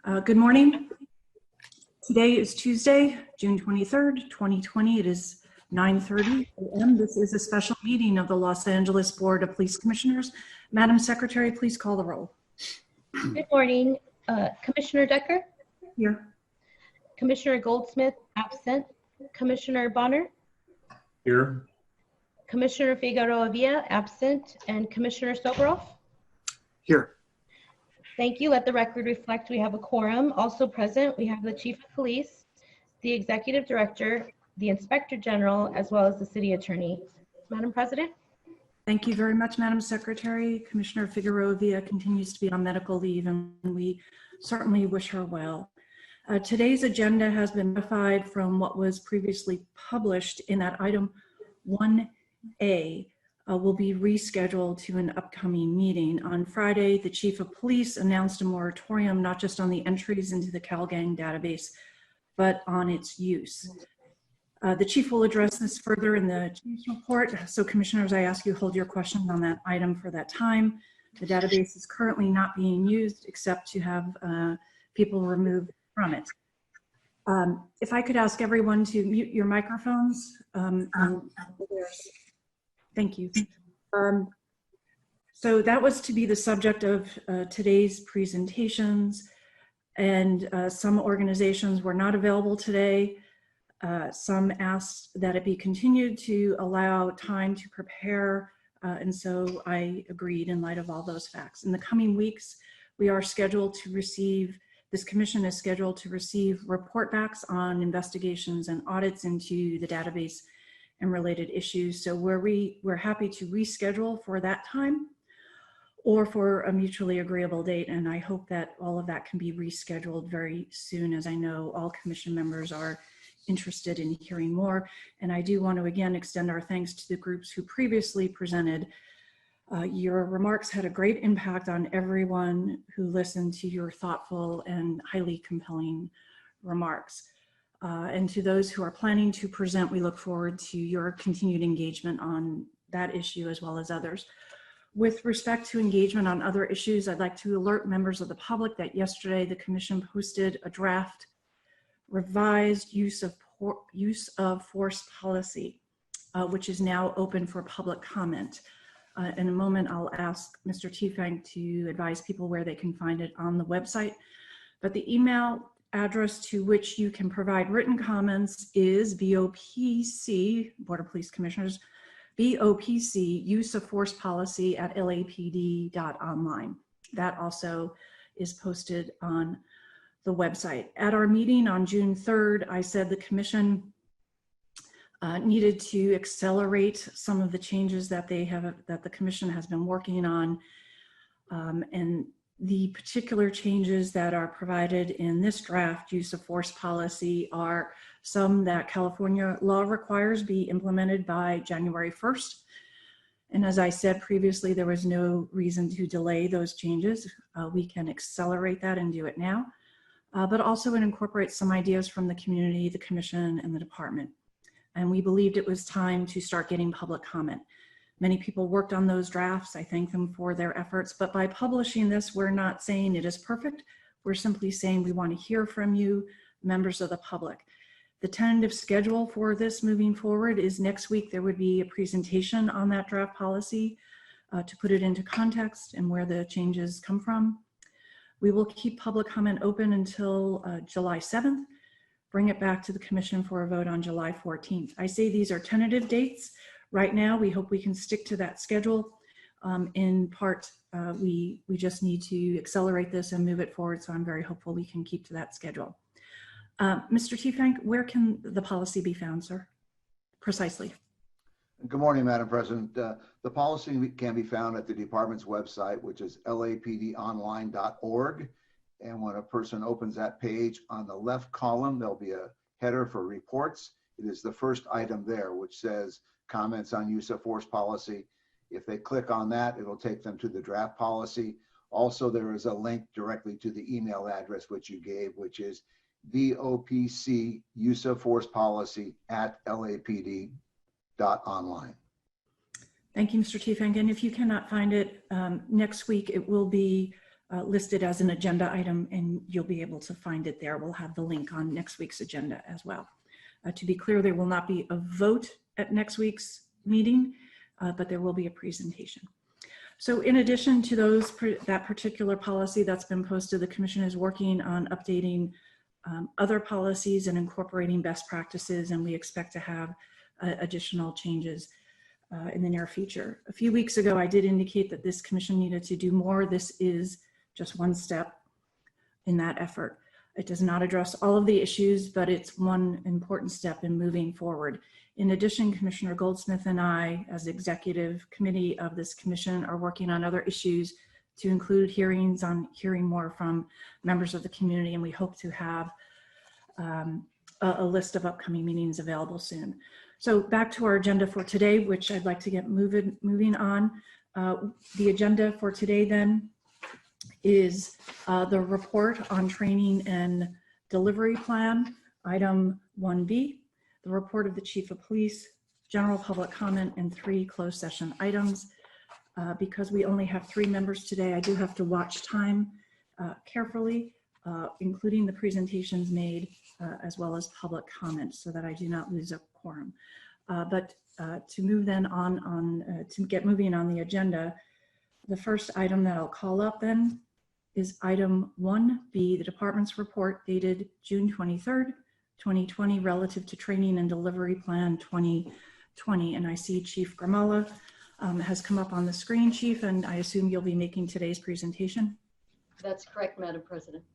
Good morning. Today is Tuesday, June 23rd, 2020. It is 9:30 a.m. This is a special meeting of the Los Angeles Board of Police Commissioners. Madam Secretary, please call the roll. Good morning. Commissioner Decker? Here. Commissioner Goldsmith, absent. Commissioner Bonner? Here. Commissioner Figueroa Villa, absent. And Commissioner Soboroff? Here. Thank you. Let the record reflect we have a quorum. Also present, we have the Chief of Police, the Executive Director, the Inspector General, as well as the City Attorney. Madam President? Thank you very much, Madam Secretary. Commissioner Figueroa Villa continues to be on medical leave, and we certainly wish her well. Today's agenda has been modified from what was previously published in that item 1A. Will be rescheduled to an upcoming meeting. On Friday, the Chief of Police announced a moratorium not just on the entries into the CalGang database, but on its use. The Chief will address this further in the Chief's report. So Commissioners, I ask you hold your questions on that item for that time. The database is currently not being used except to have people removed from it. If I could ask everyone to mute your microphones. Thank you. So that was to be the subject of today's presentations, and some organizations were not available today. Some asked that it be continued to allow time to prepare, and so I agreed in light of all those facts. In the coming weeks, we are scheduled to receive, this commission is scheduled to receive report backs on investigations and audits into the database and related issues. So we're happy to reschedule for that time or for a mutually agreeable date. And I hope that all of that can be rescheduled very soon, as I know all commission members are interested in hearing more. And I do want to again extend our thanks to the groups who previously presented. Your remarks had a great impact on everyone who listened to your thoughtful and highly compelling remarks. And to those who are planning to present, we look forward to your continued engagement on that issue as well as others. With respect to engagement on other issues, I'd like to alert members of the public that yesterday the Commission posted a draft revised use of force policy, which is now open for public comment. In a moment, I'll ask Mr. Tiefenk to advise people where they can find it on the website. But the email address to which you can provide written comments is BOPC, Board of Police Commissioners, BOPC use of force policy at lapd.online. That also is posted on the website. At our meeting on June 3rd, I said the Commission needed to accelerate some of the changes that the Commission has been working on, and the particular changes that are provided in this draft use of force policy are some that California law requires be implemented by January 1st. And as I said previously, there was no reason to delay those changes. We can accelerate that and do it now, but also it incorporates some ideas from the community, the Commission, and the department. And we believed it was time to start getting public comment. Many people worked on those drafts. I thank them for their efforts, but by publishing this, we're not saying it is perfect. We're simply saying we want to hear from you, members of the public. The tentative schedule for this moving forward is next week. There would be a presentation on that draft policy to put it into context and where the changes come from. We will keep public comment open until July 7th, bring it back to the Commission for a vote on July 14th. I say these are tentative dates. Right now, we hope we can stick to that schedule. In part, we just need to accelerate this and move it forward, so I'm very hopeful we can keep to that schedule. Mr. Tiefenk, where can the policy be found, sir? Precisely. Good morning, Madam President. The policy can be found at the department's website, which is lapdonline.org. And when a person opens that page, on the left column, there'll be a header for reports. It is the first item there, which says comments on use of force policy. If they click on that, it'll take them to the draft policy. Also, there is a link directly to the email address which you gave, which is BOPC use of force policy at lapd.online. Thank you, Mr. Tiefenk. And if you cannot find it next week, it will be listed as an agenda item, and you'll be able to find it there. We'll have the link on next week's agenda as well. To be clear, there will not be a vote at next week's meeting, but there will be a presentation. So in addition to that particular policy that's been posted, the Commission is working on updating other policies and incorporating best practices, and we expect to have additional changes in the near future. A few weeks ago, I did indicate that this Commission needed to do more. This is just one step in that effort. It does not address all of the issues, but it's one important step in moving forward. In addition, Commissioner Goldsmith and I, as executive committee of this commission, are working on other issues to include hearings on hearing more from members of the community, and we hope to have a list of upcoming meetings available soon. So back to our agenda for today, which I'd like to get moving on. The agenda for today then is the report on training and delivery plan, item 1B, the report of the Chief of Police, general public comment, and 3 closed session items. Because we only have 3 members today, I do have to watch time carefully, including the presentations made as well as public comments, so that I do not lose a quorum. But to move then to get moving on the agenda, the first item that I'll call up then is item 1B, the department's report dated June 23rd, 2020, relative to training and delivery plan 2020. And I see Chief Grimala has come up on the screen, Chief, and I assume you'll be making today's presentation. That's correct, Madam President.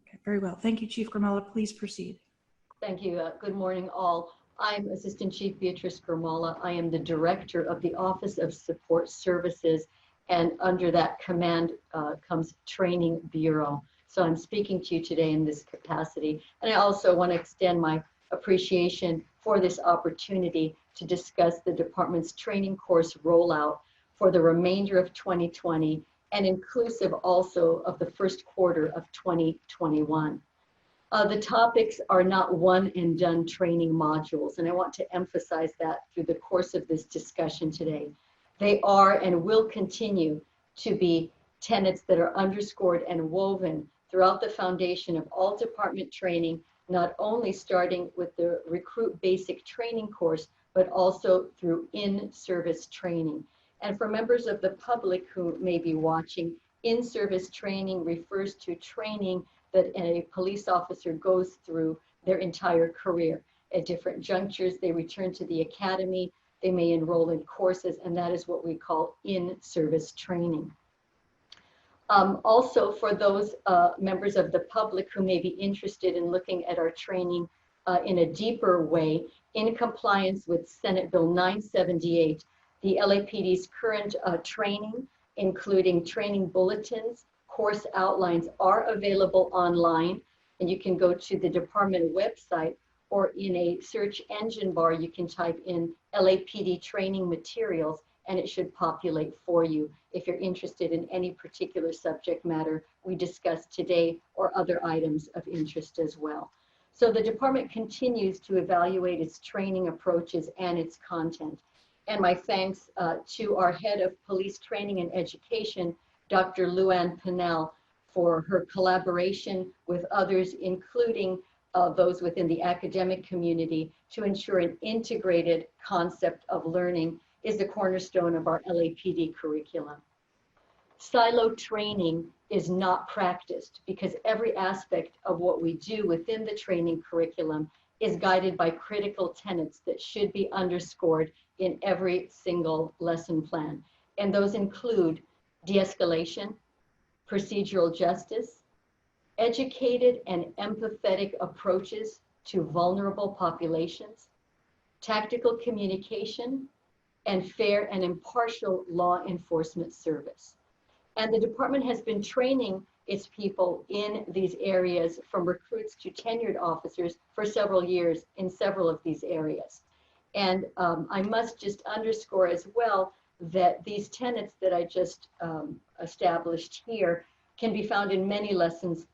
Okay, very well. Thank you, Chief Grimala. Please proceed. Thank you. Good morning, all. I'm Assistant Chief Beatrice Grimala. I am the Director of the Office of Support Services, and under that command comes Training Bureau. So I'm speaking to you today in this capacity. And I also want to extend my appreciation for this opportunity to discuss the department's training course rollout for the remainder of 2020 and inclusive also of the first quarter of 2021. The topics are not one and done training modules, and I want to emphasize that through the course of this discussion today. They are and will continue to be tenets that are underscored and woven throughout the foundation of all department training, not only starting with the recruit basic training course, but also through in-service training. And for members of the public who may be watching, in-service training refers to training that a police officer goes through their entire career. At different junctures, they return to the academy, they may enroll in courses, and that is what we call in-service training. Also, for those members of the public who may be interested in looking at our training in a deeper way, in compliance with Senate Bill 978, the LAPD's current training, including training bulletins, course outlines, are available online, and you can go to the department website, or in a search engine bar, you can type in LAPD training materials, and it should populate for you if you're interested in any particular subject matter we discussed today or other items of interest as well. So the department continues to evaluate its training approaches and its content. And my thanks to our head of police training and education, Dr. Luann Pinnell, for her collaboration with others, including those within the academic community, to ensure an integrated concept of learning is the cornerstone of our LAPD curriculum. Silo training is not practiced because every aspect of what we do within the training curriculum is guided by critical tenets that should be underscored in every single lesson plan. And those include de-escalation, procedural justice, educated and empathetic approaches to vulnerable populations, tactical communication, and fair and impartial law enforcement service. And the department has been training its people in these areas, from recruits to tenured officers, for several years in several of these areas. And I must just underscore as well that these tenets that I just established here can be found in many lesson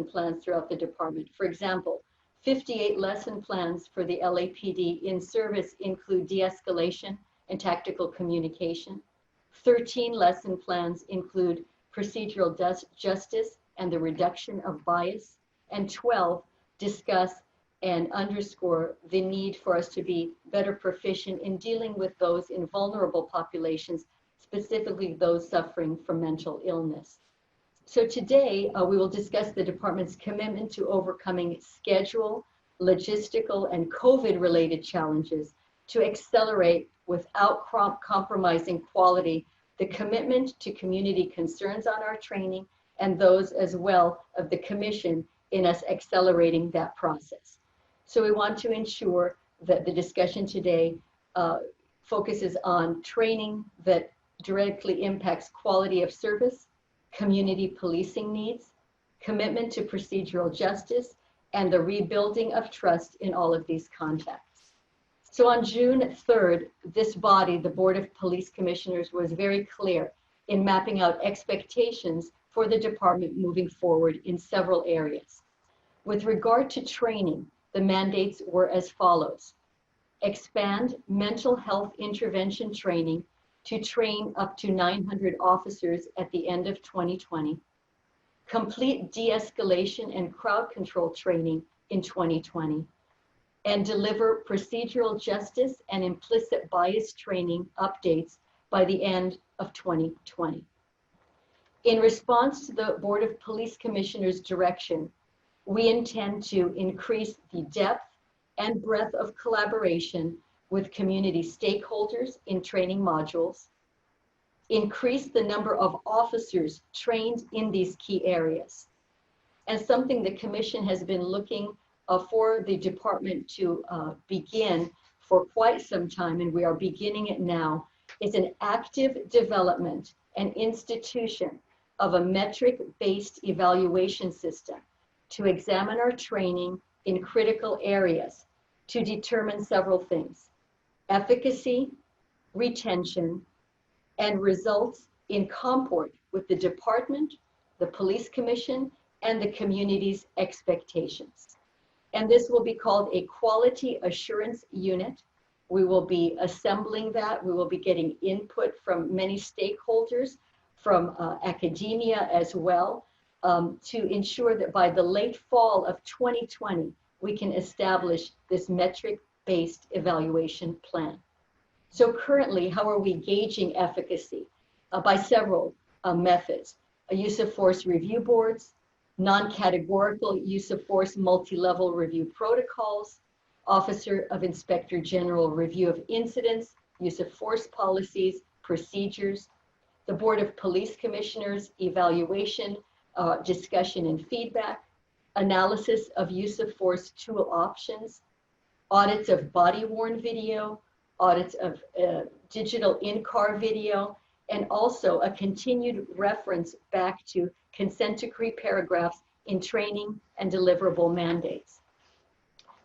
plans throughout the department. For example, 58 lesson plans for the LAPD in service include de-escalation and tactical communication. 13 lesson plans include procedural justice and the reduction of bias. And 12, discuss and underscore the need for us to be better proficient in dealing with those in vulnerable populations, specifically those suffering from mental illness. So today, we will discuss the department's commitment to overcoming schedule, logistical, and COVID-related challenges to accelerate without compromising quality, the commitment to community concerns on our training, and those as well of the commission in us accelerating that process. So we want to ensure that the discussion today focuses on training that directly impacts quality of service, community policing needs, commitment to procedural justice, and the rebuilding of trust in all of these contexts. So on June 3rd, this body, the Board of Police Commissioners, was very clear in mapping out expectations for the department moving forward in several areas. With regard to training, the mandates were as follows: expand mental health intervention training to train up to 900 officers at the end of 2020, complete de-escalation and crowd control training in 2020, and deliver procedural justice and implicit bias training updates by the end of 2020. In response to the Board of Police Commissioners' direction, we intend to increase the depth and breadth of collaboration with community stakeholders in training modules, increase the number of officers trained in these key areas. And something the Commission has been looking for the department to begin for quite some time, and we are beginning it now, is an active development and institution of a metric-based evaluation system to examine our training in critical areas to determine several things: efficacy, retention, and results in comport with the department, the police commission, and the community's expectations. And this will be called a quality assurance unit. We will be assembling that. We will be getting input from many stakeholders, from academia as well, to ensure that by the late fall of 2020, we can establish this metric-based evaluation plan. So currently, how are we gauging efficacy? By several methods: a use of force review boards, non-categorical use of force multi-level review protocols, Officer of Inspector General review of incidents, use of force policies, procedures, the Board of Police Commissioners evaluation, discussion and feedback, analysis of use of force tool options, audits of body-worn video, audits of digital in-car video, and also a continued reference back to consent decree paragraphs in training and deliverable mandates.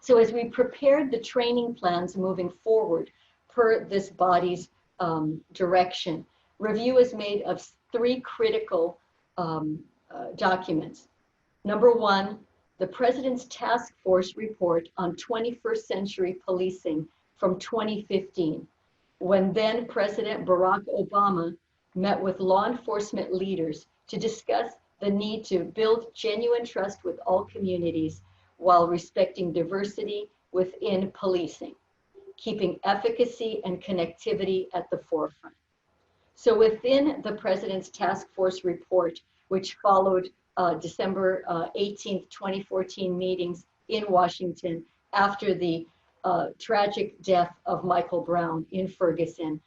So as we prepared the training plans moving forward per this body's direction, review is made of three critical documents. Number one, the President's Task Force report on 21st century policing from 2015, when then President Barack Obama met with law enforcement leaders to discuss the need to build genuine trust with all communities while respecting diversity within policing, keeping efficacy and connectivity at the forefront. So within the President's Task Force report, which followed December 18th, 2014 meetings in Washington after the tragic death of Michael Brown in Ferguson,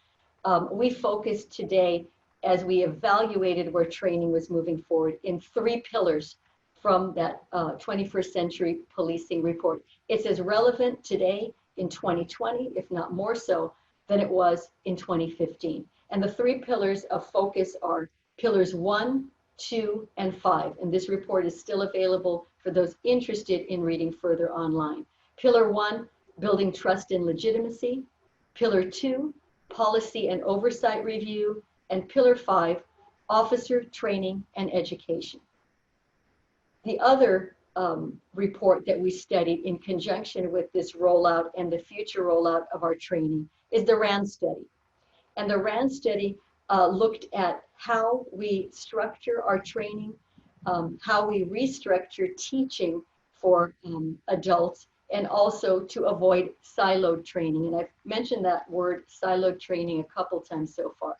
we focused today, as we evaluated where training was moving forward, in three pillars from that 21st century policing report. It's as relevant today in 2020, if not more so, than it was in 2015. And the three pillars of focus are pillars 1, 2, and 5. And this report is still available for those interested in reading further online. Pillar 1, building trust and legitimacy. Pillar 2, policy and oversight review. And Pillar 5, officer training and education. The other report that we studied in conjunction with this rollout and the future rollout of our training is the RAND study. And the RAND study looked at how we structure our training, how we restructure teaching for adults, and also to avoid siloed training. And I've mentioned that word siloed training a couple times so far.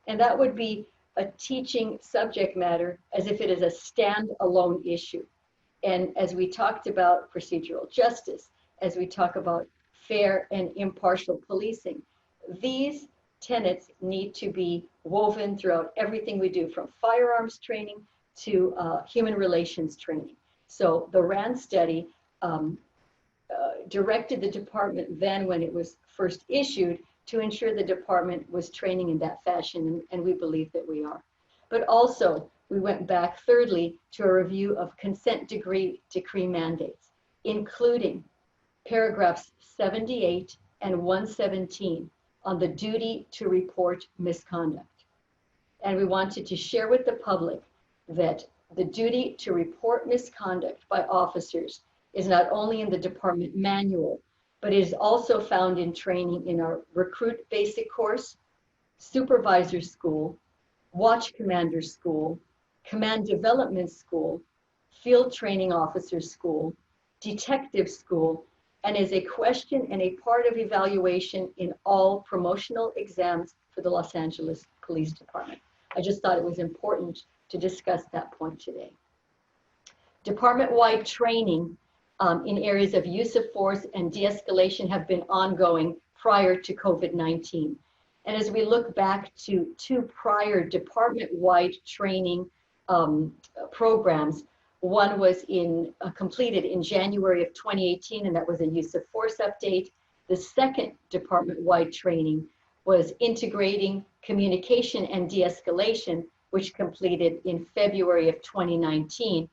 And that would be a teaching subject matter as if it is a standalone issue. And as we talked about procedural justice, as we talk about fair and impartial policing, these tenets need to be woven throughout everything we do, from firearms training to human relations training. So the RAND study directed the department then, when it was first issued, to ensure the department was training in that fashion, and we believe that we are. But also, we went back thirdly to a review of consent decree mandates, including paragraphs 78 and 117 on the duty to report misconduct. And we wanted to share with the public that the duty to report misconduct by officers is not only in the department manual, but it is also found in training in our recruit basic course, supervisor school, watch commander school, command development school, field training officer school, detective school, and is a question and a part of evaluation in all promotional exams for the Los Angeles Police Department. I just thought it was important to discuss that point today. Department-wide training in areas of use of force and de-escalation have been ongoing prior to COVID-19. And as we look back to 2 prior department-wide training programs, one was completed in January of 2018, and that was a use of force update. The second department-wide training was integrating communication and de-escalation, which completed in February of 2019.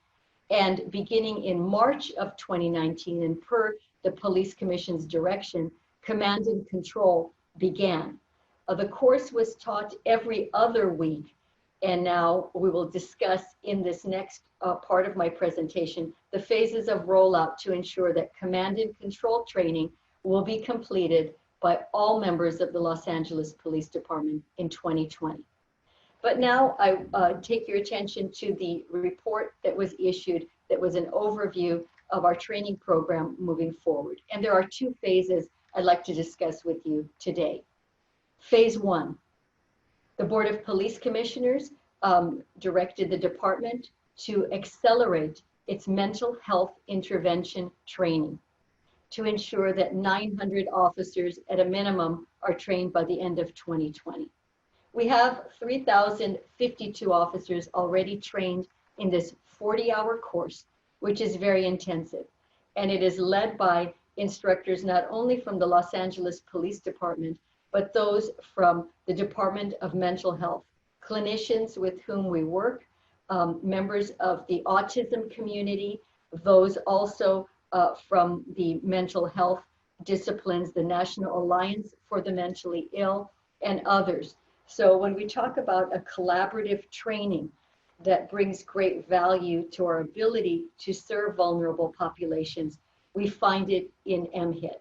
And beginning in March of 2019, and per the Police Commission's direction, command and control began. The course was taught every other week, and now we will discuss in this next part of my presentation the phases of rollout to ensure that command and control training will be completed by all members of the Los Angeles Police Department in 2020. But now I take your attention to the report that was issued that was an overview of our training program moving forward. And there are 2 phases I'd like to discuss with you today. Phase 1, the Board of Police Commissioners directed the department to accelerate its mental health intervention training to ensure that 900 officers at a minimum are trained by the end of 2020. We have 3,052 officers already trained in this 40-hour course, which is very intensive. And it is led by instructors not only from the Los Angeles Police Department, but those from the Department of Mental Health, clinicians with whom we work, members of the autism community, those also from the mental health disciplines, the National Alliance for the Mentally Ill, and others. So when we talk about a collaborative training that brings great value to our ability to serve vulnerable populations, we find it in MHIT.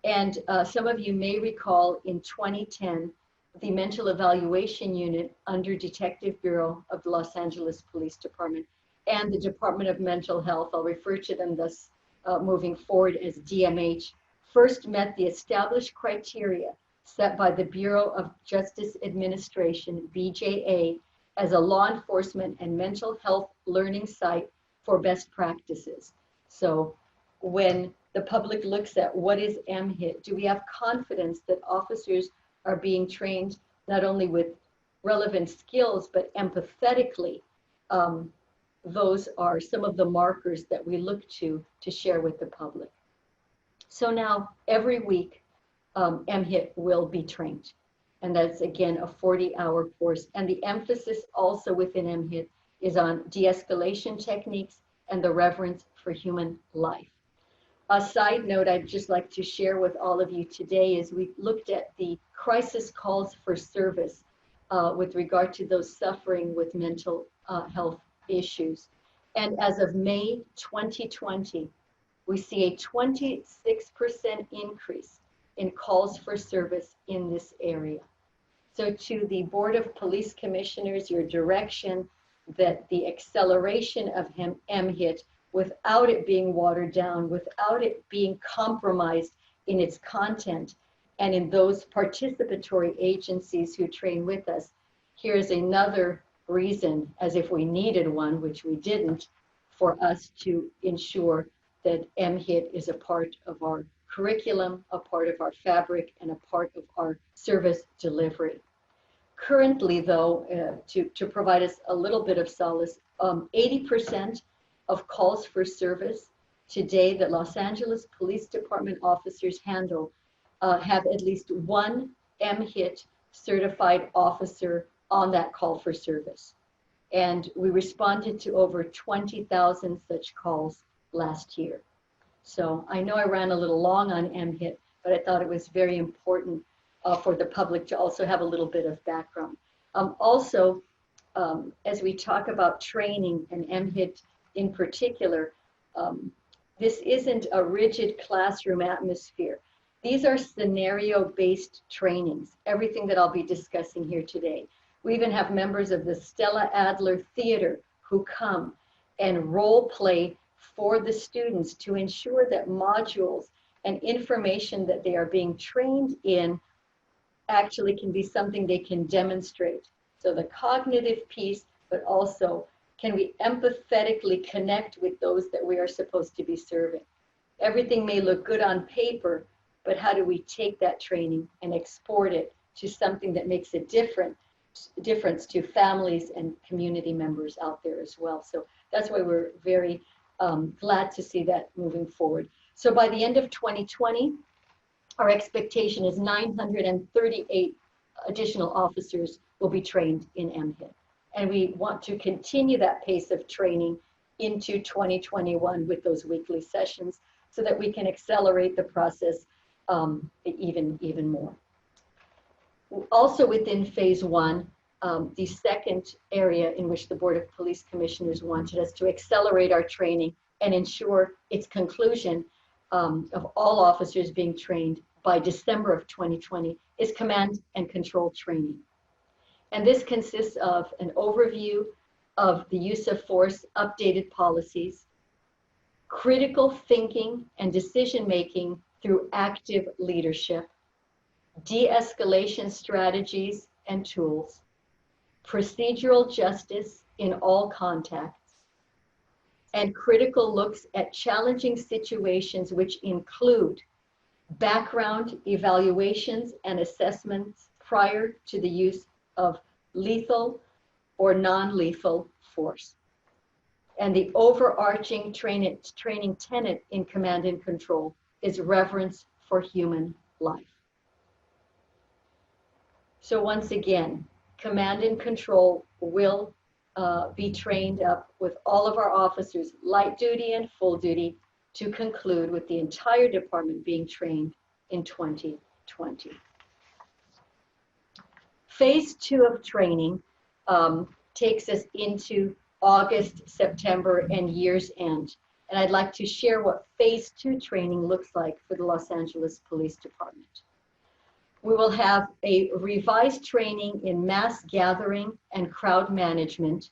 And some of you may recall in 2010, the Mental Evaluation Unit under Detective Bureau of the Los Angeles Police Department and the Department of Mental Health, I'll refer to them thus moving forward as DMH, first met the established criteria set by the Bureau of Justice Administration, BJA, as a law enforcement and mental health learning site for best practices. So when the public looks at what is MHIT, do we have confidence that officers are being trained not only with relevant skills, but empathetically? Those are some of the markers that we look to share with the public. So now every week, MHIT will be trained. And that's, again, a 40-hour course. And the emphasis also within MHIT is on de-escalation techniques and the reverence for human life. A side note I'd just like to share with all of you today is we looked at the crisis calls for service with regard to those suffering with mental health issues. And as of May 2020, we see a 26% increase in calls for service in this area. So to the Board of Police Commissioners, your direction that the acceleration of MHIT, without it being watered down, without it being compromised in its content, and in those participatory agencies who train with us, here's another reason, as if we needed one, which we didn't, for us to ensure that MHIT is a part of our curriculum, a part of our fabric, and a part of our service delivery. Currently, though, to provide us a little bit of solace, 80% of calls for service today that Los Angeles Police Department officers handle have at least one MHIT certified officer on that call for service. And we responded to over 20,000 such calls last year. So I know I ran a little long on MHIT, but I thought it was very important for the public to also have a little bit of background. Also, as we talk about training and MHIT in particular, this isn't a rigid classroom atmosphere. These are scenario-based trainings, everything that I'll be discussing here today. We even have members of the Stella Adler Theater who come and role play for the students to ensure that modules and information that they are being trained in actually can be something they can demonstrate. So the cognitive piece, but also can we empathetically connect with those that we are supposed to be serving? Everything may look good on paper, but how do we take that training and export it to something that makes a difference to families and community members out there as well? So that's why we're very glad to see that moving forward. So by the end of 2020, our expectation is 938 additional officers will be trained in MHIT. And we want to continue that pace of training into 2021 with those weekly sessions so that we can accelerate the process even more. Also within phase one, the second area in which the Board of Police Commissioners wanted us to accelerate our training and ensure its conclusion of all officers being trained by December of 2020 is command and control training. And this consists of an overview of the use of force updated policies, critical thinking and decision-making through active leadership, de-escalation strategies and tools, procedural justice in all contexts, and critical looks at challenging situations which include background evaluations and assessments prior to the use of lethal or non-lethal force. And the overarching training tenet in command and control is reverence for human life. So once again, command and control will be trained up with all of our officers, light duty and full duty, to conclude with the entire department being trained in 2020. Phase 2 of training takes us into August, September, and year's end. And I'd like to share what phase 2 training looks like for the Los Angeles Police Department. We will have a revised training in mass gathering and crowd management,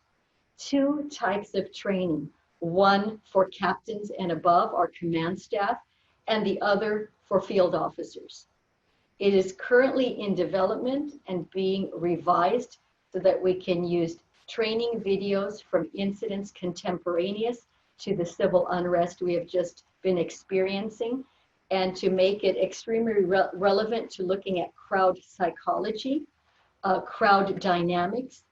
2 types of training, one for captains and above, our command staff, and the other for field officers. It is currently in development and being revised so that we can use training videos from incidents contemporaneous to the civil unrest we have just been experiencing, and to make it extremely relevant to looking at crowd psychology, crowd dynamics,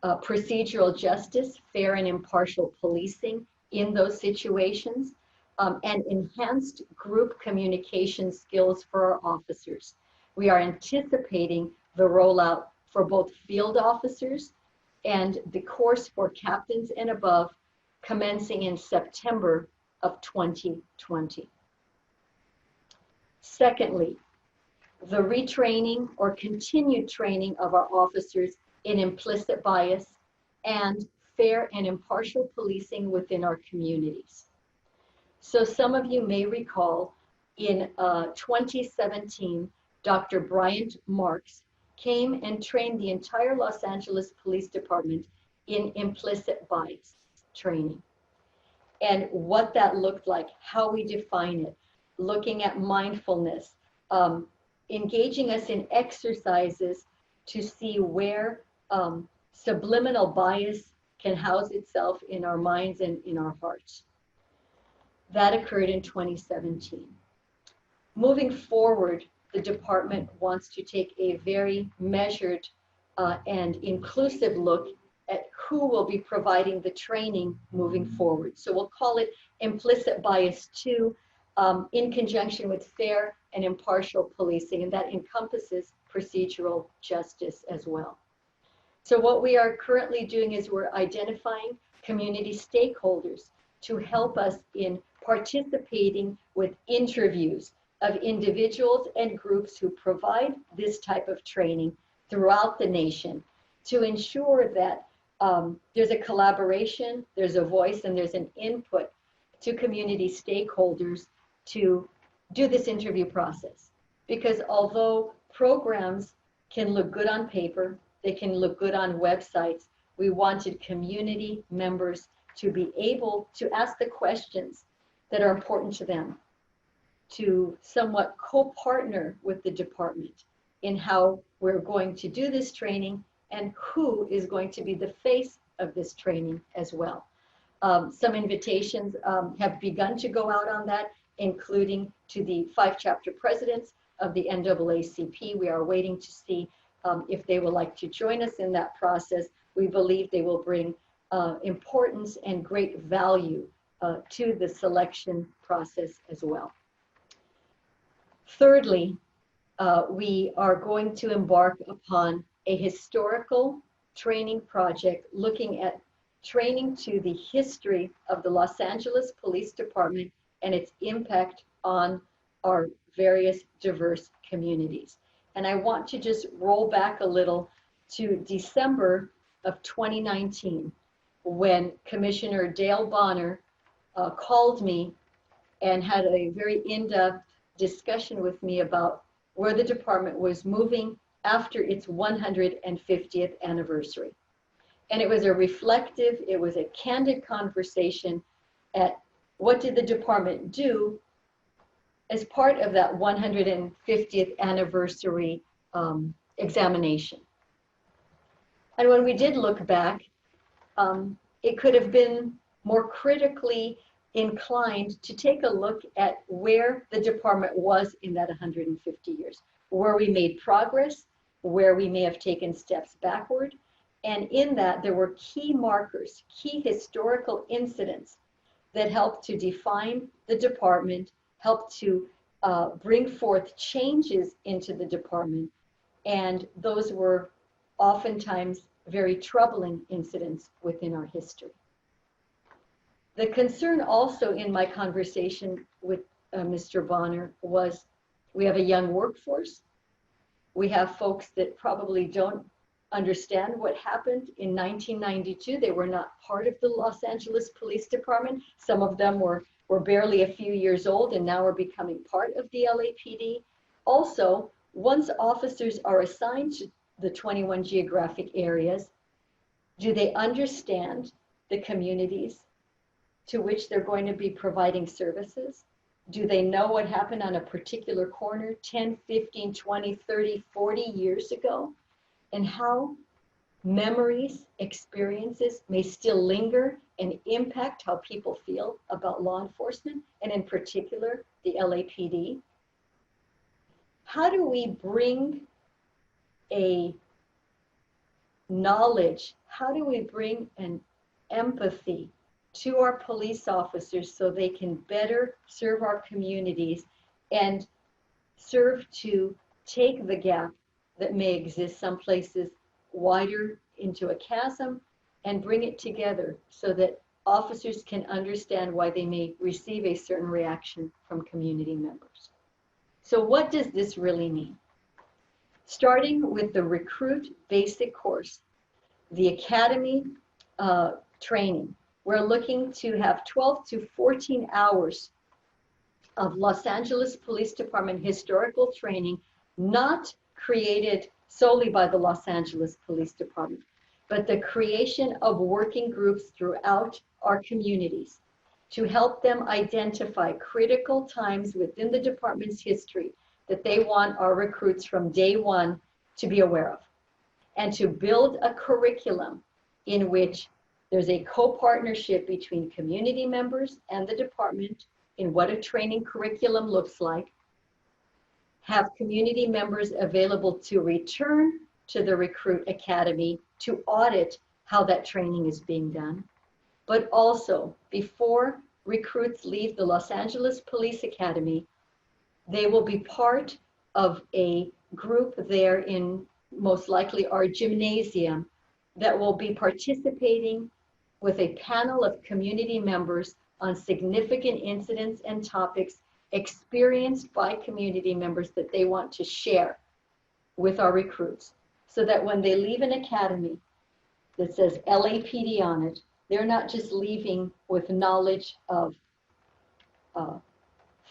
procedural justice, fair and impartial policing in those situations, and enhanced group communication skills for our officers. We are anticipating the rollout for both field officers and the course for captains and above commencing in September of 2020. Secondly, the retraining or continued training of our officers in implicit bias and fair and impartial policing within our communities. So some of you may recall in 2017, Dr. Bryant Marks came and trained the entire Los Angeles Police Department in implicit bias training. And what that looked like, how we define it, looking at mindfulness, engaging us in exercises to see where subliminal bias can house itself in our minds and in our hearts. That occurred in 2017. Moving forward, the department wants to take a very measured and inclusive look at who will be providing the training moving forward. So we'll call it Implicit Bias 2 in conjunction with fair and impartial policing, and that encompasses procedural justice as well. So what we are currently doing is we're identifying community stakeholders to help us in participating with interviews of individuals and groups who provide this type of training throughout the nation to ensure that there's a collaboration, there's a voice, and there's an input to community stakeholders to do this interview process. Because although programs can look good on paper, they can look good on websites, we wanted community members to be able to ask the questions that are important to them, to somewhat co-partner with the department in how we're going to do this training and who is going to be the face of this training as well. Some invitations have begun to go out on that, including to the 5 chapter presidents of the NAACP. We are waiting to see if they would like to join us in that process. We believe they will bring importance and great value to the selection process as well. Thirdly, we are going to embark upon a historical training project looking at training to the history of the Los Angeles Police Department and its impact on our various diverse communities. And I want to just roll back a little to December of 2019, when Commissioner Dale Bonner called me and had a very in-depth discussion with me about where the department was moving after its 150th anniversary. And it was a reflective, it was a candid conversation at what did the department do as part of that 150th anniversary examination. And when we did look back, it could have been more critically inclined to take a look at where the department was in that 150 years, where we made progress, where we may have taken steps backward. And in that, there were key markers, key historical incidents that helped to define the department, helped to bring forth changes into the department. And those were oftentimes very troubling incidents within our history. The concern also in my conversation with Mr. Bonner was we have a young workforce. We have folks that probably don't understand what happened in 1992. They were not part of the Los Angeles Police Department. Some of them were barely a few years old and now are becoming part of the LAPD. Also, once officers are assigned to the 21 geographic areas, do they understand the communities to which they're going to be providing services? Do they know what happened on a particular corner 10, 15, 20, 30, 40 years ago? And how memories, experiences may still linger and impact how people feel about law enforcement, and in particular, the LAPD? How do we bring a knowledge, how do we bring an empathy to our police officers so they can better serve our communities and serve to take the gap that may exist some places wider into a chasm and bring it together so that officers can understand why they may receive a certain reaction from community members? So what does this really mean? Starting with the recruit basic course, the academy training, we're looking to have 12 to 14 hours of Los Angeles Police Department historical training, not created solely by the Los Angeles Police Department, but the creation of working groups throughout our communities to help them identify critical times within the department's history that they want our recruits from day one to be aware of, and to build a curriculum in which there's a co-partnership between community members and the department in what a training curriculum looks like, have community members available to return to the Recruit Academy to audit how that training is being done, but also before recruits leave the Los Angeles Police Academy, they will be part of a group there in most likely our gymnasium that will be participating with a panel of community members on significant incidents and topics experienced by community members that they want to share with our recruits, so that when they leave an academy that says LAPD on it, they're not just leaving with knowledge of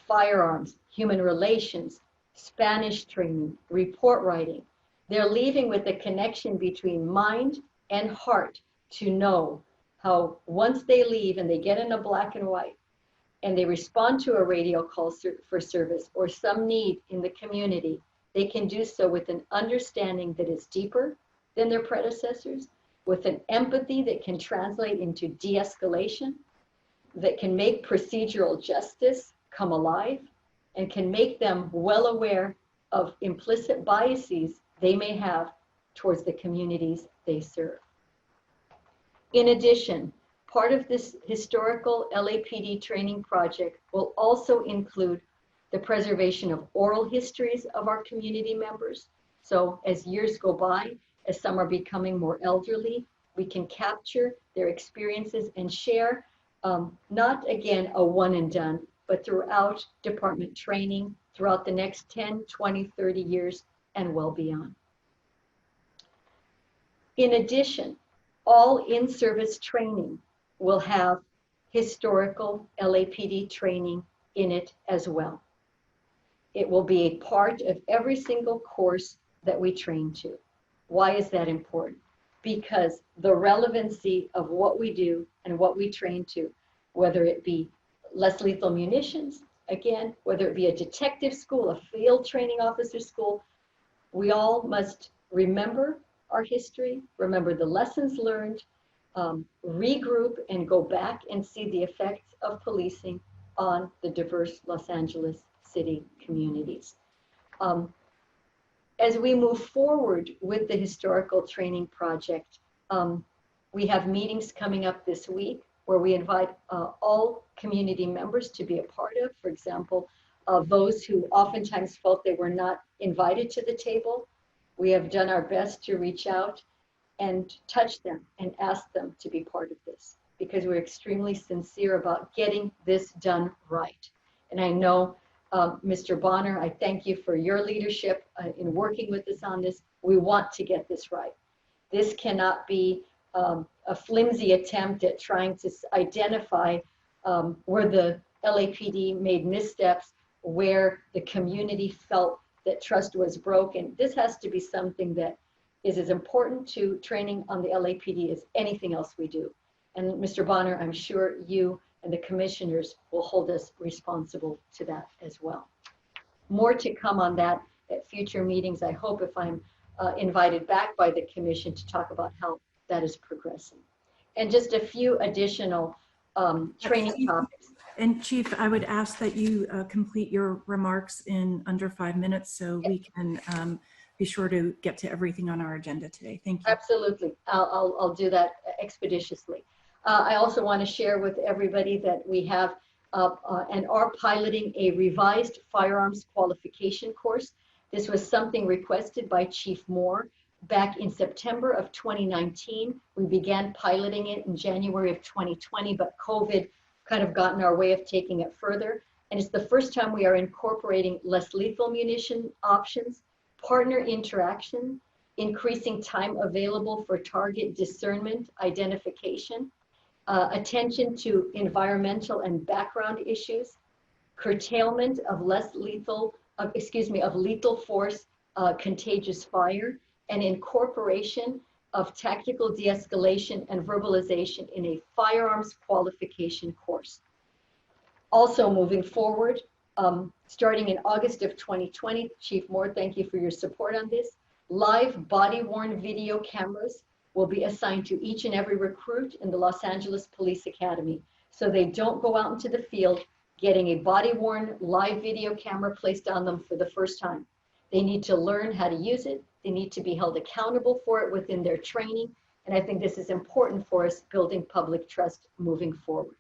firearms, human relations, Spanish training, report writing. They're leaving with a connection between mind and heart to know how once they leave and they get in a black and white and they respond to a radio call for service or some need in the community, they can do so with an understanding that is deeper than their predecessors, with an empathy that can translate into de-escalation, that can make procedural justice come alive, and can make them well aware of implicit biases they may have towards the communities they serve. In addition, part of this historical LAPD training project will also include the preservation of oral histories of our community members. So as years go by, as some are becoming more elderly, we can capture their experiences and share, not again a one and done, but throughout department training, throughout the next 10, 20, 30 years, and well beyond. In addition, all in-service training will have historical LAPD training in it as well. It will be a part of every single course that we train to. Why is that important? Because the relevancy of what we do and what we train to, whether it be less lethal munitions, again, whether it be a detective school, a field training officer school, we all must remember our history, remember the lessons learned, regroup and go back and see the effects of policing on the diverse Los Angeles city communities. As we move forward with the historical training project, we have meetings coming up this week where we invite all community members to be a part of. For example, those who oftentimes felt they were not invited to the table, we have done our best to reach out and touch them and ask them to be part of this, because we're extremely sincere about getting this done right. And I know, Mr. Bonner, I thank you for your leadership in working with us on this. We want to get this right. This cannot be a flimsy attempt at trying to identify where the LAPD made missteps, where the community felt that trust was broken. This has to be something that is as important to training on the LAPD as anything else we do. And Mr. Bonner, I'm sure you and the commissioners will hold us responsible to that as well. More to come on that at future meetings. I hope if I'm invited back by the commission to talk about how that is progressing. And just a few additional training topics. And Chief, I would ask that you complete your remarks in under 5 minutes so we can be sure to get to everything on our agenda today. Thank you. Absolutely. I'll do that expeditiously. I also want to share with everybody that we have and are piloting a revised firearms qualification course. This was something requested by Chief Moore back in September of 2019. We began piloting it in January of 2020, but COVID kind of got in our way of taking it further. And it's the first time we are incorporating less lethal munition options, partner interaction, increasing time available for target discernment, identification, attention to environmental and background issues, curtailment of lethal force, contagious fire, and incorporation of tactical de-escalation and verbalization in a firearms qualification course. Also moving forward, starting in August of 2020, Chief Moore, thank you for your support on this. Live body-worn video cameras will be assigned to each and every recruit in the Los Angeles Police Academy, so they don't go out into the field getting a body-worn live video camera placed on them for the first time. They need to learn how to use it. They need to be held accountable for it within their training. And I think this is important for us building public trust moving forward.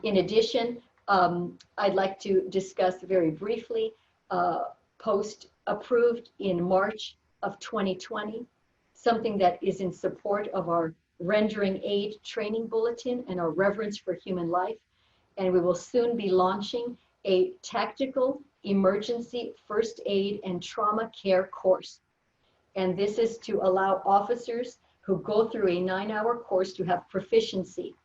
In addition, I'd like to discuss very briefly, post approved in March of 2020, something that is in support of our Rendering Aid training bulletin and our Reverence for Human Life. And we will soon be launching a tactical emergency first aid and trauma care course. And this is to allow officers who go through a 9-hour course to have proficiency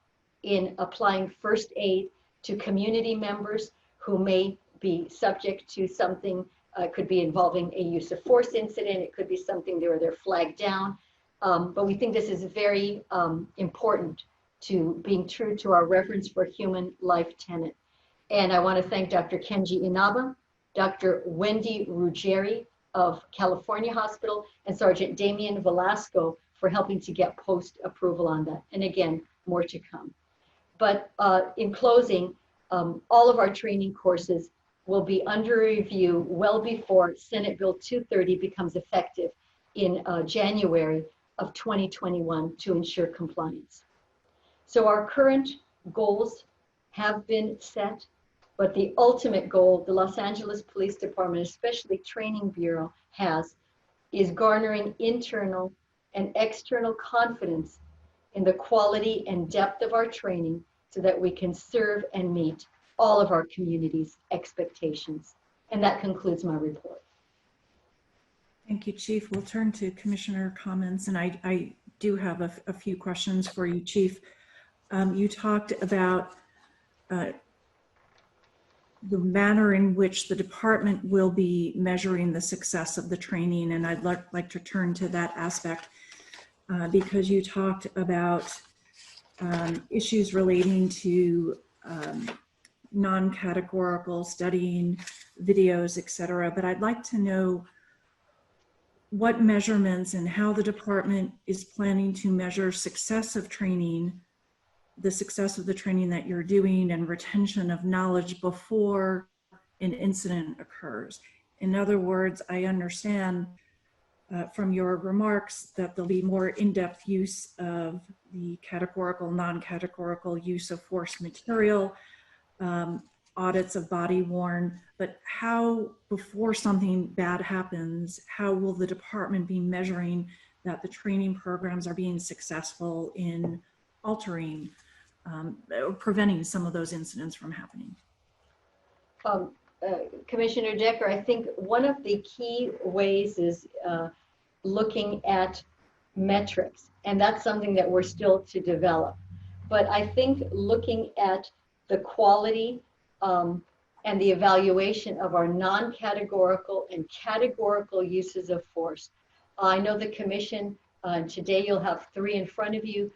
in applying first aid to community members who may be subject to something, could be involving a use of force incident, it could be something where they're flagged down. But we think this is very important to being true to our Reverence for Human Life tenet. And I want to thank Dr. Kenji Inaba, Dr. Wendy Ruggieri of California Hospital, and Sergeant Damian Velasco for helping to get post-approval on that. And again, more to come. But in closing, all of our training courses will be under review well before Senate Bill 230 becomes effective in January of 2021 to ensure compliance. So our current goals have been set, but the ultimate goal the Los Angeles Police Department, especially Training Bureau, has is garnering internal and external confidence in the quality and depth of our training so that we can serve and meet all of our community's expectations. And that concludes my report. Thank you, Chief. We'll turn to Commissioner comments, and I do have a few questions for you, Chief. You talked about the manner in which the department will be measuring the success of the training, and I'd like to turn to that aspect because you talked about issues relating to non-categorical studying, videos, et cetera, but I'd like to know what measurements and how the department is planning to measure success of training, the success of the training that you're doing, and retention of knowledge before an incident occurs. In other words, I understand from your remarks that there'll be more in-depth use of the categorical, non-categorical use of force material, audits of body worn, but how, before something bad happens, how will the department be measuring that the training programs are being successful in altering or preventing some of those incidents from happening? Commissioner Decker, I think one of the key ways is looking at metrics, and that's something that we're still to develop. But I think looking at the quality and the evaluation of our non-categorical and categorical uses of force. I know the commission, today you'll have 3 in front of you,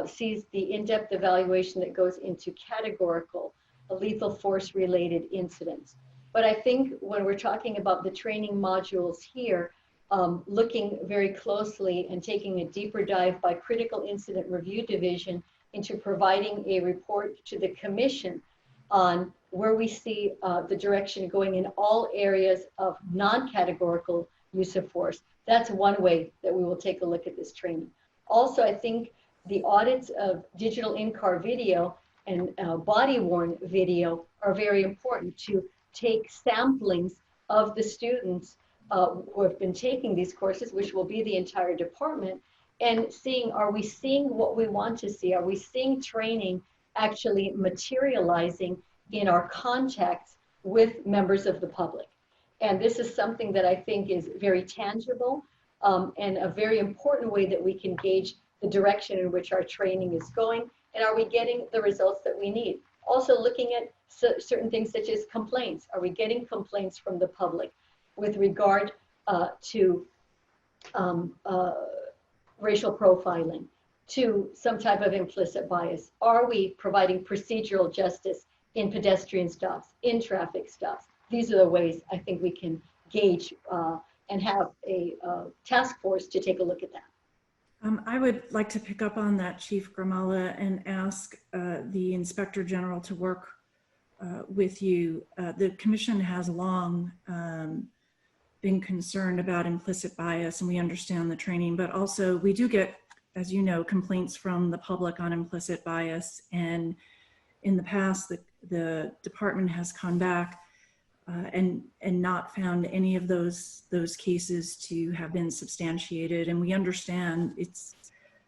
sees the in-depth evaluation that goes into categorical lethal force related incidents. But I think when we're talking about the training modules here, looking very closely and taking a deeper dive by Critical Incident Review Division into providing a report to the commission on where we see the direction going in all areas of non-categorical use of force. That's one way that we will take a look at this training. Also, I think the audits of digital in-car video and body-worn video are very important to take samplings of the students who have been taking these courses, which will be the entire department, and seeing, are we seeing what we want to see? Are we seeing training actually materializing in our contacts with members of the public? And this is something that I think is very tangible and a very important way that we can gauge the direction in which our training is going, and are we getting the results that we need? Also looking at certain things such as complaints. Are we getting complaints from the public with regard to um, uh, racial profiling to some type of implicit bias? Are we providing procedural justice in pedestrian stops, in traffic stops? These are the ways I think we can gauge and have a task force to take a look at that. I would like to pick up on that, Chief Gramala, and ask the Inspector General to work with you. The Commission has long been concerned about implicit bias, and we understand the training, but also we do get, as you know, complaints from the public on implicit bias. And in the past, the department has come back and not found any of those cases to have been substantiated. And we understand it's,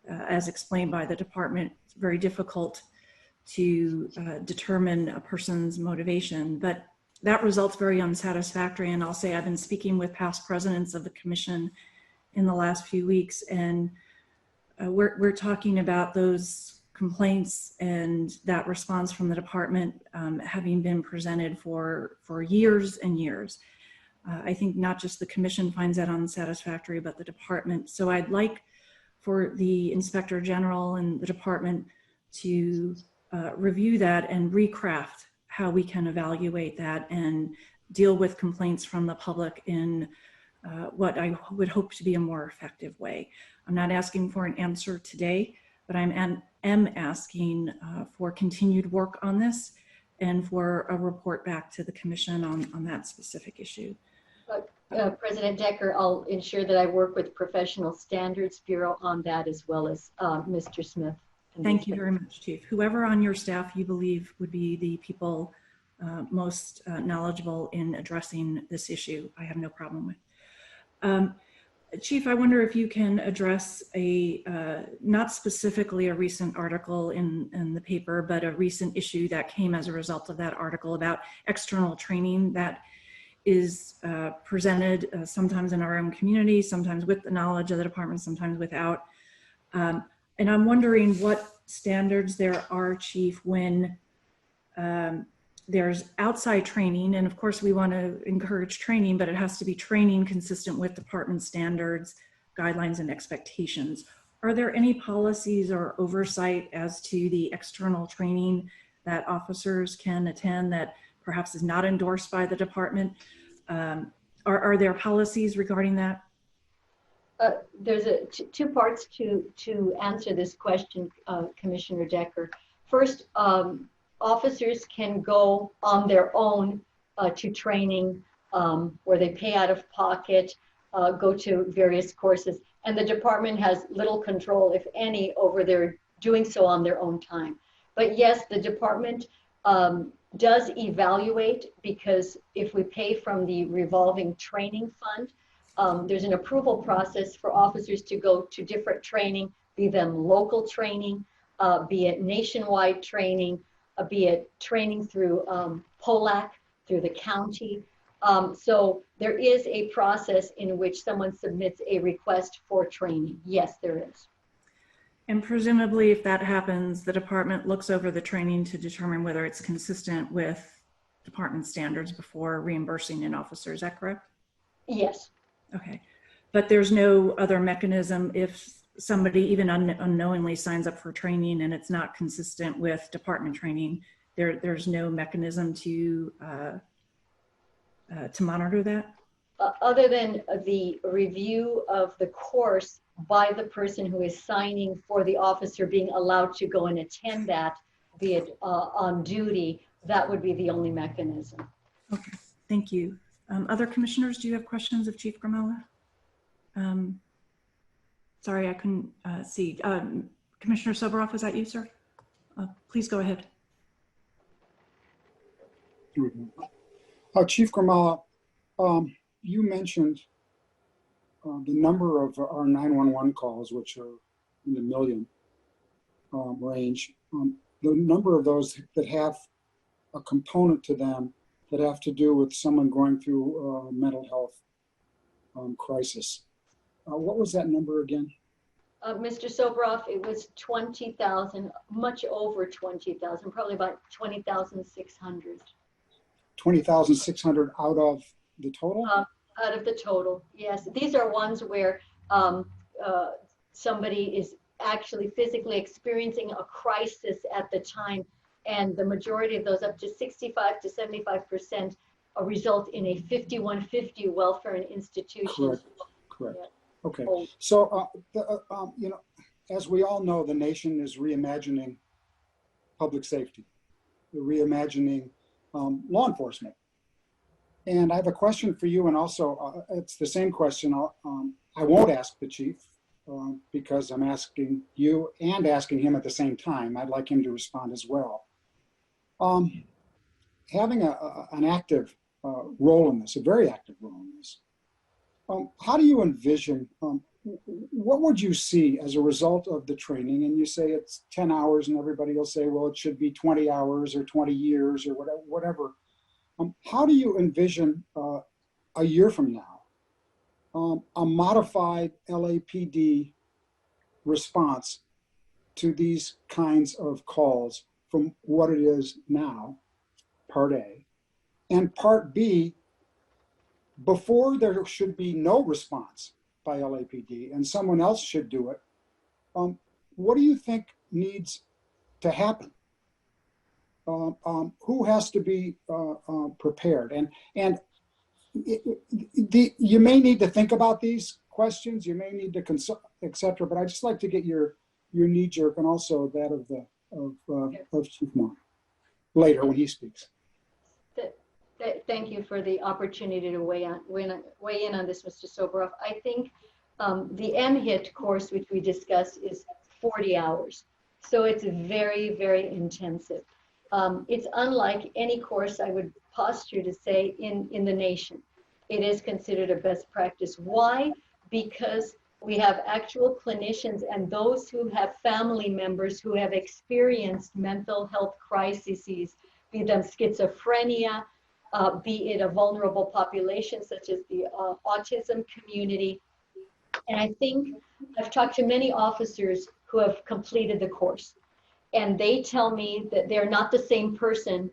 as explained by the department, it's very difficult to determine a person's motivation, but that result's very unsatisfactory. And I'll say I've been speaking with past presidents of the Commission in the last few weeks, and we're talking about those complaints and that response from the department having been presented for years and years. I think not just the Commission finds that unsatisfactory, but the department. So I'd like for the Inspector General and the department to review that and recraft how we can evaluate that and deal with complaints from the public in what I would hope to be a more effective way. I'm not asking for an answer today, but I am asking for continued work on this and for a report back to the Commission on that specific issue. President Decker, I'll ensure that I work with Professional Standards Bureau on that, as well as Mr. Smith. Thank you very much, Chief. Whoever on your staff you believe would be the people most knowledgeable in addressing this issue, I have no problem with. Chief, I wonder if you can address not specifically a recent article in the paper, but a recent issue that came as a result of that article about external training that is presented sometimes in our own community, sometimes with the knowledge of the department, sometimes without. And I'm wondering what standards there are, Chief, when there's outside training, and of course we want to encourage training, but it has to be training consistent with department standards, guidelines, and expectations. Are there any policies or oversight as to the external training that officers can attend that perhaps is not endorsed by the department? Are there policies regarding that? There's two parts to answer this question, Commissioner Decker. First, officers can go on their own to training where they pay out of pocket, go to various courses, and the department has little control, if any, over their doing so on their own time. But yes, the department does evaluate, because if we pay from the revolving training fund, there's an approval process for officers to go to different training, be them local training, be it nationwide training, be it training through POLAC, through the county. So there is a process in which someone submits a request for training. Yes, there is. And presumably if that happens, the department looks over the training to determine whether it's consistent with department standards before reimbursing an officer. Is that correct? Yes. Okay. But there's no other mechanism if somebody even unknowingly signs up for training and it's not consistent with department training, there's no mechanism to monitor that? Other than the review of the course by the person who is signing for the officer being allowed to go and attend that, be it on duty, that would be the only mechanism. Okay, thank you. Other commissioners, do you have questions of Chief Gramala? Sorry, I couldn't see. Commissioner Soboroff, was that you, sir? Please go ahead. Chief Gramala, you mentioned the number of our 911 calls, which are in the million range. The number of those that have a component to them that have to do with someone going through a mental health crisis. What was that number again? Mr. Soboroff, it was 20,000, much over 20,000, probably about 20,600. 20,600 out of the total? Out of the total, yes. These are ones where um, somebody is actually physically experiencing a crisis at the time. And the majority of those, up to 65 to 75%, result in a 5150 welfare and institutions. Correct. Correct. Yeah. Okay. Oh. So, you know, as we all know, the nation is reimagining public safety. They're reimagining law enforcement. And I have a question for you, and also it's the same question. I won't ask the chief because I'm asking you and asking him at the same time. I'd like him to respond as well. Having an active role in this, a very active role in this, how do you envision, what would you see as a result of the training? And you say it's 10 hours and everybody will say, well, it should be 20 hours or 20 years or whatever. How do you envision a year from now, a modified LAPD response to these kinds of calls from what it is now, part A, and part B, before there should be no response by LAPD and someone else should do it, what do you think needs to happen? Who has to be prepared? And you may need to think about these questions, you may need to consult, etc. But I'd just like to get your knee jerk and also that of Chief Moore later when he speaks. Thank you for the opportunity to weigh in on this, Mr. Soboroff. I think the MHIT course, which we discussed, is 40 hours. So it's very, very intensive. It's unlike any course I would posture to say in the nation. It is considered a best practice. Why? Because we have actual clinicians and those who have family members who have experienced mental health crises, be them schizophrenia, be it a vulnerable population such as the autism community. And I think I've talked to many officers who have completed the course, and they tell me that they're not the same person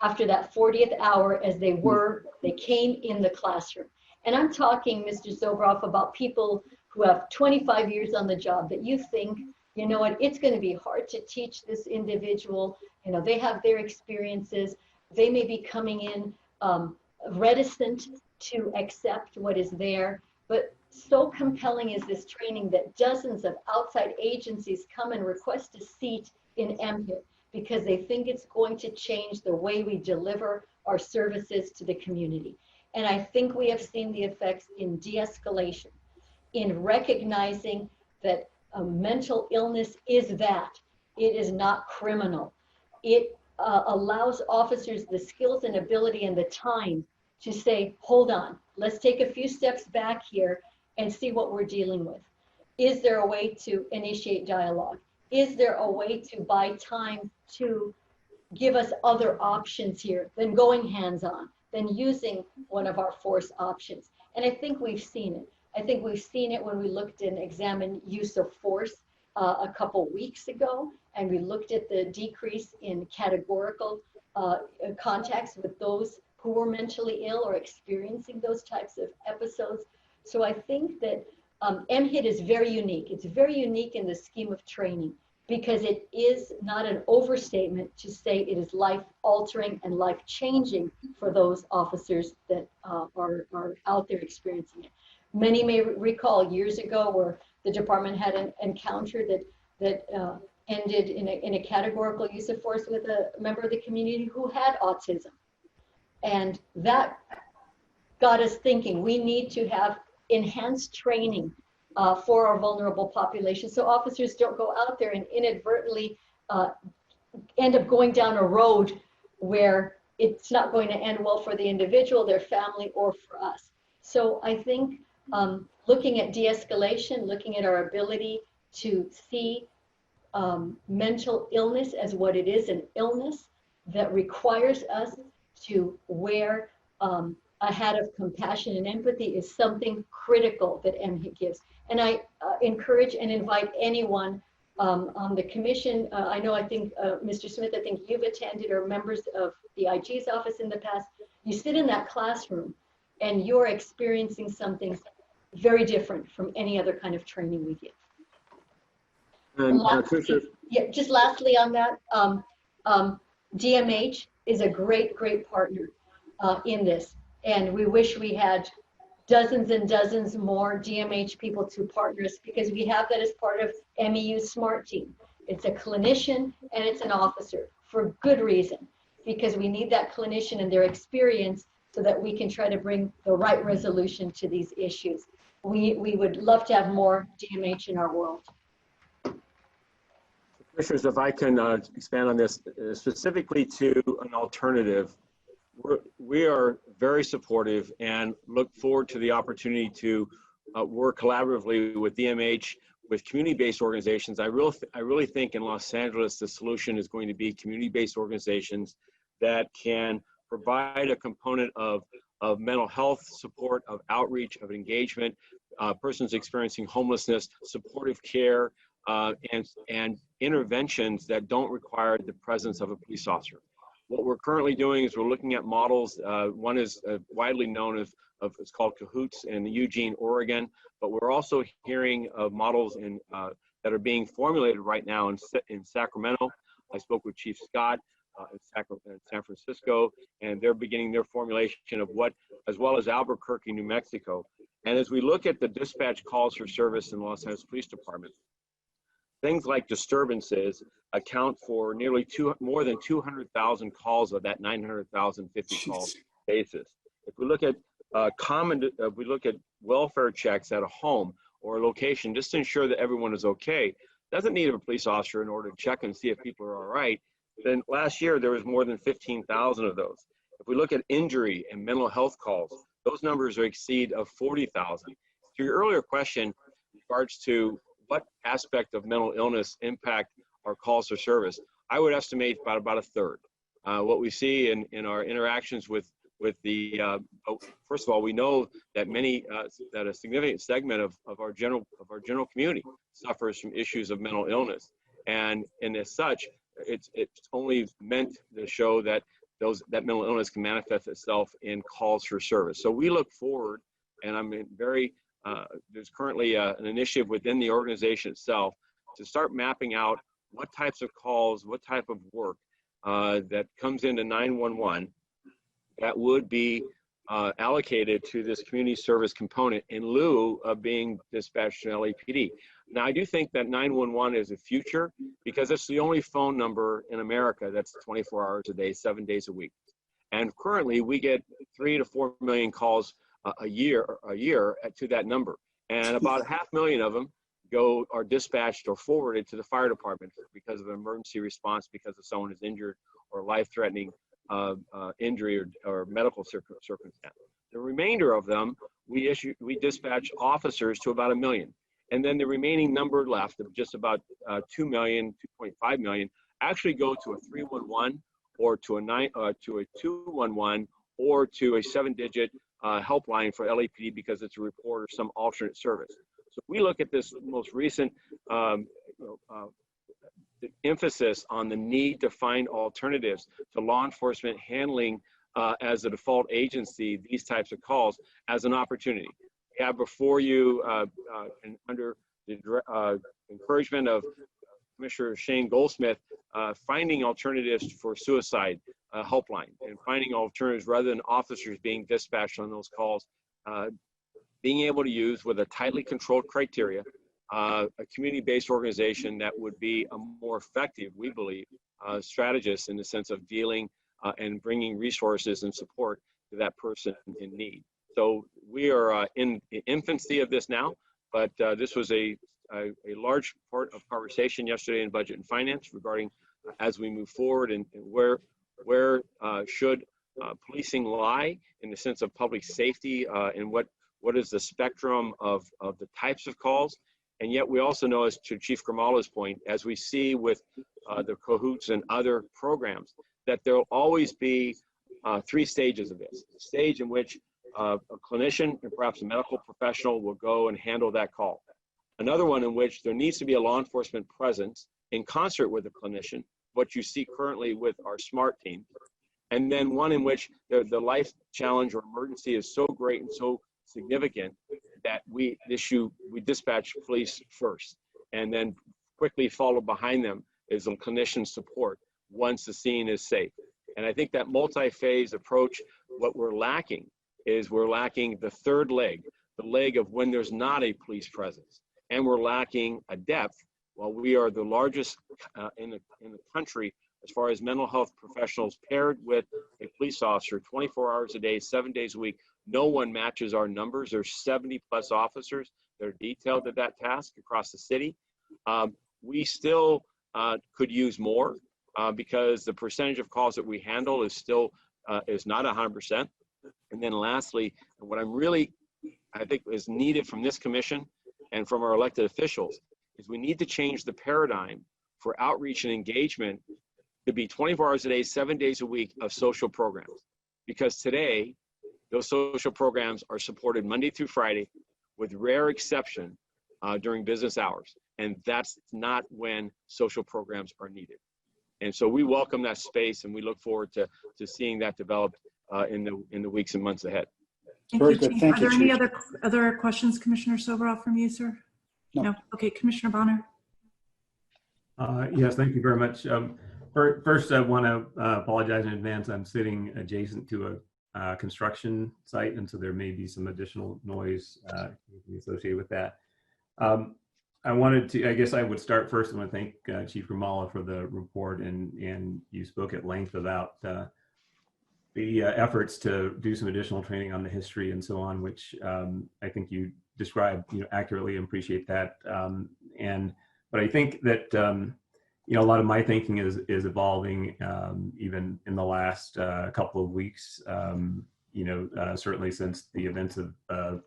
after that 40th hour as they were, they came in the classroom. And I'm talking, Mr. Soboroff, about people who have 25 years on the job that you think, you know what, it's going to be hard to teach this individual. You know, they have their experiences. They may be coming in reticent to accept what is there, but so compelling is this training that dozens of outside agencies come and request a seat in MHIT because they think it's going to change the way we deliver our services to the community. And I think we have seen the effects in de-escalation, in recognizing that mental illness is that. It is not criminal. It allows officers the skills and ability and the time to say, hold on, let's take a few steps back here and see what we're dealing with. Is there a way to initiate dialogue? Is there a way to buy time to give us other options here than going hands-on, than using one of our force options? And I think we've seen it. I think we've seen it when we looked and examined use of force a couple weeks ago, and we looked at the decrease in categorical contacts with those who were mentally ill or experiencing those types of episodes. So I think that MHIT is very unique. It's very unique in the scheme of training because it is not an overstatement to say it is life-altering and life-changing for those officers that are out there experiencing it. Many may recall years ago where the department had an encounter that ended in a categorical use of force with a member of the community who had autism. And that got us thinking we need to have enhanced training for our vulnerable population so officers don't go out there and inadvertently end up going down a road where it's not going to end well for the individual, their family, or for us. So I think looking at de-escalation, looking at our ability to see mental illness as what it is, an illness that requires us to wear a hat of compassion and empathy is something critical that MHIT gives. And I encourage and invite anyone on the commission. I think Mr. Smith, I think you've attended, or members of the IG's office in the past. You sit in that classroom and you're experiencing something very different from any other kind of training we give. And Lastly, yeah, just lastly on that, DMH is a great partner in this, and we wish we had dozens and dozens more DMH people to partner us, because we have that as part of MEU SMART team. It's a clinician and it's an officer for good reason, because we need that clinician and their experience so that we can try to bring the right resolution to these issues. We would love to have more DMH in our world. Commissioners, if I can expand on this specifically to an alternative, we are very supportive and look forward to the opportunity to work collaboratively with DMH, with community-based organizations. I really think in Los Angeles, the solution is going to be community-based organizations that can provide a component of mental health support, of outreach, of engagement, persons experiencing homelessness, supportive care, and interventions that don't require the presence of a police officer. What we're currently doing is we're looking at models. One is widely known as it's called Cahoots in Eugene, Oregon, but we're also hearing of models that are being formulated right now in Sacramento. I spoke with Chief Scott in San Francisco, and they're beginning their formulation of what, as well as Albuquerque, New Mexico. And as we look at the dispatch calls for service in Los Angeles Police Department, things like disturbances account for nearly more than 200,000 calls of that 900,050 call basis. If we look at we look at welfare checks at a home or a location, just to ensure that everyone is okay, doesn't need a police officer in order to check and see if people are all right. Then last year there was more than 15,000 of those. If we look at injury and mental health calls, those numbers exceed of 40,000. To your earlier question, in regards to what aspect of mental illness impact our calls for service, I would estimate about a third. What we see in our interactions with the, first of all, we know that that a significant segment of our general community suffers from issues of mental illness, and as such, it's only meant to show that that mental illness can manifest itself in calls for service. So we look forward, and I'm there's currently an initiative within the organization itself to start mapping out what types of calls, what type of work that comes into 911 that would be allocated to this community service component in lieu of being dispatched to LAPD. Now, I do think that 911 is a future, because it's the only phone number in America that's 24 hours a day, 7 days a week. And currently, we get 3 to 4 million calls a year to that number, and about 500,000 of them are dispatched or forwarded to the fire department because of emergency response, because of someone is injured or life-threatening injury or medical circumstance. The remainder of them, we dispatch officers to about 1 million. And then the remaining number left of just about 2 million, 2.5 million, actually go to a 311 or to a 211 or to a 7-digit helpline for LAPD, because it's a report or some alternate service. So we look at this most recent emphasis on the need to find alternatives to law enforcement handling as a default agency these types of calls as an opportunity. We have before you, and under the encouragement of Commissioner Shane Goldsmith, finding alternatives for suicide helpline, and finding alternatives rather than officers being dispatched on those calls, being able to use with a tightly controlled criteria, a community-based organization that would be a more effective, we believe, strategist in the sense of dealing and bringing resources and support to that person in need. So we are in the infancy of this now, but this was a large part of conversation yesterday in Budget and Finance regarding as we move forward and where should policing lie in the sense of public safety, and what is the spectrum of the types of calls. And yet we also know, as to Chief Grimala's point, as we see with the Cahoots and other programs, that there will always be 3 stages of this. A stage in which a clinician and perhaps a medical professional will go and handle that call. Another one in which there needs to be a law enforcement presence in concert with a clinician, what you see currently with our SMART team. And then one in which the life challenge or emergency is so great and so significant that we dispatch police first, and then quickly follow behind them is the clinician support once the scene is safe. And I think that multi-phase approach, what we're lacking is we're lacking the third leg, the leg of when there's not a police presence. And we're lacking a depth. While we are the largest in the country as far as mental health professionals paired with a police officer 24 hours a day, 7 days a week, no one matches our numbers. There's 70 plus officers that are detailed at that task across the city. We still could use more because the percentage of calls that we handle is still is not 100%. And then lastly, what I think is needed from this commission and from our elected officials is we need to change the paradigm for outreach and engagement to be 24 hours a day, 7 days a week of social programs. Because today, those social programs are supported Monday through Friday with rare exception during business hours. And that's not when social programs are needed. And so we welcome that space, and we look forward to seeing that develop in the weeks and months ahead. Thank Very you, good. Chief. Thank Are you, there any Chief. other questions, Commissioner Soboroff, from you, sir? No. Okay, Commissioner Bonner. Yes, thank you very much. First, I want to apologize in advance. I'm sitting adjacent to a construction site, and so there may be some additional noise associated with that. I guess I would start first. I want to thank Chief Grimala for the report, and you spoke at length about the efforts to do some additional training on the history and so on, which I think you described accurately, and appreciate that. But I think that a lot of my thinking is evolving even in the last couple of weeks. Certainly since the events of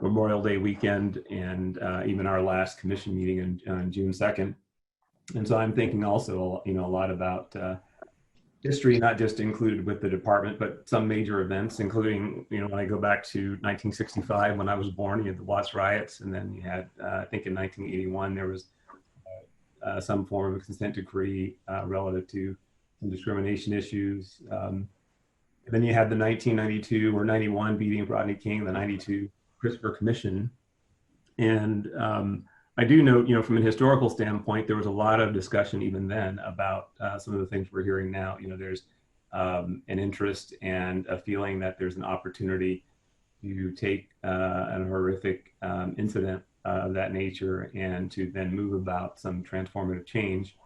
Memorial Day weekend and even our last commission meeting on June 2nd. And so I'm thinking also, a lot about history, not just included with the department, but some major events, including, when I go back to 1965, when I was born, you had the Watts riots. And then you had, I think in 1981, there was some form of a consent decree relative to some discrimination issues. Then you had the 1992 or 91 beating of Rodney King, the 92 Christopher Commission. And I do note, from a historical standpoint, there was a lot of discussion even then about some of the things we're hearing now. There's an interest and a feeling that there's an opportunity to take a horrific incident of that nature and to then move about some transformative change.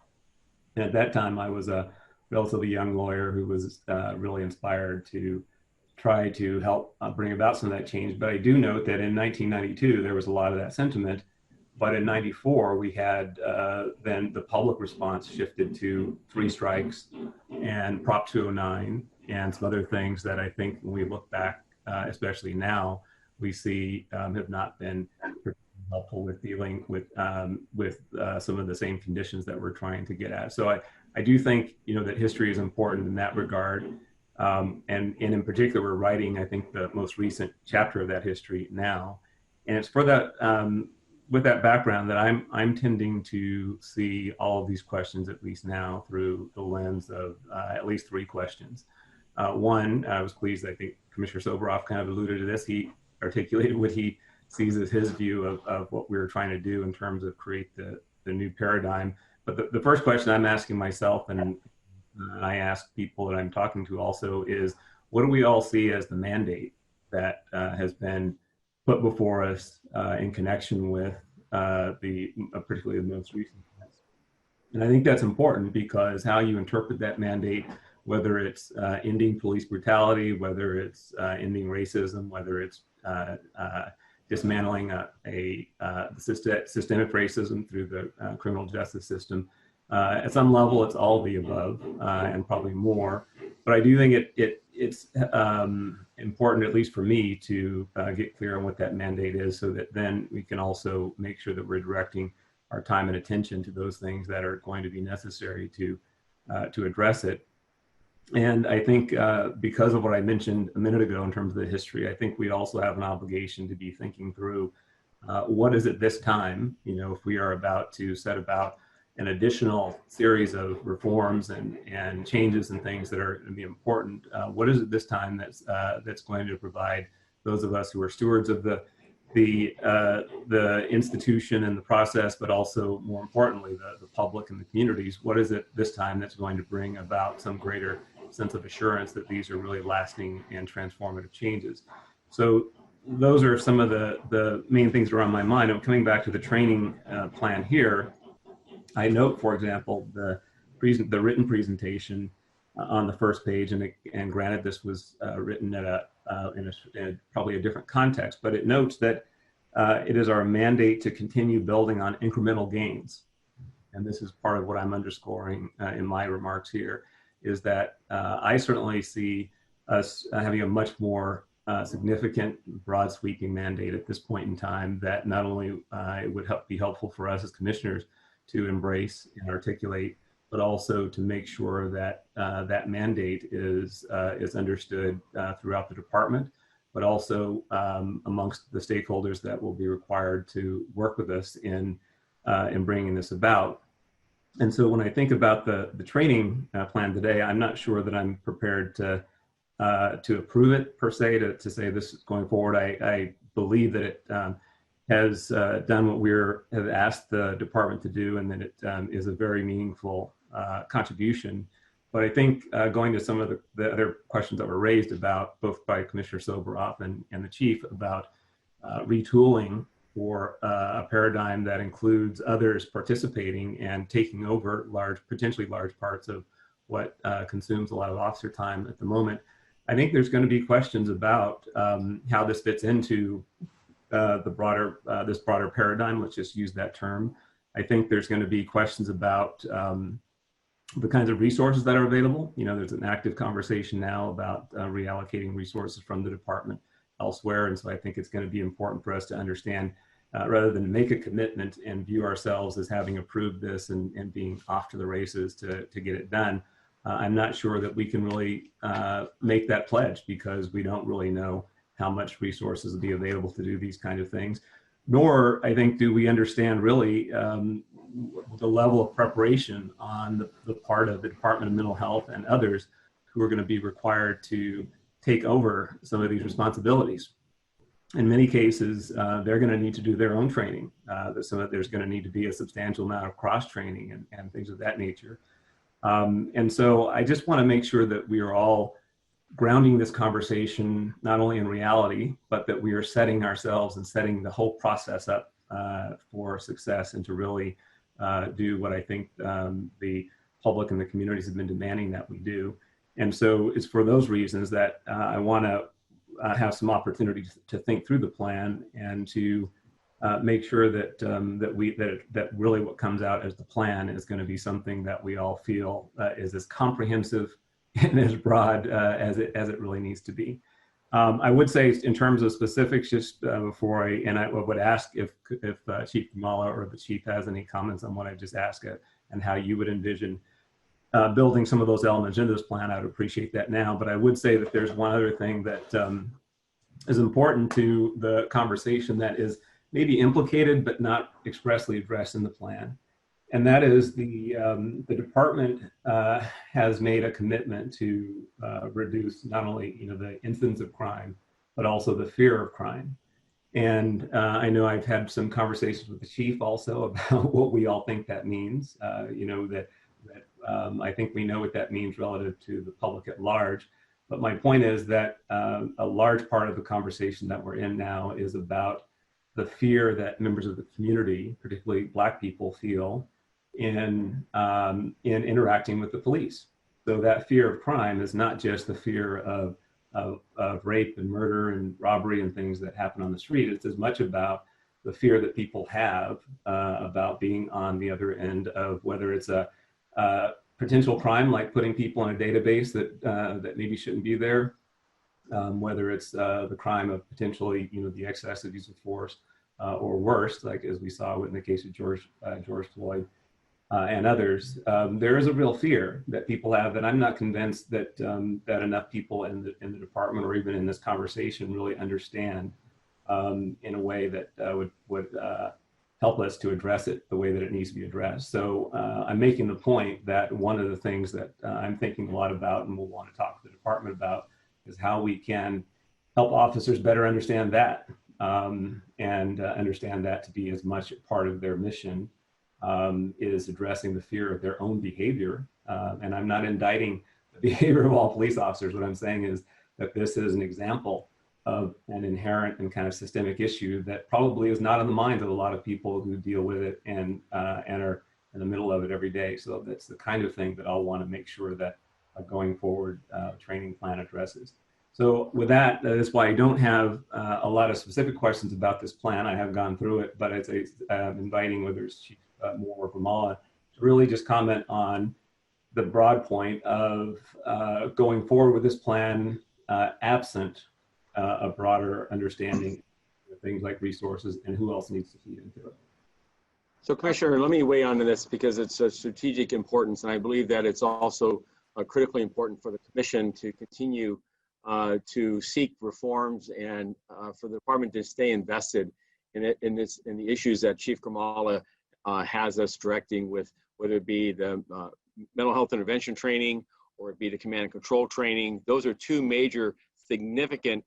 And at that time, I was a relatively young lawyer who was really inspired to try to help bring about some of that change. But I do note that in 1992, there was a lot of that sentiment. But in 94, we had then the public response shifted to 3 strikes and Prop 209 and some other things that I think when we look back, especially now, we see have not been helpful with dealing with some of the same conditions that we're trying to get at. So I do think, that history is important in that regard. And in particular, we're writing, I think, the most recent chapter of that history now. And it's for that, with that background, that I'm tending to see all of these questions, at least now, through the lens of at least 3 questions. One, I was pleased, I think Commissioner Soboroff kind of alluded to this. He articulated what he sees as his view of what we were trying to do in terms of create the new paradigm. But the first question I'm asking myself, and I ask people that I'm talking to also, is what do we all see as the mandate that has been put before us in connection with particularly the most recent events? And I think that's important because how you interpret that mandate, whether it's ending police brutality, whether it's ending racism, whether it's dismantling systemic racism through the criminal justice system. At some level, it's all of the above and probably more. But I do think it's important, at least for me, to get clear on what that mandate is so that then we can also make sure that we're directing our time and attention to those things that are going to be necessary to address it. And I think because of what I mentioned a minute ago in terms of the history, I think we also have an obligation to be thinking through what is it this time, if we are about to set about an additional series of reforms and changes and things that are going to be important. What is it this time that's going to provide those of us who are stewards of the institution and the process, but also more importantly, the public and the communities. What is it this time that's going to bring about some greater sense of assurance that these are really lasting and transformative changes? So those are some of the main things that are on my mind. And coming back to the training plan here, I note, for example, the written presentation on the first page, and granted, this was written in probably a different context, but it notes that it is our mandate to continue building on incremental gains. And this is part of what I'm underscoring in my remarks here, is that I certainly see us having a much more significant, broad sweeping mandate at this point in time that not only it would be helpful for us as commissioners to embrace and articulate, but also to make sure that that mandate is understood throughout the department, but also amongst the stakeholders that will be required to work with us in bringing this about. And so when I think about the training plan today, I'm not sure that I'm prepared to approve it per se, to say this is going forward. I believe that it has done what we have asked the department to do, and that it is a very meaningful contribution. But I think going to some of the other questions that were raised about, both by Commissioner Soboroff and the chief, about retooling for a paradigm that includes others participating and taking over potentially large parts of what consumes a lot of officer time at the moment. I think there's going to be questions about how this fits into this broader paradigm. Let's just use that term. I think there's going to be questions about the kinds of resources that are available. You know, there's an active conversation now about reallocating resources from the department elsewhere. And so I think it's going to be important for us to understand, rather than make a commitment and view ourselves as having approved this and being off to the races to get it done. I'm not sure that we can really make that pledge, because we don't really know how much resources will be available to do these kind of things. Nor, I think, do we understand really the level of preparation on the part of the Department of Mental Health and others who are going to be required to take over some of these responsibilities. In many cases, they're going to need to do their own training. There's going to need to be a substantial amount of cross-training and things of that nature. And so I just want to make sure that we are all grounding this conversation not only in reality, but that we are setting ourselves and setting the whole process up for success, and to really do what I think the public and the communities have been demanding that we do. And so it's for those reasons that I want to have some opportunity to think through the plan, and to make sure that that really what comes out as the plan is going to be something that we all feel is as comprehensive and as broad as it really needs to be. I would say, in terms of specifics, just before I would ask if Chief Khumalo or the chief has any comments on what I just asked, and how you would envision building some of those elements into this plan. I would appreciate that now. But I would say that there's one other thing that is important to the conversation that is maybe implicated but not expressly addressed in the plan. And that is the department has made a commitment to reduce not only the incidence of crime, but also the fear of crime. And I know I've had some conversations with the chief also about what we all think that means. I think we know what that means relative to the public at large. But my point is that a large part of the conversation that we're in now is about the fear that members of the community, particularly Black people, feel in interacting with the police. So that fear of crime is not just the fear of rape and murder and robbery and things that happen on the street. It's as much about the fear that people have about being on the other end of whether it's a potential crime, like putting people in a database that maybe shouldn't be there, whether it's the crime of potentially the excessive use of force, or worse, like as we saw in the case of George Floyd and others. There is a real fear that people have, that I'm not convinced that that enough people in the department, or even in this conversation, really understand in a way that would help us to address it the way that it needs to be addressed. So I'm making the point that one of the things that I'm thinking a lot about, and we'll want to talk to the department about, is how we can help officers better understand that and understand that to be as much part of their mission is addressing the fear of their own behavior. And I'm not indicting the behavior of all police officers. What I'm saying is that this is an example of an inherent and kind of systemic issue that probably is not on the minds of a lot of people who deal with it and are in the middle of it every day. So that's the kind of thing that I'll want to make sure that a going forward training plan addresses. So with that, that's why I don't have a lot of specific questions about this plan. I have gone through it, but it's inviting whether it's Chief Moore or Kamala to really just comment on the broad point of going forward with this plan absent a broader understanding of things like resources and who else needs to feed into it. So Commissioner, let me weigh on to this because it's a strategic importance, and I believe that it's also critically important for the Commission to continue to seek reforms and for the department to stay invested in the issues that Chief Kamala has us directing with, whether it be the mental health intervention training or it be the command and control training. Those are two major significant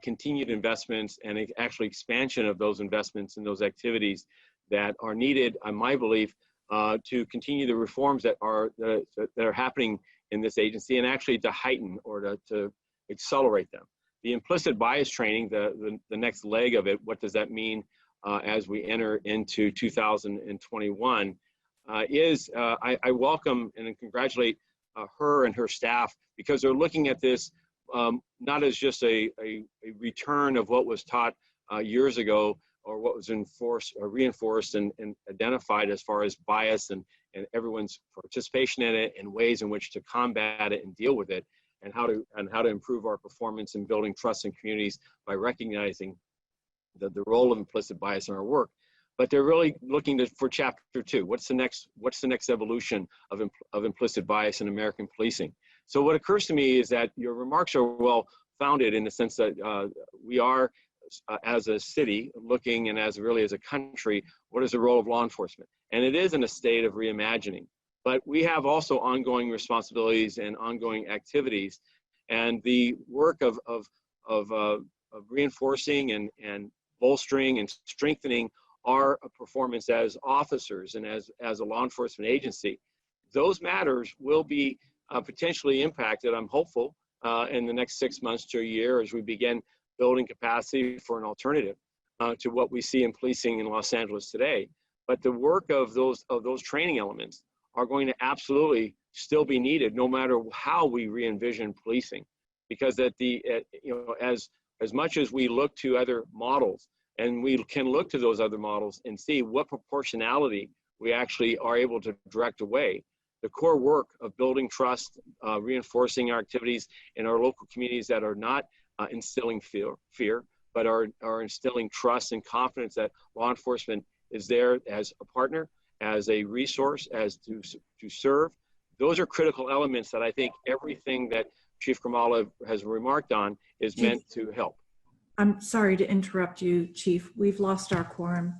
continued investments and actually expansion of those investments and those activities that are needed, in my belief, to continue the reforms that are happening in this agency and actually to heighten or to accelerate them. The implicit bias training, the next leg of it, what does that mean as we enter into 2021 I welcome and congratulate her and her staff because they're looking at this not as just a return of what was taught years ago or what was enforced or reinforced and identified as far as bias and everyone's participation in it and ways in which to combat it and deal with it and how to improve our performance in building trust in communities by recognizing the role of implicit bias in our work. But they're really looking for chapter 2. What's the next evolution of implicit bias in American policing? So what occurs to me is that your remarks are well founded in the sense that we are, as a city, looking and as a country, what is the role of law enforcement? And it is in a state of reimagining. But we have also ongoing responsibilities and ongoing activities, and the work of reinforcing and bolstering and strengthening our performance as officers and as a law enforcement agency. Those matters will be potentially impacted, I'm hopeful, in the next 6 months to a year as we begin building capacity for an alternative to what we see in policing in Los Angeles today. But the work of those training elements are going to absolutely still be needed no matter how we re-envision policing. Because as much as we look to other models, and we can look to those other models and see what proportionality we actually are able to direct away. The core work of building trust, reinforcing our activities in our local communities that are not instilling fear, but are instilling trust and confidence that law enforcement is there as a partner, as a resource, as to serve. Those are critical elements that I think everything that Chief Kamala has remarked on is meant to help. I'm sorry to interrupt you, Chief. We've lost our quorum.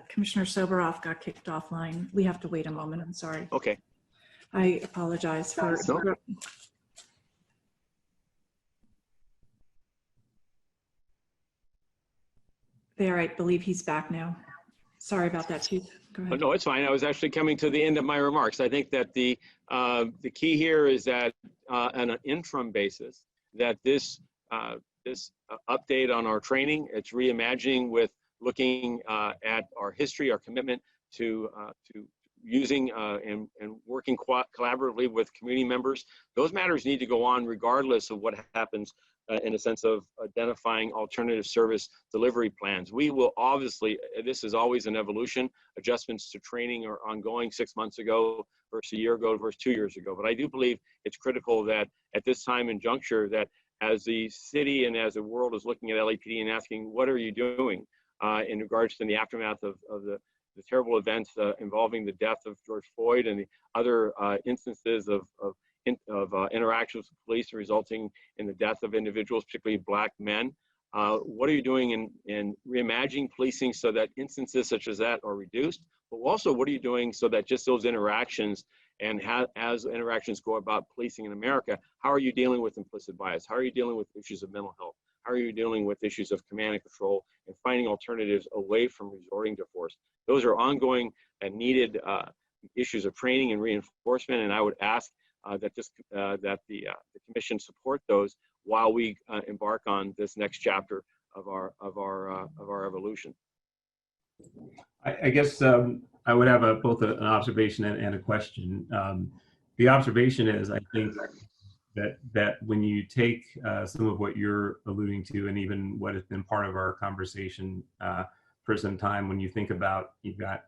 Commissioner Soboroff got kicked offline. We have to wait a moment. I'm sorry. Okay. I apologize for interrupting. There, I believe he's back now. Sorry about that, Chief. Go ahead. No, it's fine. I was actually coming to the end of my remarks. I think that the key here is that on an interim basis, that this update on our training, it's reimagining with looking at our history, our commitment to using and working collaboratively with community members. Those matters need to go on regardless of what happens in a sense of identifying alternative service delivery plans. We will obviously, this is always an evolution, adjustments to training are ongoing 6 months ago versus a year ago versus 2 years ago. But I do believe it's critical that at this time and juncture that as the city and as the world is looking at LAPD and asking, what are you doing in regards to the aftermath of the terrible events involving the death of George Floyd and the other instances of interactions with police resulting in the death of individuals, particularly Black men. What are you doing in reimagining policing so that instances such as that are reduced? But also, what are you doing so that just those interactions and as interactions go about policing in America, how are you dealing with implicit bias? How are you dealing with issues of mental health? How are you dealing with issues of command and control and finding alternatives away from resorting to force? Those are ongoing and needed issues of training and reinforcement, and I would ask that the commission support those while we embark on this next chapter of our evolution. I guess I would have both an observation and a question. The observation is, I think that when you take some of what you're alluding to, and even what has been part of our conversation for some time, when you think about, you've got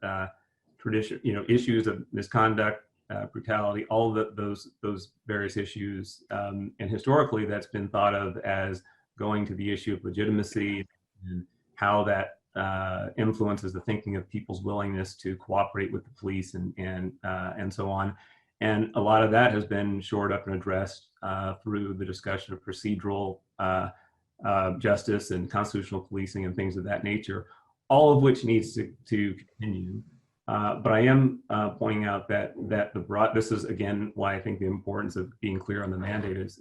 issues of misconduct, brutality, all of those various issues, and historically that's been thought of as going to the issue of legitimacy and how that influences the thinking of people's willingness to cooperate with the police and so on. And a lot of that has been shored up and addressed through the discussion of procedural justice and constitutional policing and things of that nature, all of which needs to continue. But I am pointing out that this is, again, why I think the importance of being clear on the mandate is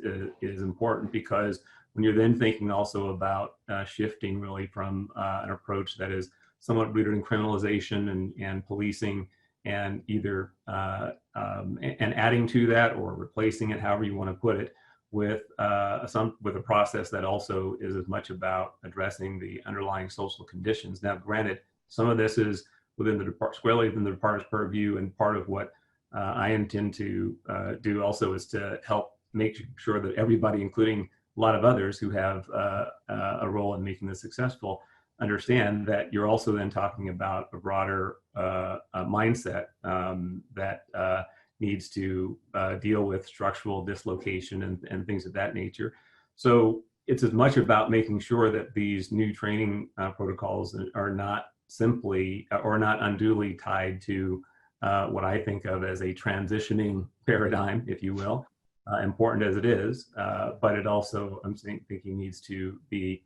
important, because when you're then thinking also about shifting really from an approach that is somewhat rooted in criminalization and policing, and either and adding to that or replacing it, however you want to put it, with a process that also is as much about addressing the underlying social conditions. Now, granted, some of this is squarely within the department's purview, and part of what I intend to do also is to help make sure that everybody, including a lot of others who have a role in making this successful, understand that you're also then talking about a broader mindset that needs to deal with structural dislocation and things of that nature. So it's as much about making sure that these new training protocols are not simply or not unduly tied to what I think of as a transitioning paradigm, if you will, important as it is, but it also, I'm thinking, needs to be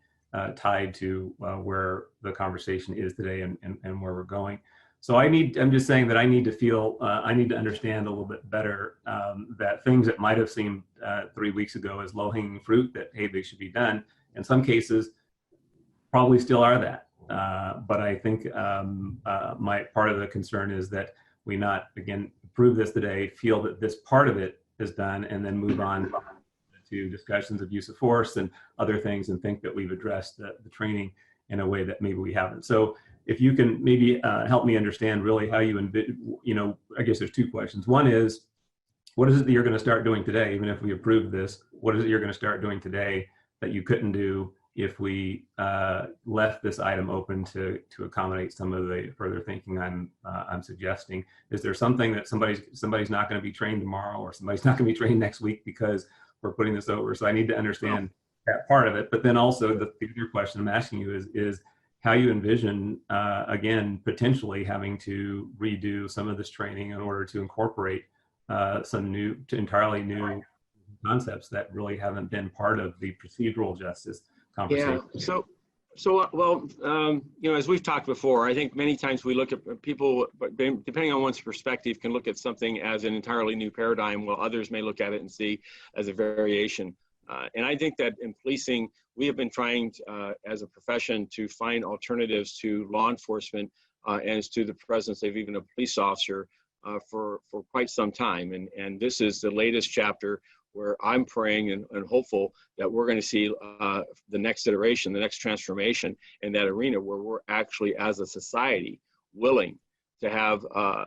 tied to where the conversation is today and where we're going. So I'm just saying that I need to understand a little bit better that things that might have seemed 3 weeks ago as low-hanging fruit, that, hey, they should be done, in some cases probably still are that. But I think my part of the concern is that we not, again, approve this today, feel that this part of it is done, and then move on to discussions of use of force and other things, and think that we've addressed the training in a way that maybe we haven't. So if you can maybe help me understand really how you I guess there's two questions. One is, what is it that you're going to start doing today, even if we approve this? What is it you're going to start doing today that you couldn't do if we left this item open to accommodate some of the further thinking I'm suggesting? Is there something that somebody's not going to be trained tomorrow, or somebody's not going to be trained next week because we're putting this over? So I need to understand that part of it. But then also the other question I'm asking you is how you envision, again, potentially having to redo some of this training in order to incorporate some entirely new concepts that really haven't been part of the procedural justice conversation. Yeah. Well, as we've talked before, I think many times we look at people, but depending on one's perspective, can look at something as an entirely new paradigm, while others may look at it and see as a variation. And I think that in policing, we have been trying as a profession to find alternatives to law enforcement as to the presence of even a police officer for quite some time. And this is the latest chapter where I'm praying and hopeful that we're going to see the next iteration, the next transformation in that arena, where we're actually, as a society, willing to have a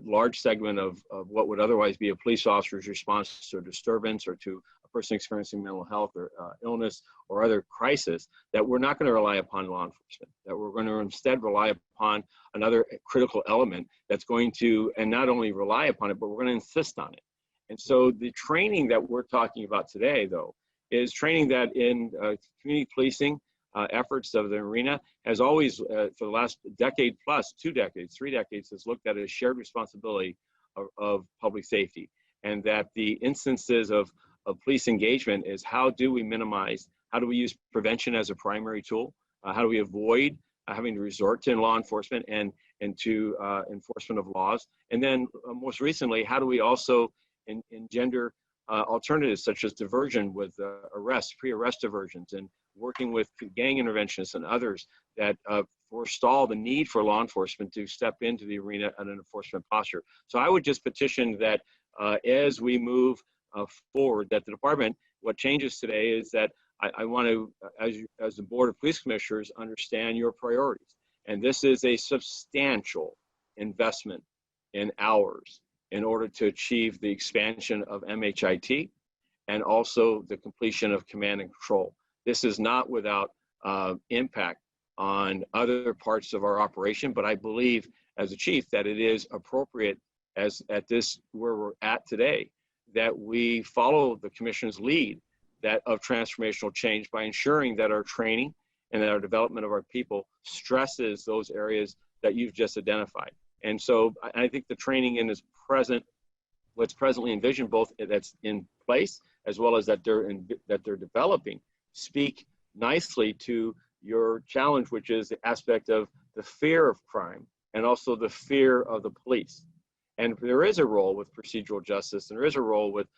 large segment of what would otherwise be a police officer's response to a disturbance or to a person experiencing mental health or illness or other crisis, that we're not going to rely upon law enforcement, that we're going to instead rely upon another critical element that's going to, and not only rely upon it, but we're going to insist on it. And so the training that we're talking about today, though, is training that in community policing efforts of the arena has always, for the last decade plus, 2 decades, 3 decades, has looked at a shared responsibility of public safety. And that the instances of police engagement is, how do we minimize, how do we use prevention as a primary tool? How do we avoid having to resort to law enforcement and to enforcement of laws? And then most recently, how do we also engender alternatives such as diversion with arrests, pre-arrest diversions, and working with gang interventionists and others that forestall the need for law enforcement to step into the arena at an enforcement posture. So I would just petition that as we move forward, that the department, what changes today is that I want to, as the Board of Police Commissioners, understand your priorities. And this is a substantial investment in hours in order to achieve the expansion of MHIT and also the completion of command and control. This is not without impact on other parts of our operation, but I believe as a chief that it is appropriate as at this where we're at today, that we follow the commission's lead that of transformational change by ensuring that our training and that our development of our people stresses those areas that you've just identified. And so I think the training in is present, what's presently envisioned, both that's in place as well as that they're developing, speak nicely to your challenge, which is the aspect of the fear of crime and also the fear of the police. And there is a role with procedural justice, and there is a role with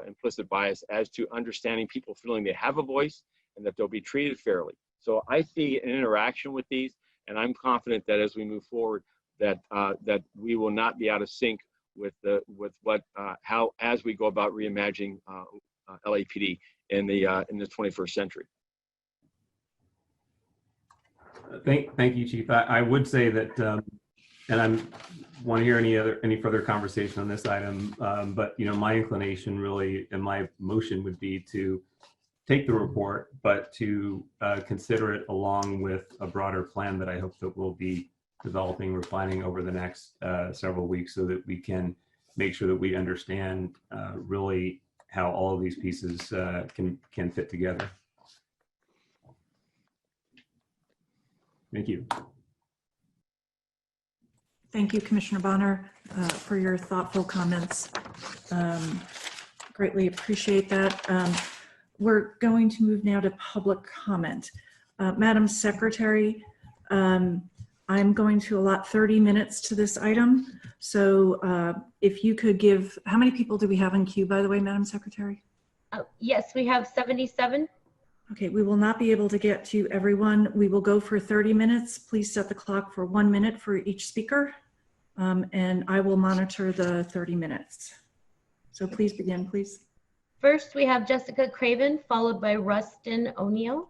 implicit bias as to understanding people feeling they have a voice and that they'll be treated fairly. So I see an interaction with these, and I'm confident that as we move forward, that that we will not be out of sync with how as we go about reimagining LAPD in the 21st century. Thank you, Chief. I would say that, and I want to hear any further conversation on this item. But my inclination really, and my motion would be to take the report, but to consider it along with a broader plan that I hope that we'll be developing, refining over the next several weeks, so that we can make sure that we understand really how all of these pieces can fit together. Thank you. Thank you, Commissioner Bonner, for your thoughtful comments. Greatly appreciate that. We're going to move now to public comment. Madam Secretary, I'm going to allot 30 minutes to this item. So if you could give, how many people do we have in queue, by the way, Madam Secretary? Yes, we have 77. Okay, we will not be able to get to everyone. We will go for 30 minutes. Please set the clock for 1 minute for each speaker, and I will monitor the 30 minutes. So please begin, please. First, we have Jessica Craven, followed by Rustin O'Neill.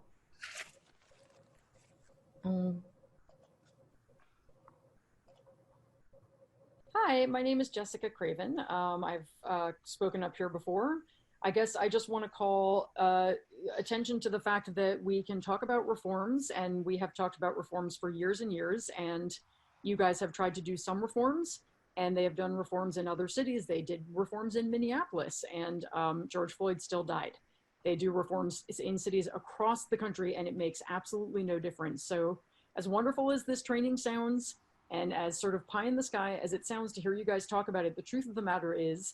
Hi, my name is Jessica Craven. I've spoken up here before. I guess I just want to call attention to the fact that we can talk about reforms, and we have talked about reforms for years and years, and you guys have tried to do some reforms, and they have done reforms in other cities. They did reforms in Minneapolis, and George Floyd still died. They do reforms in cities across the country, and it makes absolutely no difference. So as wonderful as this training sounds, and as sort of pie in the sky as it sounds to hear you guys talk about it, the truth of the matter is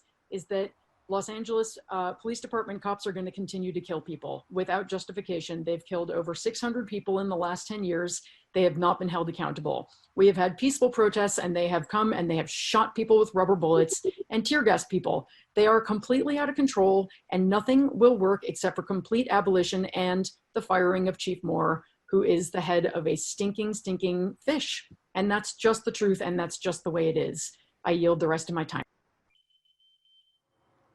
that Los Angeles Police Department cops are going to continue to kill people without justification. They've killed over 600 people in the last 10 years. They have not been held accountable. We have had peaceful protests, and they have come and they have shot people with rubber bullets and tear gas people. They are completely out of control, and nothing will work except for complete abolition and the firing of Chief Moore, who is the head of a stinking, stinking fish. And that's just the truth, and that's just the way it is. I yield the rest of my time.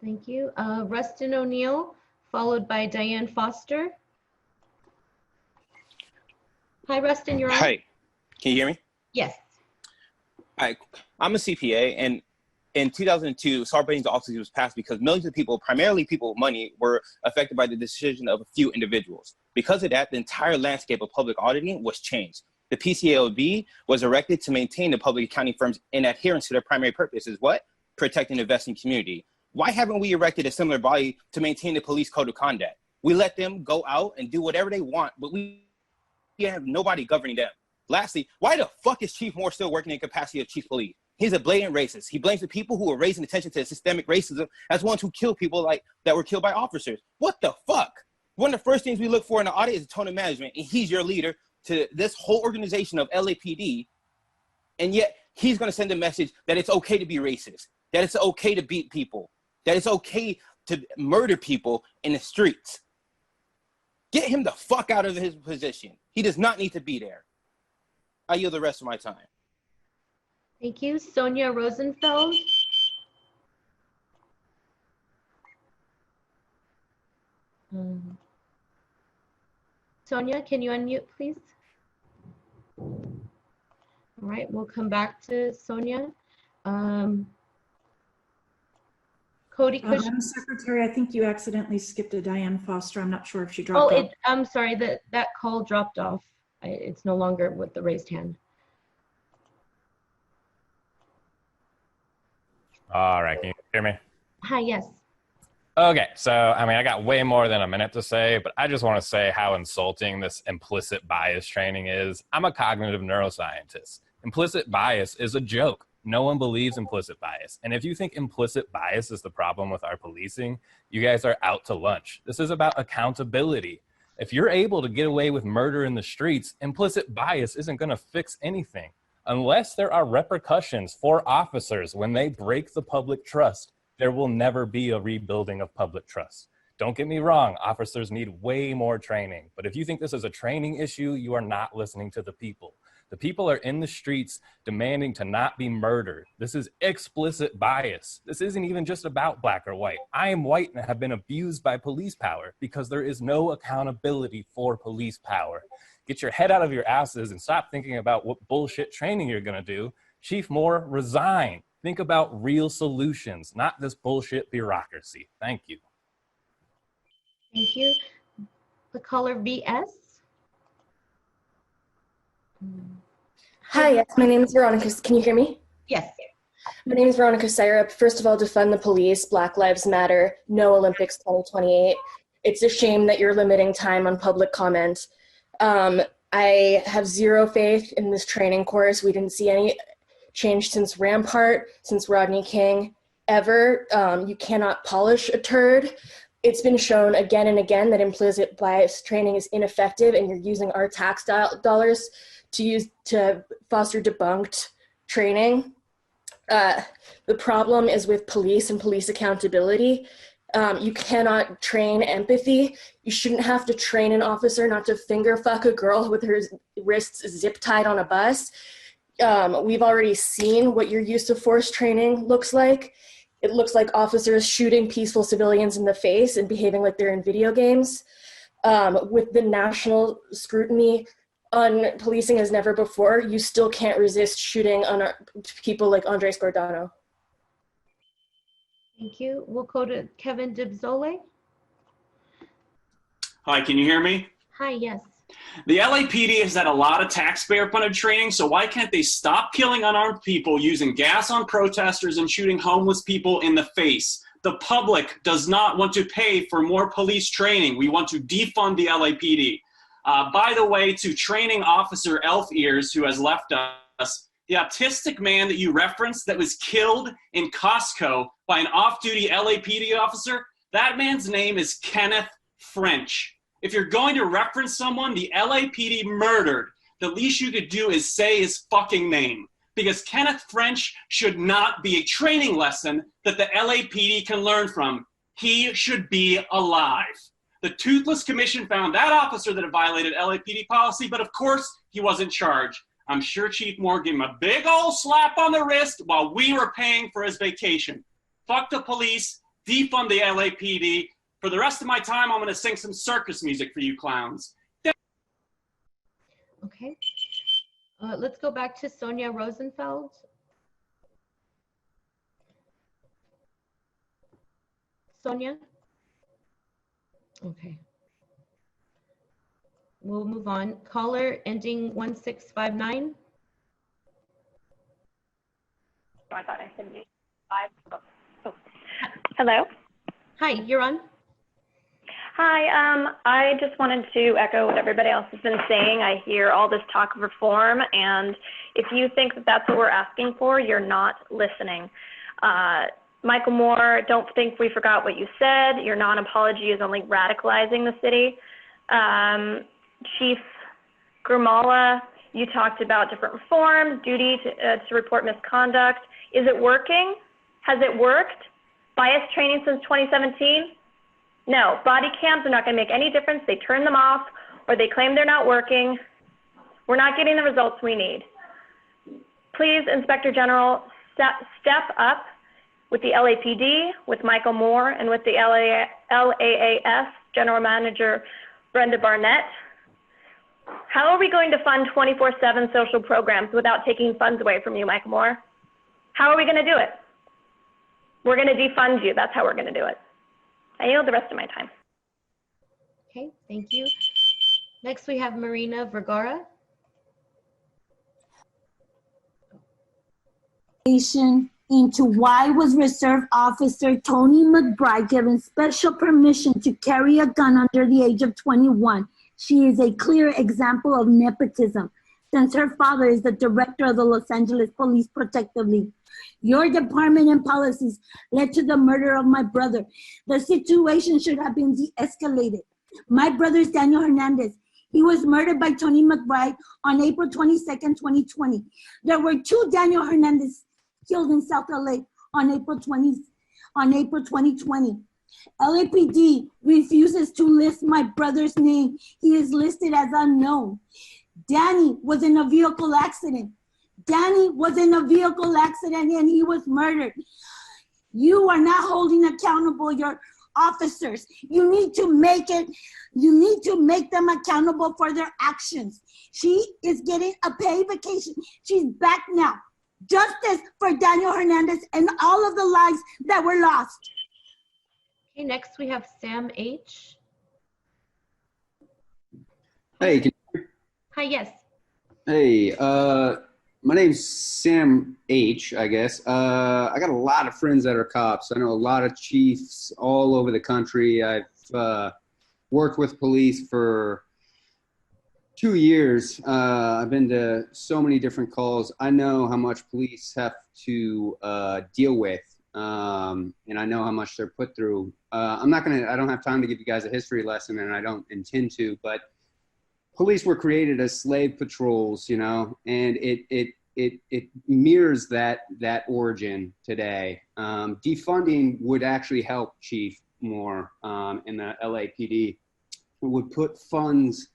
Thank you. Rustin O'Neill, followed by Diane Foster. Hi, Rustin, you're on. Hi, can you hear me? Yes. Hi, I'm a CPA, and in 2002, Sarbanes-Oxley was passed because millions of people, primarily people with money, were affected by the decision of a few individuals. Because of that, the entire landscape of public auditing was changed. The PCAOB was erected to maintain the public accounting firms in adherence to their primary purpose is what? Protecting the investing community. Why haven't we erected a similar body to maintain the police code of conduct? We let them go out and do whatever they want, but we have nobody governing them. Lastly, why the fuck is Chief Moore still working in capacity of chief police? He's a blatant racist. He blames the people who are raising attention to systemic racism as ones who kill people that were killed by officers. What the fuck? One of the first things we look for in the audit is tone of management, and he's your leader to this whole organization of LAPD, and yet he's going to send a message that it's okay to be racist, that it's okay to beat people, that it's okay to murder people in the streets. Get him the fuck out of his position. He does not need to be there. I yield the rest of my time. Thank you. Sonia Rosenfeld. Sonia, can you unmute, please? All right, we'll come back to Sonia. Cody Cush. Madam Secretary, I think you accidentally skipped a Diane Foster. I'm not sure if she dropped Oh, off. I'm sorry, that call dropped off. It's no longer with the raised hand. All right, can you hear me? Hi, yes. Okay, so I mean, I got way more than a minute to say, but I just want to say how insulting this implicit bias training is. I'm a cognitive neuroscientist. Implicit bias is a joke. No one believes implicit bias. And if you think implicit bias is the problem with our policing, you guys are out to lunch. This is about accountability. If you're able to get away with murder in the streets, implicit bias isn't going to fix anything. Unless there are repercussions for officers when they break the public trust, there will never be a rebuilding of public trust. Don't get me wrong, officers need way more training. But if you think this is a training issue, you are not listening to the people. The people are in the streets demanding to not be murdered. This is explicit bias. This isn't even just about black or white. I am white and have been abused by police power because there is no accountability for police power. Get your head out of your asses and stop thinking about what bullshit training you're gonna do. Chief Moore, resign. Think about real solutions, not this bullshit bureaucracy. Thank you. Thank you. The caller VS. Hi, yes, my name is Veronica. Can you hear me? Yes. My name is Veronica Syrup. First of all, defund the police, Black Lives Matter, no Olympics 2028. It's a shame that you're limiting time on public comment. I have zero faith in this training course. We didn't see any change since Rampart, since Rodney King, ever. You cannot polish a turd. It's been shown again and again that implicit bias training is ineffective, and you're using our tax dollars to foster debunked training. The problem is with police and police accountability. You cannot train empathy. You shouldn't have to train an officer not to finger fuck a girl with her wrists zip tied on a bus. We've already seen what your use of force training looks like. It looks like officers shooting peaceful civilians in the face and behaving like they're in video games. With the national scrutiny on policing as never before, you still can't resist shooting on people like Andres Gordano. Thank you. We'll go to Kevin Dibzole. Hi, can you hear me? Hi, yes. The LAPD has had a lot of taxpayer-funded training, so why can't they stop killing unarmed people, using gas on protesters, and shooting homeless people in the face? The public does not want to pay for more police training. We want to defund the LAPD. By the way, to training officer Elf Ears, who has left us, the autistic man that you referenced that was killed in Costco by an off-duty LAPD officer, that man's name is Kenneth French. If you're going to reference someone the LAPD murdered, the least you could do is say his fucking name. Because Kenneth French should not be a training lesson that the LAPD can learn from. He should be alive. The Toothless Commission found that officer that had violated LAPD policy, but of course he wasn't charged. I'm sure Chief Moore gave him a big old slap on the wrist while we were paying for his vacation. Fuck the police, defund the LAPD. For the rest of my time, I'm going to sing some circus music for you clowns. Okay. Let's go back to Sonia Rosenfeld. Sonia? Okay. We'll move on. Caller ending 1659. I thought I said 5. Oh. Hello? Hi, you're on. Hi, I just wanted to echo what everybody else has been saying. I hear all this talk of reform, and if you think that that's what we're asking for, you're not listening. Michael Moore, don't think we forgot what you said. Your non-apology is only radicalizing the city. Chief Grimala, you talked about different reform, duty to report misconduct. Is it working? Has it worked? Bias training since 2017? No, body cams are not going to make any difference. They turn them off or they claim they're not working. We're not getting the results we need. Please, Inspector General, step up with the LAPD, with Michael Moore, and with the LAAS General Manager Brenda Barnett. How are we going to fund 24/7 social programs without taking funds away from you, Michael Moore? How are we going to do it? We're going to defund you. That's how we're going to do it. I yield the rest of my time. Okay, thank you. Next, we have Marina Vergara. Into why was Reserve Officer Tony McBride given special permission to carry a gun under the age of 21. She is a clear example of nepotism, since her father is the director of the Los Angeles Police Protective League. Your department and policies led to the murder of my brother. The situation should have been de-escalated. My brother is Daniel Hernandez. He was murdered by Tony McBride on April 22nd, 2020. There were 2 Daniel Hernandez killed in South LA on April 2020. LAPD refuses to list my brother's name. He is listed as unknown. Danny was in a vehicle accident. And he was murdered. You are not holding accountable your officers. You need to make them accountable for their actions. She is getting a paid vacation. She's back now. Justice for Daniel Hernandez and all of the lives that were lost. Okay, next we have Sam H. Hey, Hi, yes. hey, my name's Sam H, I guess. I got a lot of friends that are cops. I know a lot of chiefs all over the country. I've worked with police for 2 years. I've been to so many different calls. I know how much police have to deal with, and I know how much they're put through. I don't have time to give you guys a history lesson, and I don't intend to, but police were created as slave patrols, you know, and it mirrors that origin today. Defunding would actually help Chief Moore in the LAPD. It would put funds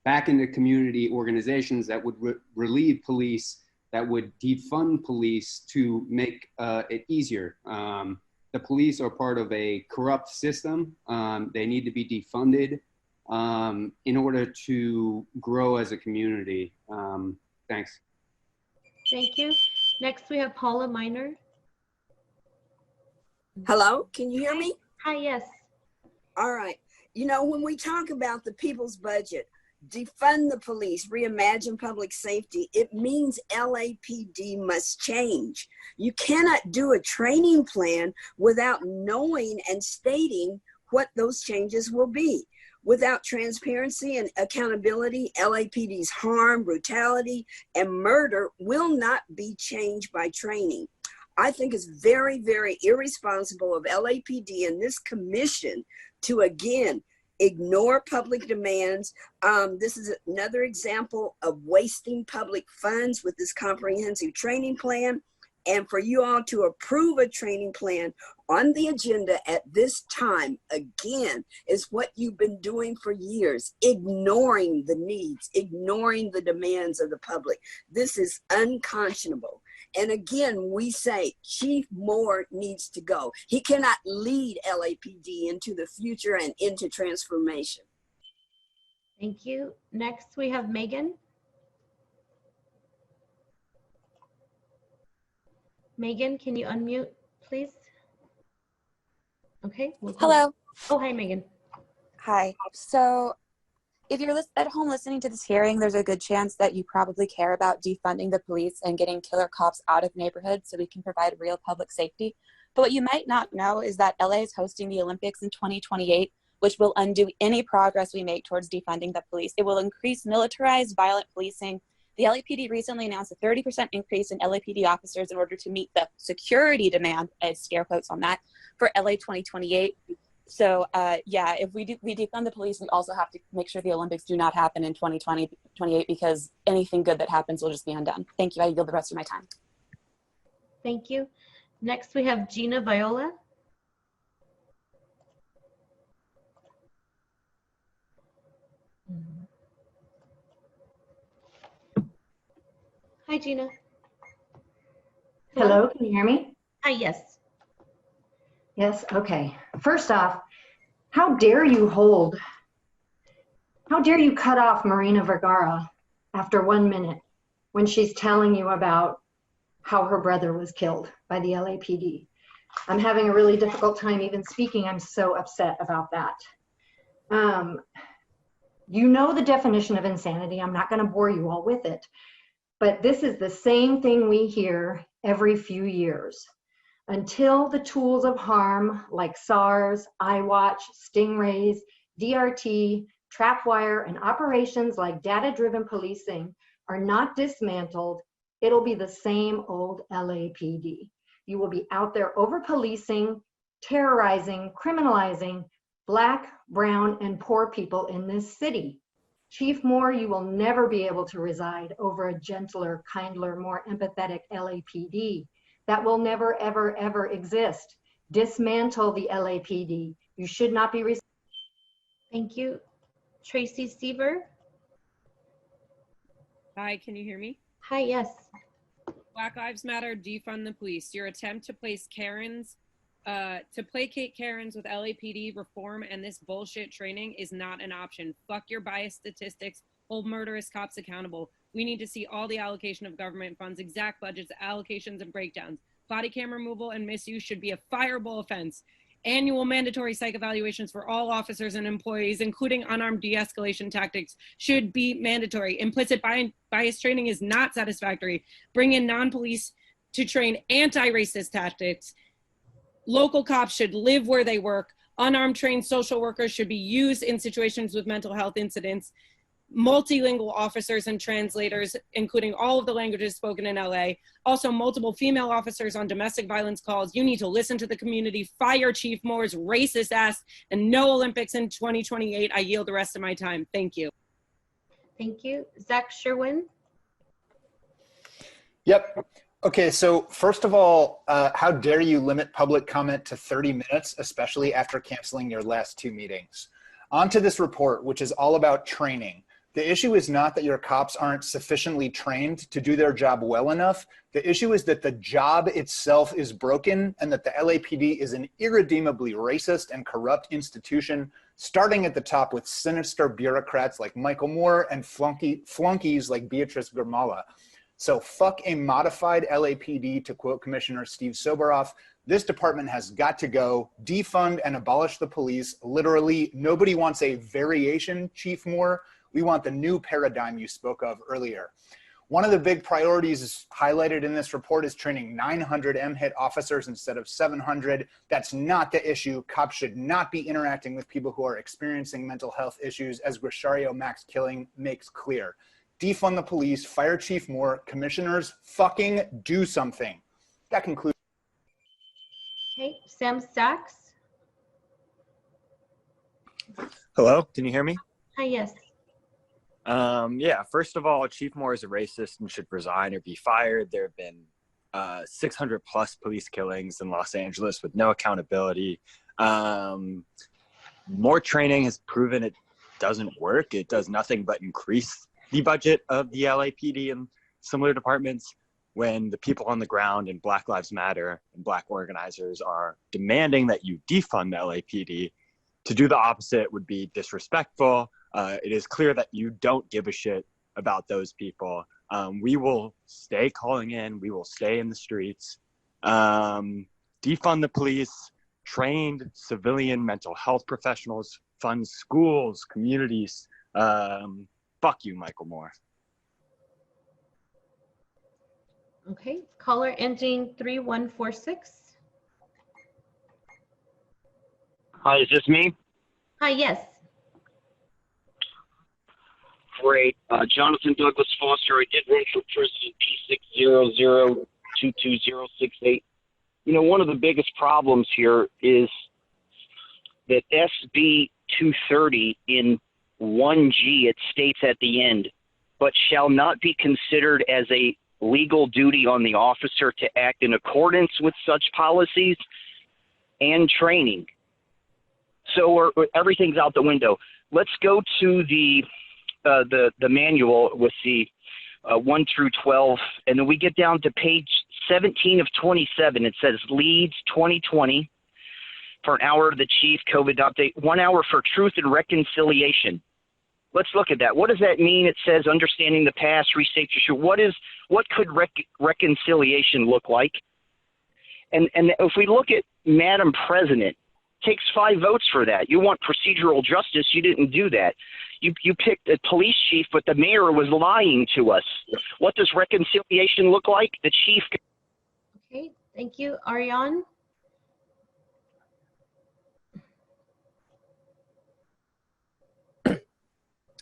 back into community organizations that would relieve police, that would defund police to make it easier. The police are part of a corrupt system. They need to be defunded in order to grow as a community. Thanks. Thank you. Next, we have Paula Miner. Hello, can you hear me? Hi, yes. All right. You know, when we talk about the people's budget, defund the police, reimagine public safety, it means LAPD must change. You cannot do a training plan without knowing and stating what those changes will be. Without transparency and accountability, LAPD's harm, brutality, and murder will not be changed by training. I think it's very, very irresponsible of LAPD and this commission to, again, ignore public demands. This is another example of wasting public funds with this comprehensive training plan. And for you all to approve a training plan on the agenda at this time, again, is what you've been doing for years, ignoring the needs, ignoring the demands of the public. This is unconscionable. And again, we say Chief Moore needs to go. He cannot lead LAPD into the future and into transformation. Thank you. Next, we have Megan. Megan, can you unmute, please? Okay. Hello. Oh, hi, Megan. Hi. So if you're at home listening to this hearing, there's a good chance that you probably care about defunding the police and getting killer cops out of neighborhoods so we can provide real public safety. But what you might not know is that LA is hosting the Olympics in 2028, which will undo any progress we make towards defunding the police. It will increase militarized, violent policing. The LAPD recently announced a 30% increase in LAPD officers in order to meet the security demand, as scare quotes on that, for LA 2028. So yeah, if we defund the police, we also have to make sure the Olympics do not happen in 2028 because anything good that happens will just be undone. Thank you. I yield the rest of my time. Thank you. Next, we have Gina Viola. Hi, Gina. Hello, can you hear me? Hi, yes. Yes, okay. First off, how dare you cut off Marina Vergara after 1 minute when she's telling you about how her brother was killed by the LAPD? I'm having a really difficult time even speaking. I'm so upset about that. You know the definition of insanity. I'm not going to bore you all with it, but this is the same thing we hear every few years. Until the tools of harm like SARS, iWatch, Stingrays, DRT, Trapwire, and operations like data-driven policing are not dismantled, it'll be the same old LAPD. You will be out there over-policing, terrorizing, criminalizing Black, brown, and poor people in this city. Chief Moore, you will never be able to reside over a gentler, kinder, more empathetic LAPD. That will never, ever, ever exist. Dismantle the LAPD. You should not be. Thank you. Tracy Seaver. Hi, can you hear me? Hi, yes. Black Lives Matter, defund the police. Your attempt to place Karens, to placate Karens with LAPD reform and this bullshit training is not an option. Fuck your biased statistics. Hold murderous cops accountable. We need to see all the allocation of government funds, exact budgets, allocations, and breakdowns. Body cam removal and misuse should be a fireable offense. Annual mandatory psych evaluations for all officers and employees, including unarmed de-escalation tactics, should be mandatory. Implicit bias training is not satisfactory. Bring in non-police to train anti-racist tactics. Local cops should live where they work. Unarmed trained social workers should be used in situations with mental health incidents. Multilingual officers and translators, including all of the languages spoken in LA. Also, multiple female officers on domestic violence calls. You need to listen to the community. Fire Chief Moore's racist ass, and no Olympics in 2028. I yield the rest of my time. Thank you. Thank you. Zach Sherwin. Yep. Okay, so first of all, how dare you limit public comment to 30 minutes, especially after canceling your last 2 meetings? On to this report, which is all about training. The issue is not that your cops aren't sufficiently trained to do their job well enough. The issue is that the job itself is broken and that the LAPD is an irredeemably racist and corrupt institution, starting at the top with sinister bureaucrats like Michael Moore and flunkies like Beatrice Gurmala. So fuck a modified LAPD, to quote Commissioner Steve Soboroff. This department has got to go. Defund and abolish the police. Literally, nobody wants a variation, Chief Moore. We want the new paradigm you spoke of earlier. One of the big priorities highlighted in this report is training 900 MHIT officers instead of 700. That's not the issue. Cops should not be interacting with people who are experiencing mental health issues, as Grishario Max killing makes clear. Defund the police, fire Chief Moore, commissioners, fucking do something. That concludes. Okay, Sam Sachs. Hello, can you hear me? Hi, yes. Yeah, first of all, Chief Moore is a racist and should resign or be fired. There have been 600 plus police killings in Los Angeles with no accountability. More training has proven it doesn't work. It does nothing but increase the budget of the LAPD and similar departments when the people on the ground in Black Lives Matter and Black organizers are demanding that you defund the LAPD. To do the opposite would be disrespectful. It is clear that you don't give a shit about those people. We will stay calling in. We will stay in the streets. Defund the police, trained civilian mental health professionals, fund schools, communities. Fuck you, Michael Moore. Okay, caller ending 3146. Hi, is this me? Hi, yes. Great. Jonathan Douglas Foster. I did run for president P600222068. You know, one of the biggest problems here is that SB 230 in 1G, it states at the end, but shall not be considered as a legal duty on the officer to act in accordance with such policies and training. So everything's out the window. Let's go to the manual with the 1 through 12. And then we get down to page 17 of 27. It says Leads 2020 for an hour of the chief COVID update, 1 hour for truth and reconciliation. Let's look at that. What does that mean? It says understanding the past, restate your what could reconciliation look like? And if we look at Madam President, takes 5 votes for that. You want procedural justice. You didn't do that. You picked a police chief, but the mayor was lying to us. What does reconciliation look like? The chief. Okay, thank you. Ariane?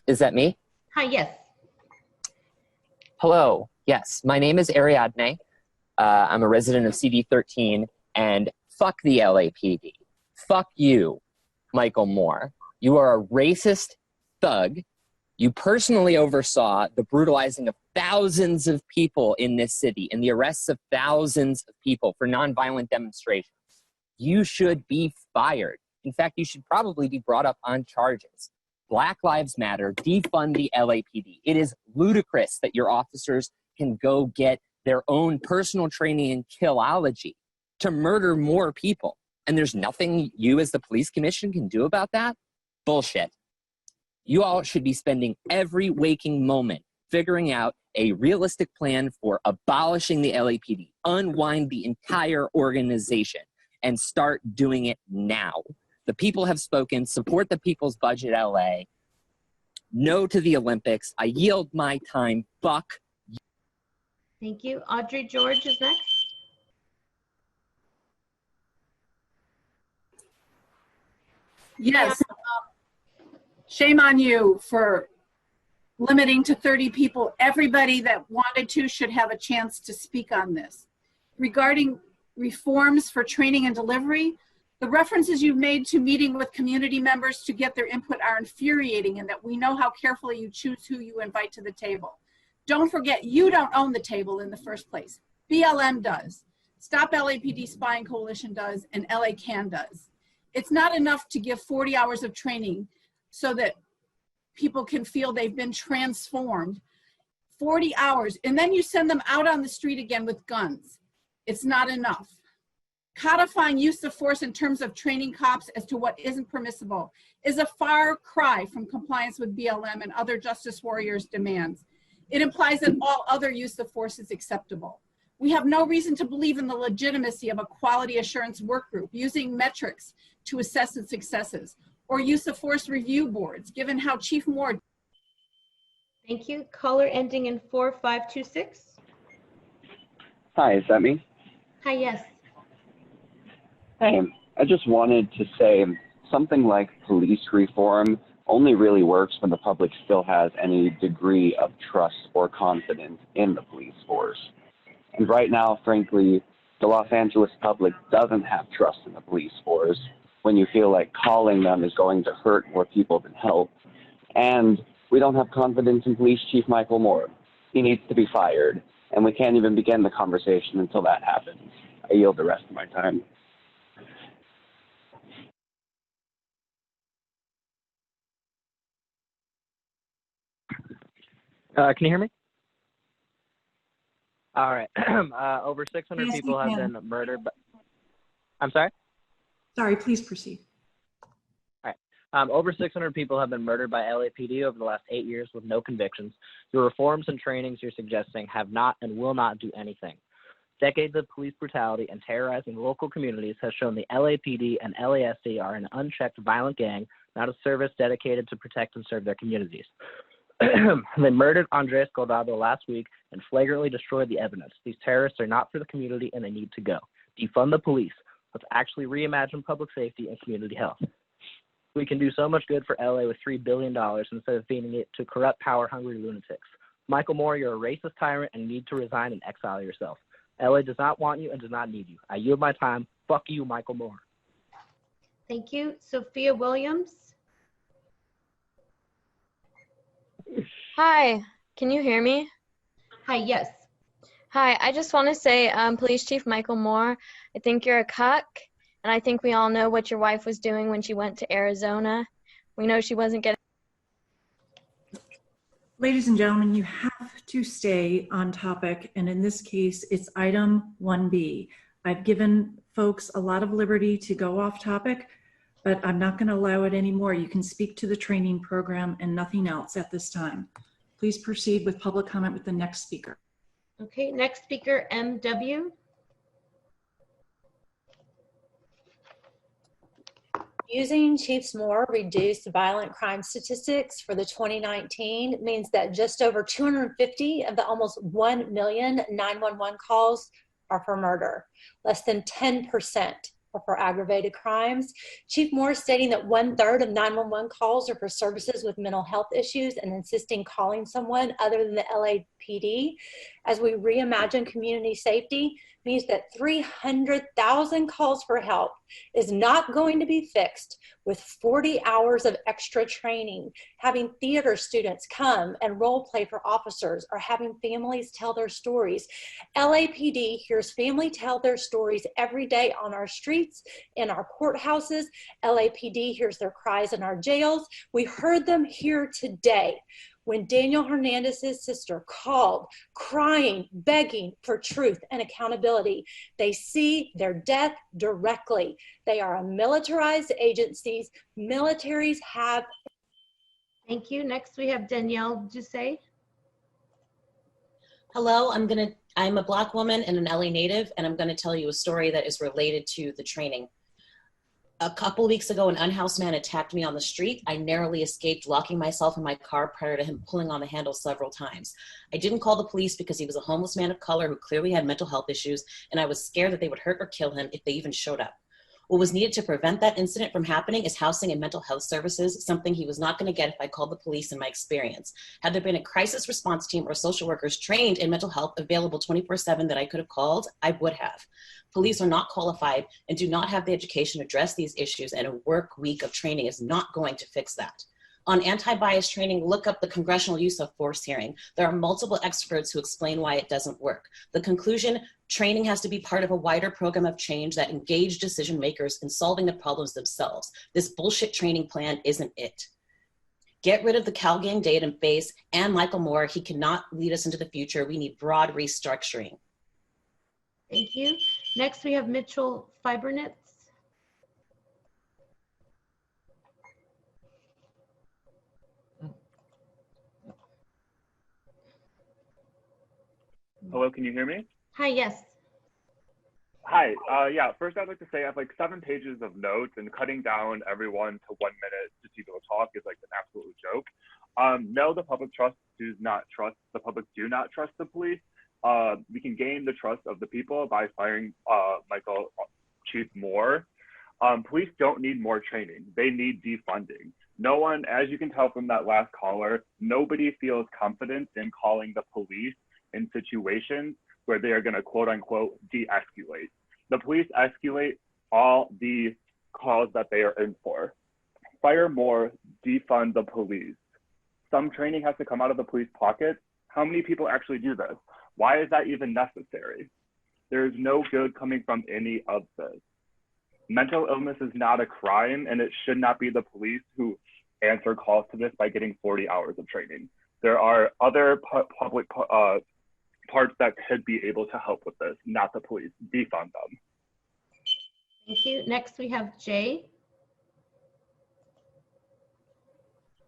Is that me? Hi, yes. Hello. Yes, my name is Ariadne. I'm a resident of CD 13, and fuck the LAPD. Fuck you, Michael Moore. You are a racist thug. You personally oversaw the brutalizing of thousands of people in this city and the arrests of thousands of people for nonviolent demonstrations. You should be fired. In fact, you should probably be brought up on charges. Black Lives Matter, defund the LAPD. It is ludicrous that your officers can go get their own personal training in killology to murder more people. And there's nothing you as the police commission can do about that? Bullshit. You all should be spending every waking moment figuring out a realistic plan for abolishing the LAPD, unwind the entire organization, and start doing it now. The people have spoken. Support the People's Budget LA. No to the Olympics. I yield my time. Fuck. Thank you. Audrey George is next. Yes. Shame on you for limiting to 30 people. Everybody that wanted to should have a chance to speak on this. Regarding reforms for training and delivery, the references you've made to meeting with community members to get their input are infuriating, in that we know how carefully you choose who you invite to the table. Don't forget, you don't own the table in the first place. BLM does. Stop LAPD Spying Coalition does, and LA CAN does. It's not enough to give 40 hours of training so that people can feel they've been transformed. 40 hours, and then you send them out on the street again with guns. It's not enough. Codifying use of force in terms of training cops as to what isn't permissible is a far cry from compliance with BLM and other justice warriors' demands. It implies that all other use of force is acceptable. We have no reason to believe in the legitimacy of a quality assurance work group using metrics to assess its successes, or use of force review boards, given how Chief Moore. Thank you. Caller ending in 4526. Hi, is that me? Hi, yes. Hey, I just wanted to say something like police reform only really works when the public still has any degree of trust or confidence in the police force. And right now, frankly, the Los Angeles public doesn't have trust in the police force when you feel like calling them is going to hurt more people than help. And we don't have confidence in Police Chief Michael Moore. He needs to be fired, and we can't even begin the conversation until that happens. I yield the rest of my time. Can you hear me? All right. Over 600 Yes, people we have can. been murdered. I'm sorry? Sorry, please proceed. All right. Over 600 people have been murdered by LAPD over the last 8 years with no convictions. The reforms and trainings you're suggesting have not and will not do anything. Decades of police brutality and terrorizing local communities has shown the LAPD and LASD are an unchecked violent gang, not a service dedicated to protect and serve their communities. They murdered Andres Guardado last week and flagrantly destroyed the evidence. These terrorists are not for the community and they need to go. Defund the police. Let's actually reimagine public safety and community health. We can do so much good for LA with $3 billion instead of feeding it to corrupt, power-hungry lunatics. Michael Moore, you're a racist tyrant and need to resign and exile yourself. LA does not want you and does not need you. I yield my time. Fuck you, Michael Moore. Thank you. Sophia Williams. Hi, can you hear me? Hi, yes. Hi, I just want to say, Police Chief Michael Moore, I think you're a cuck, and I think we all know what your wife was doing when she went to Arizona. We know she wasn't getting... Ladies and gentlemen, you have to stay on topic, and in this case, it's item 1B. I've given folks a lot of liberty to go off topic, but I'm not going to allow it anymore. You can speak to the training program and nothing else at this time. Please proceed with public comment with the next speaker. Okay, next speaker, MW. Using Chiefs Moore reduced violent crime statistics for the 2019 means that just over 250 of the almost 1 million 911 calls are for murder. Less than 10% are for aggravated crimes. Chief Moore is stating that 1/3 of 911 calls are for services with mental health issues and insisting calling someone other than the LAPD. As we reimagine community safety, means that 300,000 calls for help is not going to be fixed with 40 hours of extra training, having theater students come and role play for officers, or having families tell their stories. LAPD hears family tell their stories every day on our streets, in our courthouses. LAPD hears their cries in our jails. We heard them here today when Daniel Hernandez's sister called, crying, begging for truth and accountability. They see their death directly. They are a militarized agencies. Militaries have. Thank you. Next, we have Danielle Jusset. Hello, I'm a Black woman and an LA native, and I'm gonna tell you a story that is related to the training. A couple weeks ago, an unhoused man attacked me on the street. I narrowly escaped locking myself in my car prior to him pulling on the handle several times. I didn't call the police because he was a homeless man of color who clearly had mental health issues, and I was scared that they would hurt or kill him if they even showed up. What was needed to prevent that incident from happening is housing and mental health services, something he was not going to get if I called the police in my experience. Had there been a crisis response team or social workers trained in mental health available 24/7 that I could have called, I would have. Police are not qualified and do not have the education to address these issues, and a work week of training is not going to fix that. On anti-bias training, look up the congressional use of force hearing. There are multiple experts who explain why it doesn't work. The conclusion, training has to be part of a wider program of change that engage decision makers in solving the problems themselves. This bullshit training plan isn't it. Get rid of the Cal Gang database and Michael Moore. He cannot lead us into the future. We need broad restructuring. Thank you. Next, we have Mitchell Fibernitz. Hello, can you hear me? Hi, yes. Hi, yeah, first I'd like to say I have like 7 pages of notes, and cutting down everyone to 1 minute to see people talk is like an absolute joke. No, the public do not trust the police. We can gain the trust of the people by firing Chief Moore. Police don't need more training. They need defunding. No one, as you can tell from that last caller, nobody feels confident in calling the police in situations where they are going to quote unquote de-escalate. The police escalate all the calls that they are in for. Fire more, defund the police. Some training has to come out of the police pocket. How many people actually do this? Why is that even necessary? There is no good coming from any of this. Mental illness is not a crime, and it should not be the police who answer calls to this by getting 40 hours of training. There are other public parts that could be able to help with this, not the police. Defund them. Thank you. Next, we have Jay.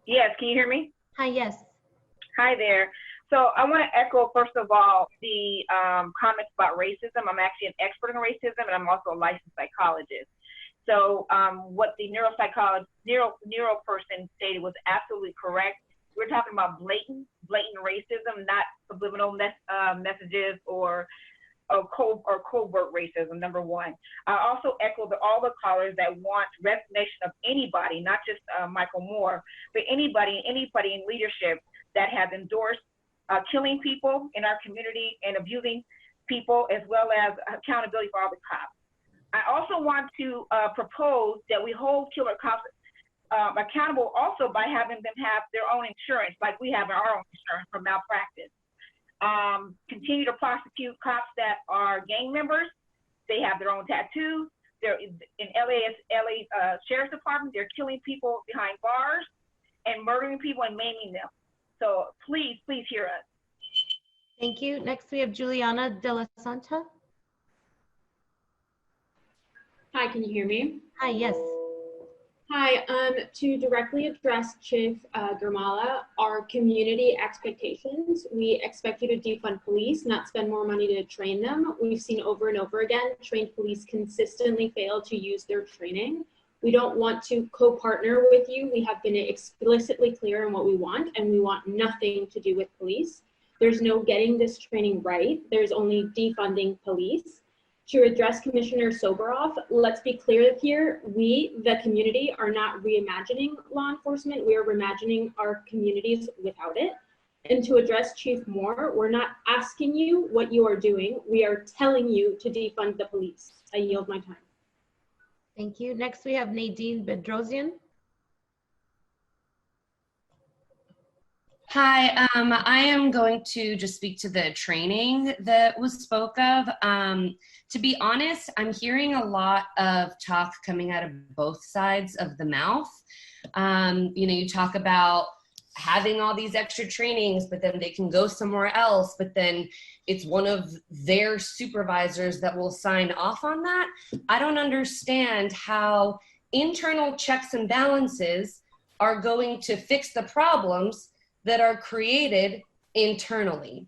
Yes, can you hear me? Hi, yes. Hi there. So I want to echo, first of all, the comments about racism. I'm actually an expert in racism, and I'm also a licensed psychologist. So what the neuro person stated was absolutely correct. We're talking about blatant racism, not subliminal messages or covert racism, number one. I also echo all the callers that want resignation of anybody, not just Michael Moore, but anybody in leadership that has endorsed killing people in our community and abusing people, as well as accountability for all the cops. I also want to propose that we hold killer cops accountable also by having them have their own insurance, like we have our own insurance for malpractice. Continue to prosecute cops that are gang members. They have their own tattoos. They're in LA Sheriff's Department. They're killing people behind bars and murdering people and maiming them. So please hear us. Thank you. Next, we have Juliana De La Santa. Hi, can you hear me? Hi, yes. Hi, to directly address Chief Gurmala, our community expectations, we expect you to defund police, not spend more money to train them. We've seen over and over again, trained police consistently fail to use their training. We don't want to co-partner with you. We have been explicitly clear on what we want, and we want nothing to do with police. There's no getting this training right. There's only defunding police. To address Commissioner Soboroff, let's be clear here. We, the community, are not reimagining law enforcement. We are reimagining our communities without it. And to address Chief Moore, we're not asking you what you are doing. We are telling you to defund the police. I yield my time. Thank you. Next, we have Nadine Bedrosian. Hi, I am going to just speak to the training that was spoke of. To be honest, I'm hearing a lot of talk coming out of both sides of the mouth. You know, you talk about having all these extra trainings, but then they can go somewhere else, but then it's one of their supervisors that will sign off on that. I don't understand how internal checks and balances are going to fix the problems that are created internally.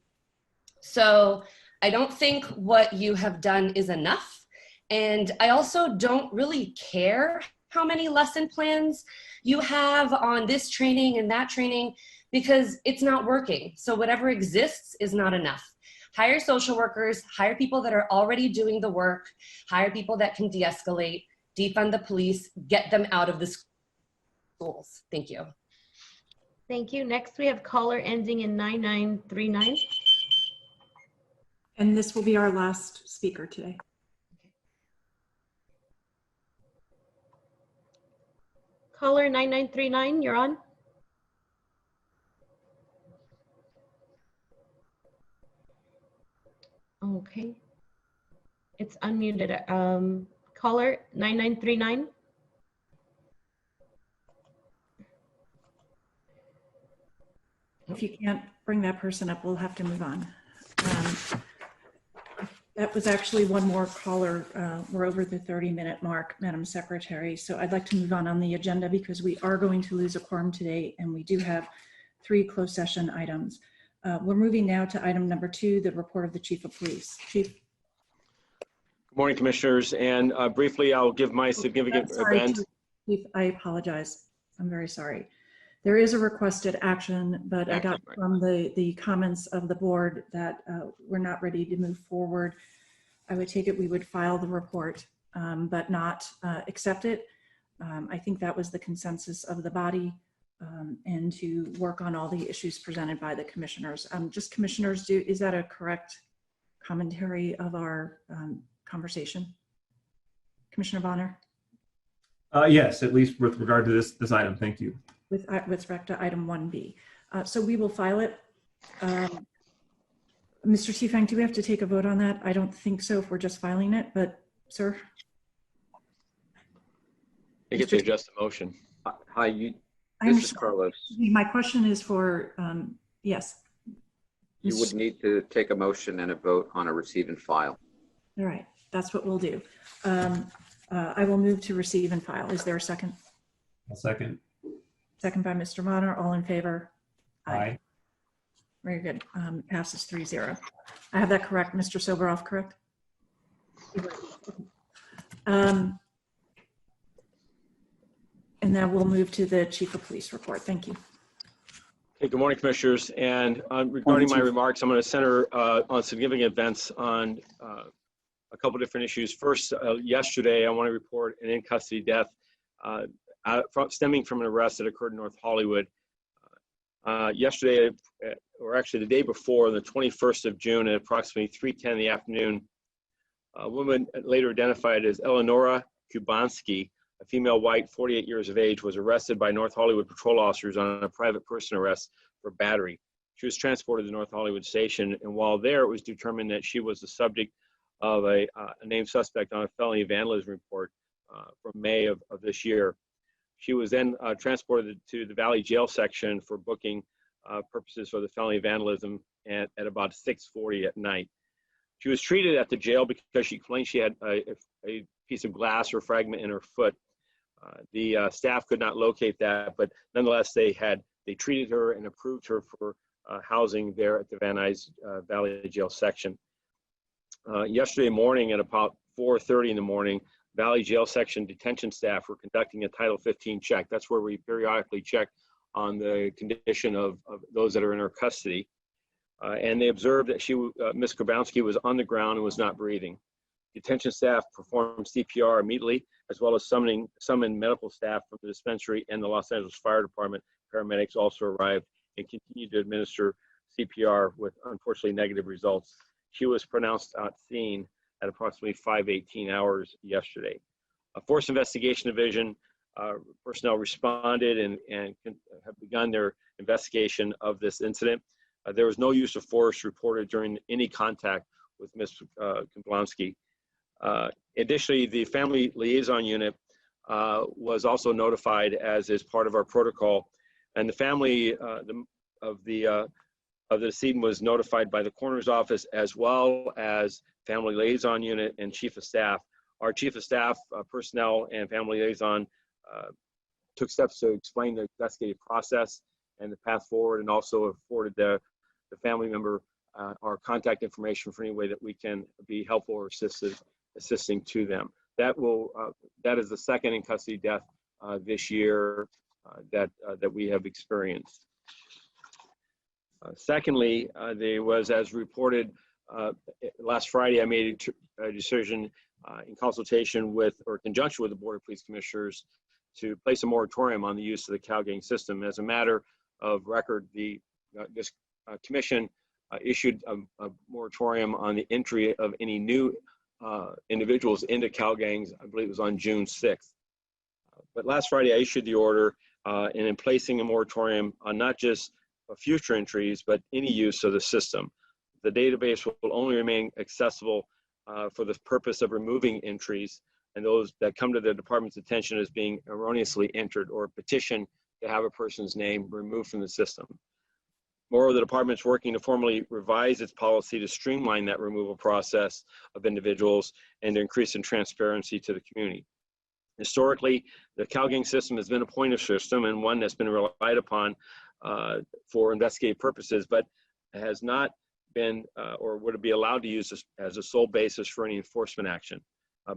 So I don't think what you have done is enough. And I also don't really care how many lesson plans you have on this training and that training, because it's not working. So whatever exists is not enough. Hire social workers, hire people that are already doing the work, hire people that can de-escalate, defund the police, get them out of the schools. Thank you. Thank you. Next, we have caller ending in 9939. And this will be our last speaker today. Caller 9939, you're on. Okay. It's unmuted. Caller 9939. If you can't bring that person up, we'll have to move on. That was actually one more caller. We're over the 30-minute mark, Madam Secretary. So I'd like to move on the agenda because we are going to lose a quorum today, and we do have 3 closed session items. We're moving now to item number 2, the report of the Chief of Police. Chief. Good morning, Commissioners. And briefly, I'll give my significant event. Chief, I apologize. I'm very sorry. There is a requested action, but I got from the comments of the board that we're not ready to move forward. I would take it we would file the report, but not accept it. I think that was the consensus of the body, and to work on all the issues presented by the commissioners. Just commissioners, is that a correct commentary of our conversation? Commissioner Bonner? Yes, at least with regard to this item. Thank you. With respect to item 1B. So we will file it. Mr. Tifang, do we have to take a vote on that? I don't think so if we're just filing it, but sir? I get to adjust the motion. Hi, this is Carlos. My question is for, yes. You would need to take a motion and a vote on a receive and file. All right, that's what we'll do. I will move to receive and file. Is there a second? A second. Second by Mr. Bonner. All in favor? Aye. Very good. Passes 3-0. I have that correct, Mr. Soboroff, correct? And then we'll move to the Chief of Police report. Thank you. Okay, good morning, Commissioners. And regarding my remarks, I'm going to center on significant events on a couple different issues. First, yesterday, I want to report an in-custody death stemming from an arrest that occurred in North Hollywood. Yesterday, or actually the day before, the 21st of June at approximately 3:10 in the afternoon, a woman later identified as Eleonora Kubanski, a female white, 48 years of age, was arrested by North Hollywood patrol officers on a private person arrest for battery. She was transported to North Hollywood Station, and while there, it was determined that she was the subject of a named suspect on a felony vandalism report from May of this year. She was then transported to the Valley Jail section for booking purposes for the felony vandalism at about 6:40 at night. She was treated at the jail because she claimed she had a piece of glass or fragment in her foot. The staff could not locate that, but nonetheless, they treated her and approved her for housing there at the Van Nuys Valley Jail section. Yesterday morning at about 4:30 in the morning, Valley Jail section detention staff were conducting a Title 15 check. That's where we periodically check on the condition of those that are in her custody. And they observed that Ms. Grabowski was on the ground and was not breathing. Detention staff performed CPR immediately, as well as summoned medical staff from the dispensary, and the Los Angeles Fire Department paramedics also arrived and continued to administer CPR with unfortunately negative results. She was pronounced at scene at approximately 5:18 hours yesterday. A Force Investigation Division personnel responded and have begun their investigation of this incident. There was no use of force reported during any contact with Ms. Grabowski. Additionally, the Family Liaison Unit was also notified, as is part of our protocol, and the family of the decedent was notified by the coroner's office, as well as Family Liaison Unit and Chief of Staff. Our Chief of Staff personnel and Family Liaison took steps to explain the investigative process and the path forward, and also afforded the family member our contact information for any way that we can be helpful or assisting to them. That is the second in custody death this year that we have experienced. Secondly, there was, as reported last Friday, I made a decision in consultation with, or conjunction with, the Board of Police Commissioners to place a moratorium on the use of the CalGang system. As a matter of record, this commission issued a moratorium on the entry of any new individuals into CalGangs. I believe it was on June 6th. But last Friday, I issued the order and in placing a moratorium on not just future entries, but any use of the system. The database will only remain accessible for the purpose of removing entries and those that come to the department's attention as being erroneously entered or petition to have a person's name removed from the system. Moreover, the department's working to formally revise its policy to streamline that removal process of individuals and to increase in transparency to the community. Historically, the CalGang system has been a point-of system and one that's been relied upon for investigative purposes, but has not been or would it be allowed to use this as a sole basis for any enforcement action.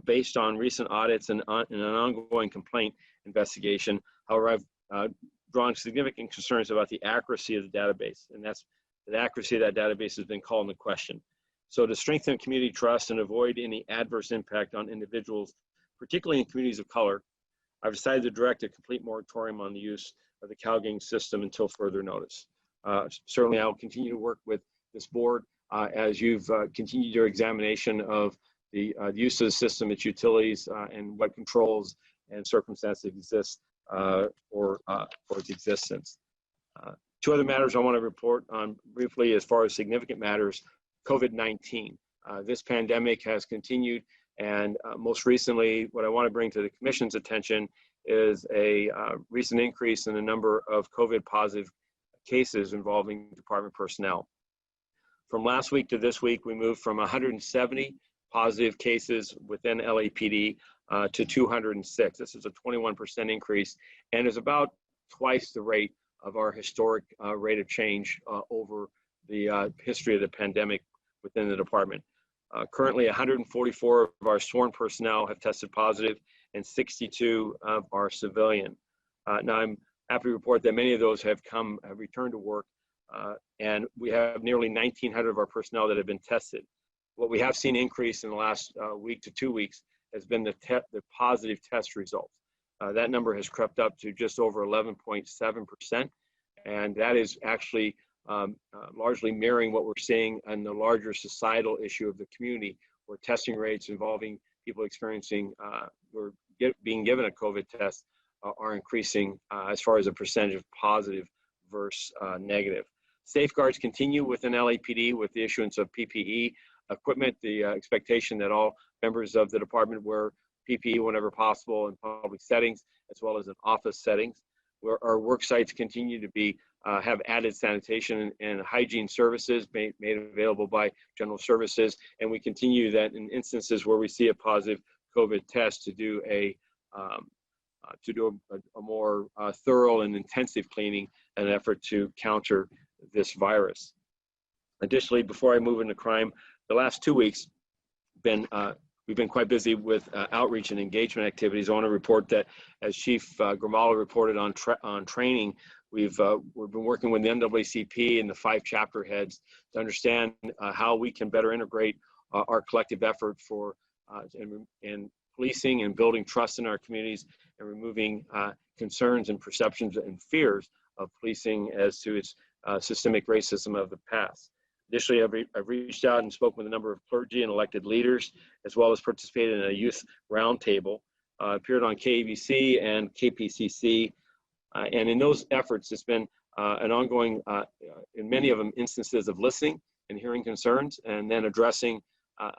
Based on recent audits and an ongoing complaint investigation, however, I've drawn significant concerns about the accuracy of the database, and the accuracy of that database has been called into question. So to strengthen community trust and avoid any adverse impact on individuals, particularly in communities of color, I've decided to direct a complete moratorium on the use of the CalGang system until further notice. Certainly, I'll continue to work with this board as you've continued your examination of the use of the system, its utilities, and what controls and circumstances exist for its existence. Two other matters I want to report on briefly as far as significant matters. COVID-19. This pandemic has continued, and most recently, what I want to bring to the Commission's attention is a recent increase in the number of COVID positive cases involving department personnel. From last week to this week, we moved from 170 positive cases within LAPD to 206. This is a 21% increase and is about twice the rate of our historic rate of change over the history of the pandemic within the department. Currently, 144 of our sworn personnel have tested positive and 62 of our civilian. Now, I'm happy to report that many of those have returned to work, and we have nearly 1,900 of our personnel that have been tested. What we have seen increase in the last week to 2 weeks has been the positive test results. That number has crept up to just over 11.7%, and that is actually largely mirroring what we're seeing in the larger societal issue of the community, where testing rates involving people experiencing or being given a COVID test are increasing as far as a percentage of positive versus negative. Safeguards continue within LAPD with the issuance of PPE equipment, the expectation that all members of the department wear PPE whenever possible in public settings, as well as in office settings. Where our work sites continue to be have added sanitation and hygiene services made available by General Services, and we continue that in instances where we see a positive COVID test to do a more thorough and intensive cleaning in an effort to counter this virus. Additionally, before I move into crime, the last 2 weeks we've been quite busy with outreach and engagement activities. I want to report that, as Chief Grimala reported on training, we've been working with the NAACP and the 5 chapter heads to understand how we can better integrate our collective effort for in policing and building trust in our communities and removing concerns and perceptions and fears of policing as to its systemic racism of the past. Additionally, I've reached out and spoken with a number of clergy and elected leaders, as well as participated in a youth roundtable, appeared on KABC and KPCC. And in those efforts, it's been an ongoing, in many of them, instances of listening and hearing concerns, and then addressing,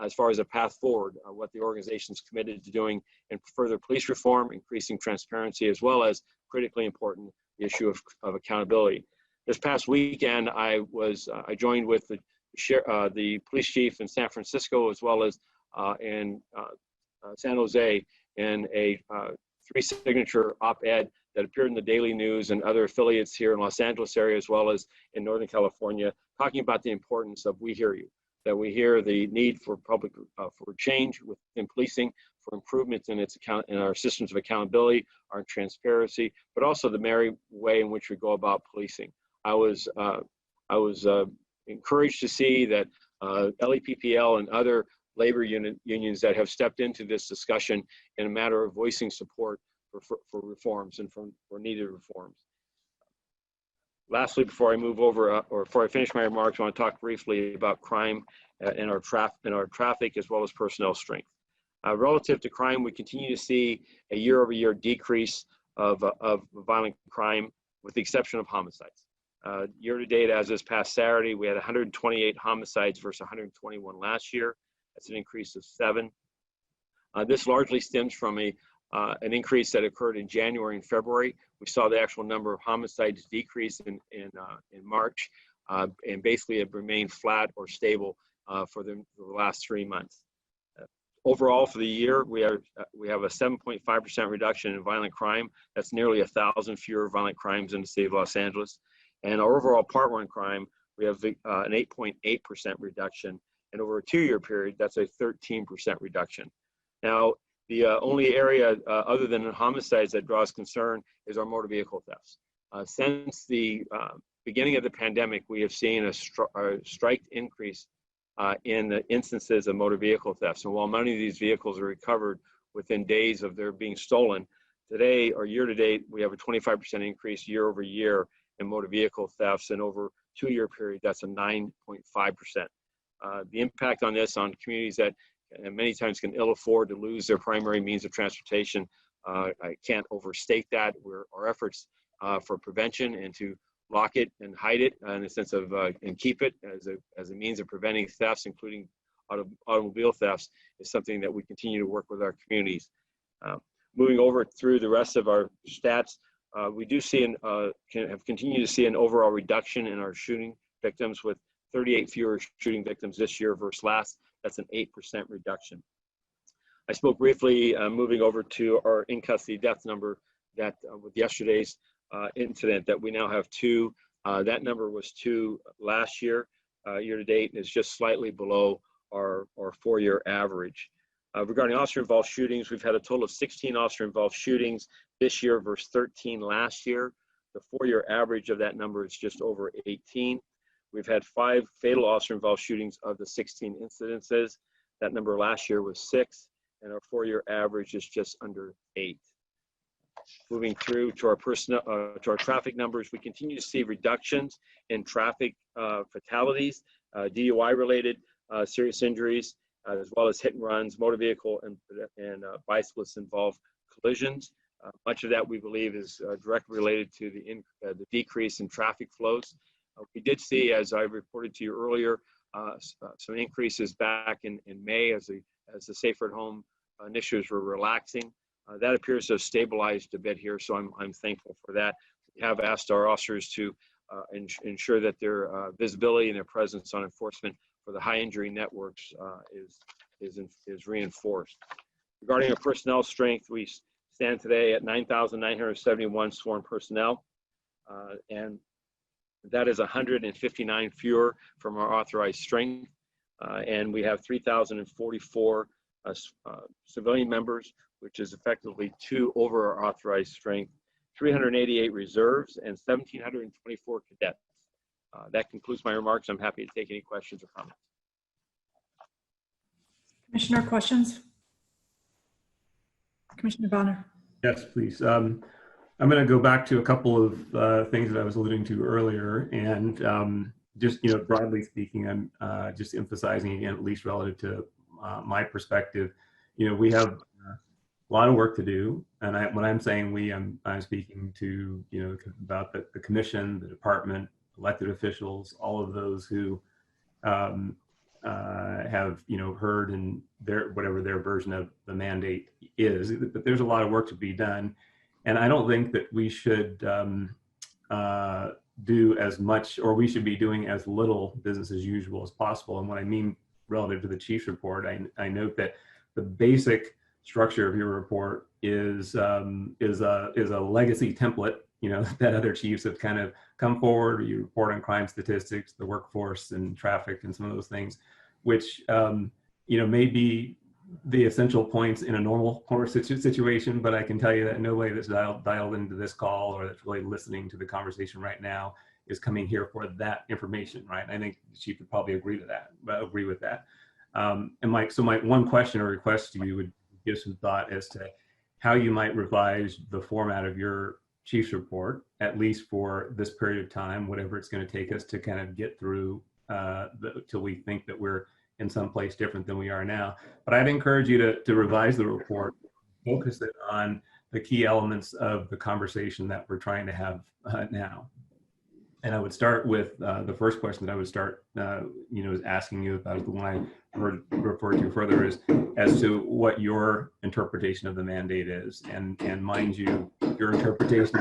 as far as a path forward, what the organization is committed to doing in further police reform, increasing transparency, as well as, critically important, the issue of accountability. This past weekend, I joined with the police chief in San Francisco, as well as in San Jose, in a 3-signature op-ed that appeared in the Daily News and other affiliates here in Los Angeles area, as well as in Northern California, talking about the importance of We Hear You, that we hear the need for for change within policing, for improvements in in our systems of accountability, our transparency, but also the merry way in which we go about policing. I was encouraged to see that LEPPL and other labor unions that have stepped into this discussion in a matter of voicing support for reforms and for needed reforms. Lastly, before I move over, or before I finish my remarks, I want to talk briefly about crime in our traffic, as well as personnel strength. Relative to crime, we continue to see a year-over-year decrease of violent crime, with the exception of homicides. Year to date, as this past Saturday, we had 128 homicides versus 121 last year. That's an increase of 7. This largely stems from an increase that occurred in January and February. We saw the actual number of homicides decrease in March, and basically it remained flat or stable for the last 3 months. Overall, for the year, we have a 7.5% reduction in violent crime. That's nearly 1,000 fewer violent crimes in the city of Los Angeles. And our overall Part 1 crime, we have an 8.8% reduction. And over a 2-year period, that's a 13% reduction. Now, the only area other than homicides that draws concern is our motor vehicle thefts. Since the beginning of the pandemic, we have seen a striked increase in the instances of motor vehicle thefts. And while many of these vehicles are recovered within days of their being stolen, today or year to date, we have a 25% increase year over year in motor vehicle thefts, and over a 2-year period, that's a 9.5%. The impact on this on communities that many times can ill afford to lose their primary means of transportation, I can't overstate that. Our efforts for prevention and to lock it and hide it in a sense of and keep it as a means of preventing thefts, including automobile thefts, is something that we continue to work with our communities. Moving over through the rest of our stats, we do see have continued to see an overall reduction in our shooting victims, with 38 fewer shooting victims this year versus last. That's an 8% reduction. I spoke briefly, moving over to our in-custody death number, that with yesterday's incident, that we now have 2. That number was 2 last year. Year to date is just slightly below our 4-year average. Regarding officer-involved shootings, we've had a total of 16 officer-involved shootings this year versus 13 last year. The 4-year average of that number is just over 18. We've had 5 fatal officer-involved shootings of the 16 incidences. That number last year was 6, and our 4-year average is just under 8. Moving through to our traffic numbers, we continue to see reductions in traffic fatalities, DUI-related serious injuries, as well as hit and runs, motor vehicle and bicyclist-involved collisions. Much of that, we believe, is directly related to the decrease in traffic flows. We did see, as I reported to you earlier, some increases back in May as the Safer at Home initiatives were relaxing. That appears to have stabilized a bit here, so I'm thankful for that. We have asked our officers to ensure that their visibility and their presence on enforcement for the high injury networks is reinforced. Regarding our personnel strength, we stand today at 9,971 sworn personnel, and that is 159 fewer from our authorized strength. And we have 3,044 civilian members, which is effectively 2 over our authorized strength, 388 reserves, and 1,724 cadets. That concludes my remarks. I'm happy to take any questions or comments. Commissioner, questions? Commissioner Bonner. Yes, please. I'm going to go back to a couple of things that I was alluding to earlier, and just broadly speaking, I'm just emphasizing again, at least relative to my perspective. We have a lot of work to do, and when I'm saying we, I'm speaking to about the commission, the department, elected officials, all of those who have heard and whatever their version of the mandate is. But there's a lot of work to be done, and I don't think that we should do as much, or we should be doing as little business as usual as possible. And what I mean relative to the chief's report, I note that the basic structure of your report is a legacy template, that other chiefs have kind of come forward. You report on crime statistics, the workforce, and traffic, and some of those things, which may be the essential points in a normal course situation, but I can tell you that nobody that's dialed into this call or that's really listening to the conversation right now is coming here for that information, right? I think the chief would probably agree with that. And Mike, so my one question or request to you would give some thought as to how you might revise the format of your chief's report, at least for this period of time, whatever it's going to take us to kind of get through till we think that we're in some place different than we are now. But I'd encourage you to revise the report, focus it on the key elements of the conversation that we're trying to have now. And I would start with the first question that I would start, is asking you about, the one I referred to further, is as to what your interpretation of the mandate is. And mind you, your interpretation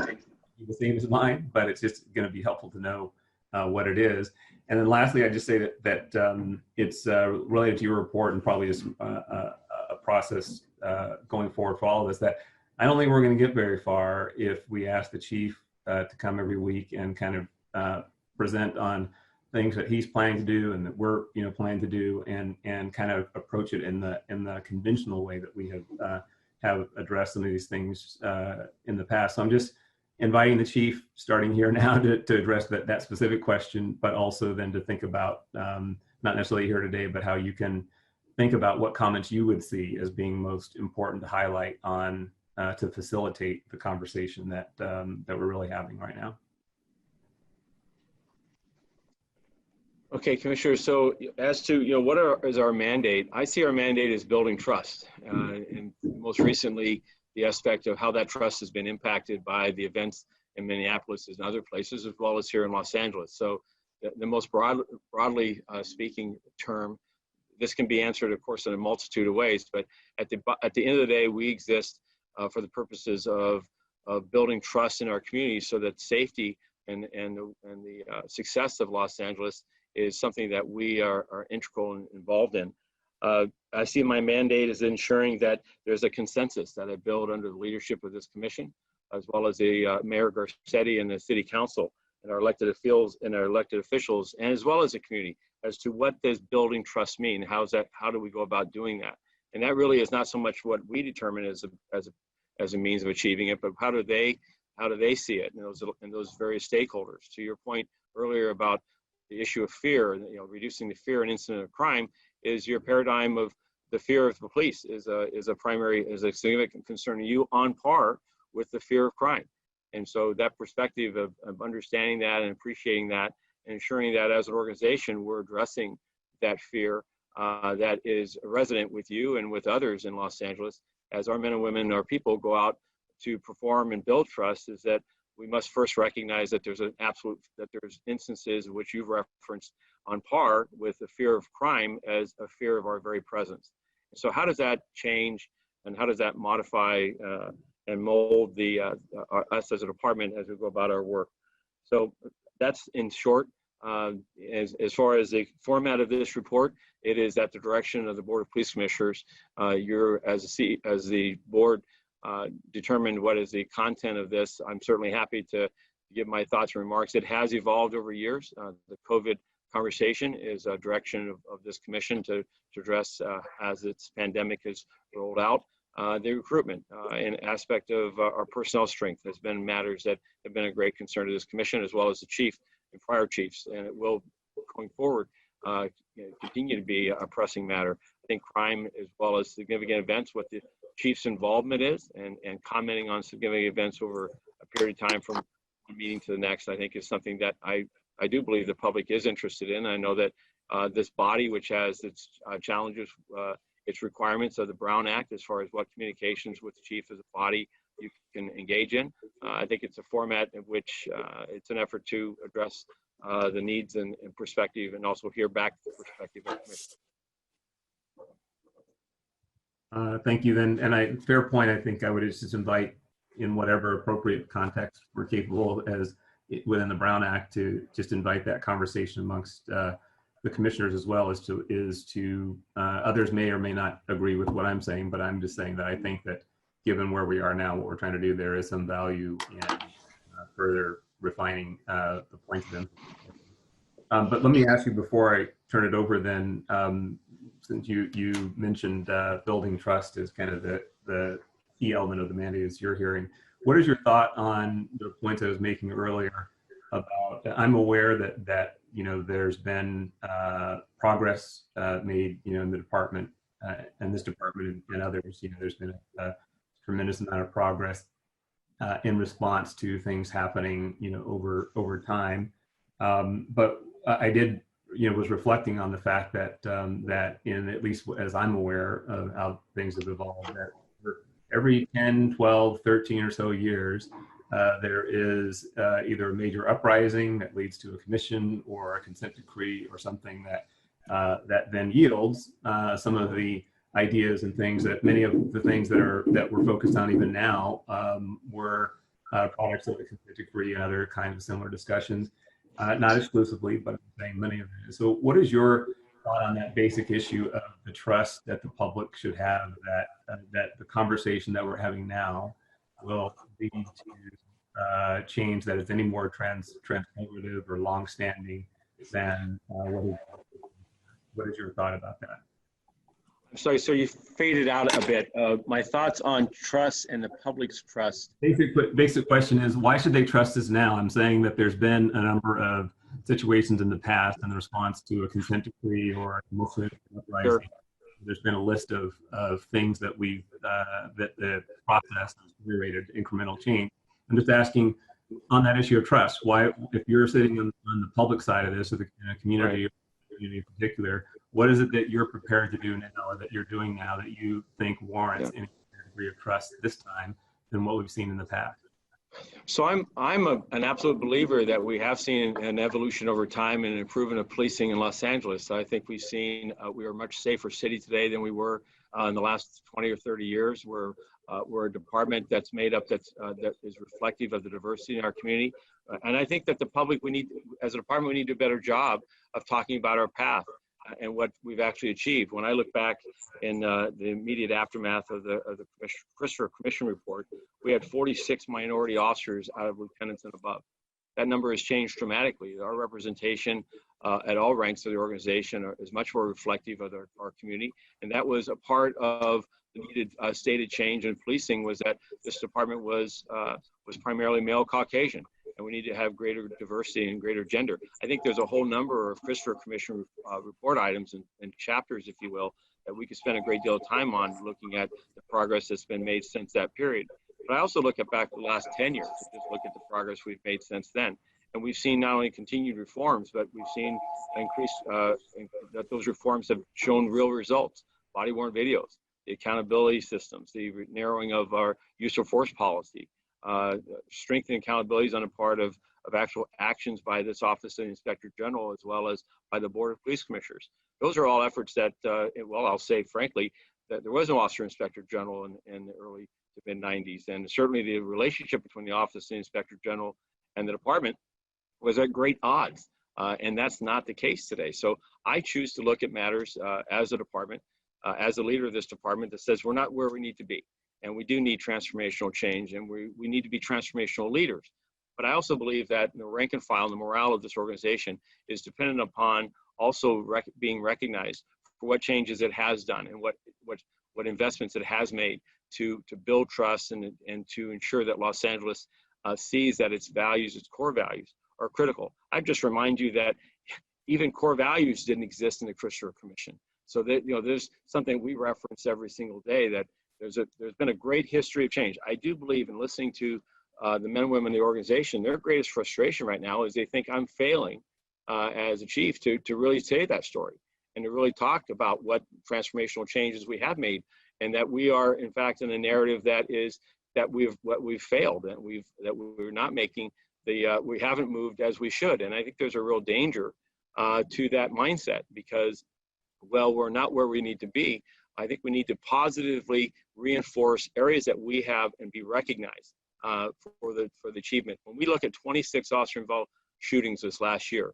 is the same as mine, but it's just going to be helpful to know what it is. And then lastly, I just say that it's related to your report, and probably is a process going forward for all of us, that I don't think we're going to get very far if we ask the chief to come every week and kind of present on things that he's planning to do and that we're planning to do, and kind of approach it in the conventional way that we have addressed some of these things in the past. So I'm just inviting the chief, starting here now, to address that specific question, but also then to think about, not necessarily here today, but how you can think about what comments you would see as being most important to highlight on to facilitate the conversation that we're really having right now. Okay, Commissioner, so as to what is our mandate, I see our mandate as building trust, and most recently the aspect of how that trust has been impacted by the events in Minneapolis and other places, as well as here in Los Angeles. So the most broadly speaking term, this can be answered, of course, in a multitude of ways, but at the end of the day, we exist for the purposes of building trust in our community, so that safety and the success of Los Angeles is something that we are integral and involved in. I see my mandate as ensuring that there's a consensus that I build under the leadership of this commission, as well as the Mayor Garcetti and the City Council and our elected officials, and as well as the community, as to what does building trust mean? How do we go about doing that? And that really is not so much what we determine as a means of achieving it, but how do they see it, and those various stakeholders. To your point earlier about the issue of fear, reducing the fear and incident of crime, is your paradigm of the fear of the police is a significant concern to you, on par with the fear of crime. And so that perspective of understanding that and appreciating that, and ensuring that as an organization we're addressing that fear that is resident with you and with others in Los Angeles as our men and women, our people, go out to perform and build trust, is that we must first recognize that there's instances in which you've referenced on par with the fear of crime as a fear of our very presence. So how does that change, and how does that modify and mold us as a department as we go about our work? So that's in short. As far as the format of this report, it is at the direction of the Board of Police Commissioners. You're, as the board, determined what is the content of this. I'm certainly happy to give my thoughts and remarks. It has evolved over years. The COVID conversation is a direction of this commission to address as its pandemic has rolled out. The recruitment and aspect of our personnel strength has been matters that have been a great concern to this commission, as well as the chief and prior chiefs, and it will, going forward, continue to be a pressing matter. I think crime, as well as significant events, what the chief's involvement is, and commenting on significant events over a period of time from one meeting to the next, I think is something that I do believe the public is interested in. I know that this body, which has its challenges, its requirements of the Brown Act, as far as what communications with the chief as a body you can engage in. I think it's a format in which it's an effort to address the needs and perspective, and also hear back the perspective of the commission. Thank you. And fair point. I think I would just invite, in whatever appropriate context we're capable as within the Brown Act, to just invite that conversation amongst the commissioners, as well as to others may or may not agree with what I'm saying, but I'm just saying that I think that given where we are now, what we're trying to do, there is some value in further refining the points of them. But let me ask you before I turn it over then, since you mentioned building trust as kind of the key element of the mandate as you're hearing, what is your thought on the points I was making earlier about, I'm aware that there's been progress made, in the department and this department and others. There's been a tremendous amount of progress in response to things happening, over time. But I did, was reflecting on the fact that that in, at least as I'm aware of how things have evolved, that every 10, 12, 13 or so years, there is either a major uprising that leads to a commission or a consent decree or something that then yields some of the ideas and things that many of the things that we're focused on even now were products of the consent decree and other kinds of similar discussions, not exclusively, but I'm saying many of them. So what is your thought on that basic issue of the trust that the public should have, that the conversation that we're having now will lead to change that is any more transformative or long-standing than what is your thought about that? I'm sorry, so you faded out a bit. My thoughts on trust and the public's trust. Basic question is, why should they trust us now? I'm saying that there's been a number of situations in the past in response to a consent decree or a Muslim uprising. Sure. There's been a list of things that we've that the process has generated incremental change. I'm just asking on that issue of trust, why, if you're sitting on the public side of this, or the community, right, community in particular, what is it that you're prepared to do now, or that you're doing now, that you think warrants any degree of trust this time than what we've seen in the past? So I'm an absolute believer that we have seen an evolution over time and an improvement of policing in Los Angeles. I think we've seen we are a much safer city today than we were in the last 20 or 30 years. We're a department that's made up that is reflective of the diversity in our community. And I think that the public, as a department, we need to do a better job of talking about our path and what we've actually achieved. When I look back in the immediate aftermath of the Christopher Commission report, we had 46 minority officers out of lieutenants and above. That number has changed dramatically. Our representation at all ranks of the organization is much more reflective of our community. And that was a part of the needed stated change in policing, was that this department was primarily male Caucasian. And we need to have greater diversity and greater gender. I think there's a whole number of Christopher Commission report items and chapters, if you will, that we could spend a great deal of time on looking at the progress that's been made since that period. But I also look at back the last 10 years, just look at the progress we've made since then. And we've seen not only continued reforms, but we've seen increased, that those reforms have shown real results. Body-worn videos, the accountability systems, the narrowing of our use of force policy, strengthening accountabilities on the part of actual actions by this Office of the Inspector General, as well as by the Board of Police Commissioners. Those are all efforts that, well, I'll say frankly, that there was no Officer Inspector General in the early to mid-90s. And certainly the relationship between the Office of the Inspector General and the department was at great odds. And that's not the case today. So I choose to look at matters as a department, as a leader of this department that says we're not where we need to be. And we do need transformational change, and we need to be transformational leaders. But I also believe that the rank and file, the morale of this organization is dependent upon also being recognized for what changes it has done and what investments it has made to build trust and to ensure that Los Angeles sees that its values, its core values, are critical. I'd just remind you that even core values didn't exist in the Christopher Commission. So that, you know, there's something we reference every single day, that there's been a great history of change. I do believe in listening to the men and women in the organization. Their greatest frustration right now is they think I'm failing as a chief to really say that story and to really talk about what transformational changes we have made, and that we are in fact in a narrative that is that we've failed, and we're not making we haven't moved as we should. And I think there's a real danger to that mindset, because, well, we're not where we need to be. I think we need to positively reinforce areas that we have and be recognized for the achievement. When we look at 26 officer-involved shootings this last year,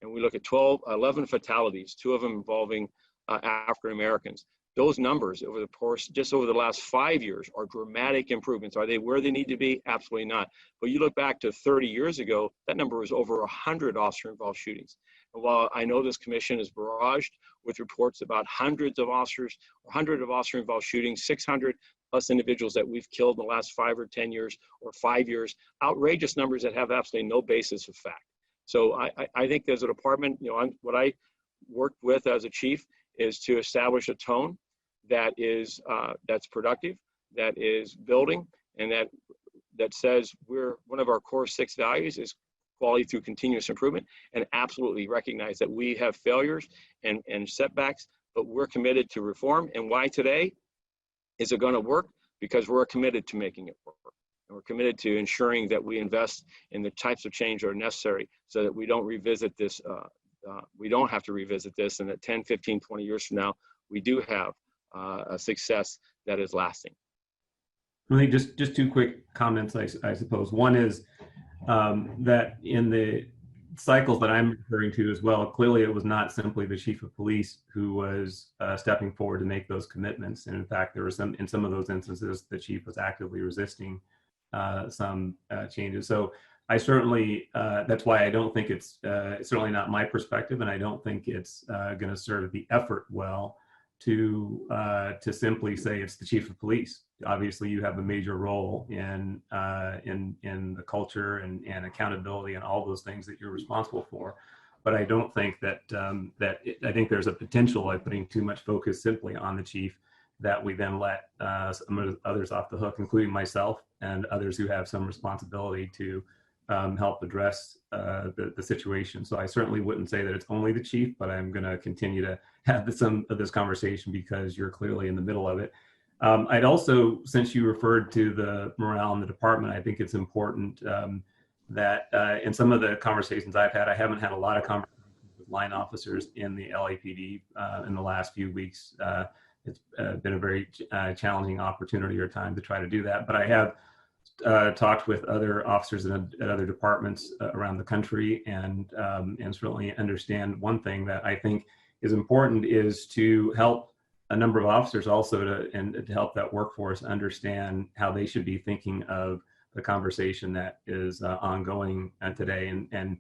and we look at 11 fatalities, 2 of them involving African Americans, those numbers over the course, just over the last 5 years, are dramatic improvements. Are they where they need to be? Absolutely not. But you look back to 30 years ago, that number was over 100 officer-involved shootings. And while I know this commission is barraged with reports about hundreds of officers, 100 of officer-involved shootings, 600 plus individuals that we've killed in the last 5 or 10 years or 5 years, outrageous numbers that have absolutely no basis of fact. So I think as a department, you know, what I worked with as a chief is to establish a tone that is that's productive, that is building, and that says one of our core 6 values is quality through continuous improvement, and absolutely recognize that we have failures and setbacks, but we're committed to reform. And why today? Is it going to work? Because we're committed to making it work. And we're committed to ensuring that we invest in the types of change that are necessary so that we don't revisit this. We don't have to revisit this, and that 10, 15, 20 years from now, we do have a success that is lasting. I think just 2 quick comments, I suppose. One is that in the cycles that I'm referring to as well, clearly it was not simply the chief of police who was stepping forward to make those commitments. And in fact, there were in some of those instances, the chief was actively resisting some changes. So I certainly, that's why I don't think it's certainly not my perspective, and I don't think it's going to serve the effort well to simply say it's the chief of police. Obviously, you have a major role in the culture and accountability and all those things that you're responsible for. But I don't think that I think there's a potential by putting too much focus simply on the chief, that we then let some others off the hook, including myself and others who have some responsibility to help address the situation. So I certainly wouldn't say that it's only the chief, but I'm going to continue to have some of this conversation because you're clearly in the middle of it. I'd also, since you referred to the morale in the department, I think it's important that in some of the conversations I've had, I haven't had a lot of conversations with line officers in the LAPD in the last few weeks. It's been a very challenging opportunity or time to try to do that, but I have talked with other officers at other departments around the country, and certainly understand one thing that I think is important is to help a number of officers also to help that workforce understand how they should be thinking of the conversation that is ongoing today. And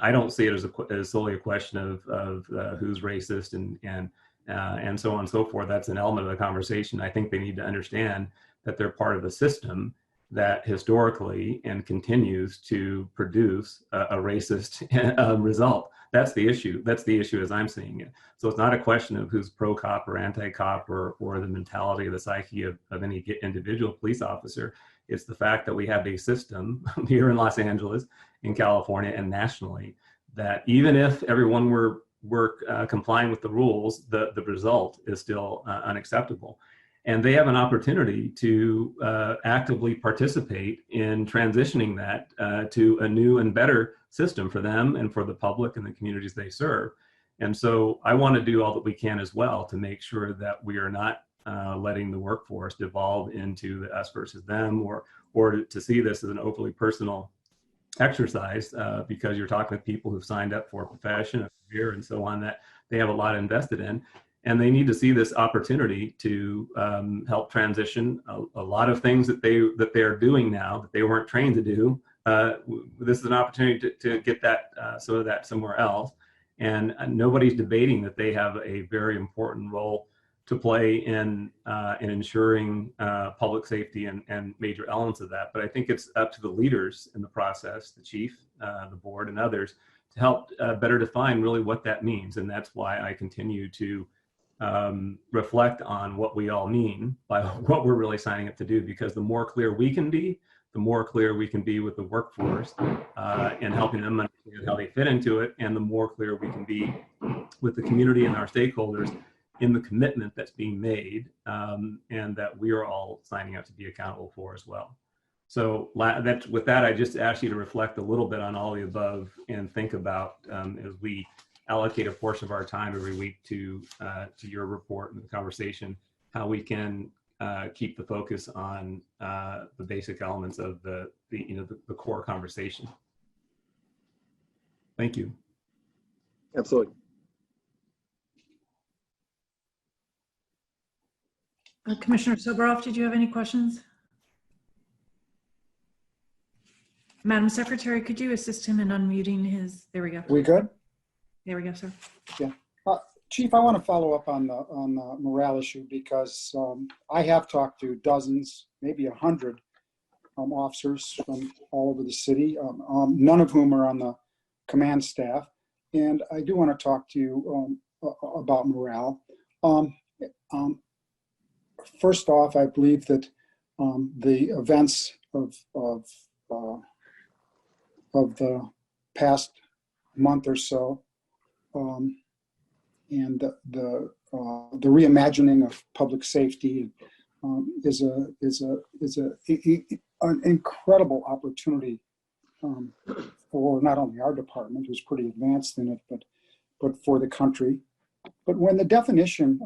I don't see it as solely a question of who's racist and so on and so forth. That's an element of the conversation. I think they need to understand that they're part of a system that historically and continues to produce a racist result. That's the issue. That's the issue as I'm seeing it. So it's not a question of who's pro-cop or anti-cop or the mentality or the psyche of any individual police officer. It's the fact that we have a system here in Los Angeles, in California, and nationally, that even if everyone were complying with the rules, the result is still unacceptable. And they have an opportunity to actively participate in transitioning that to a new and better system for them and for the public and the communities they serve. And so I want to do all that we can as well to make sure that we are not letting the workforce devolve into the us versus them, or to see this as an overly personal exercise because you're talking with people who've signed up for a profession, a career, and so on that they have a lot invested in. And they need to see this opportunity to help transition a lot of things that they are doing now that they weren't trained to do. This is an opportunity to get that some of that somewhere else. And nobody's debating that they have a very important role to play in ensuring public safety and major elements of that. But I think it's up to the leaders in the process, the chief, the board, and others, to help better define really what that means. And that's why I continue to reflect on what we all mean by what we're really signing up to do, because the more clear we can be, the more clear we can be with the workforce and helping them understand how they fit into it, and the more clear we can be with the community and our stakeholders in the commitment that's being made and that we are all signing up to be accountable for as well. So with that, I just ask you to reflect a little bit on all the above and think about as we allocate a portion of our time every week to your report and the conversation, how we can keep the focus on the basic elements of the core conversation. Thank you. Absolutely. Commissioner Soboroff, did you have any questions? Madam Secretary, could you assist him in unmuting his, there we go. We good? There we go, sir. Yeah. Chief, I want to follow up on the morale issue because I have talked to dozens, maybe 100 officers from all over the city, none of whom are on the command staff. And I do want to talk to you about morale. First off, I believe that the events of the past month or so and the reimagining of public safety is an incredible opportunity for not only our department, who's pretty advanced in it, but for the country. But when the definition,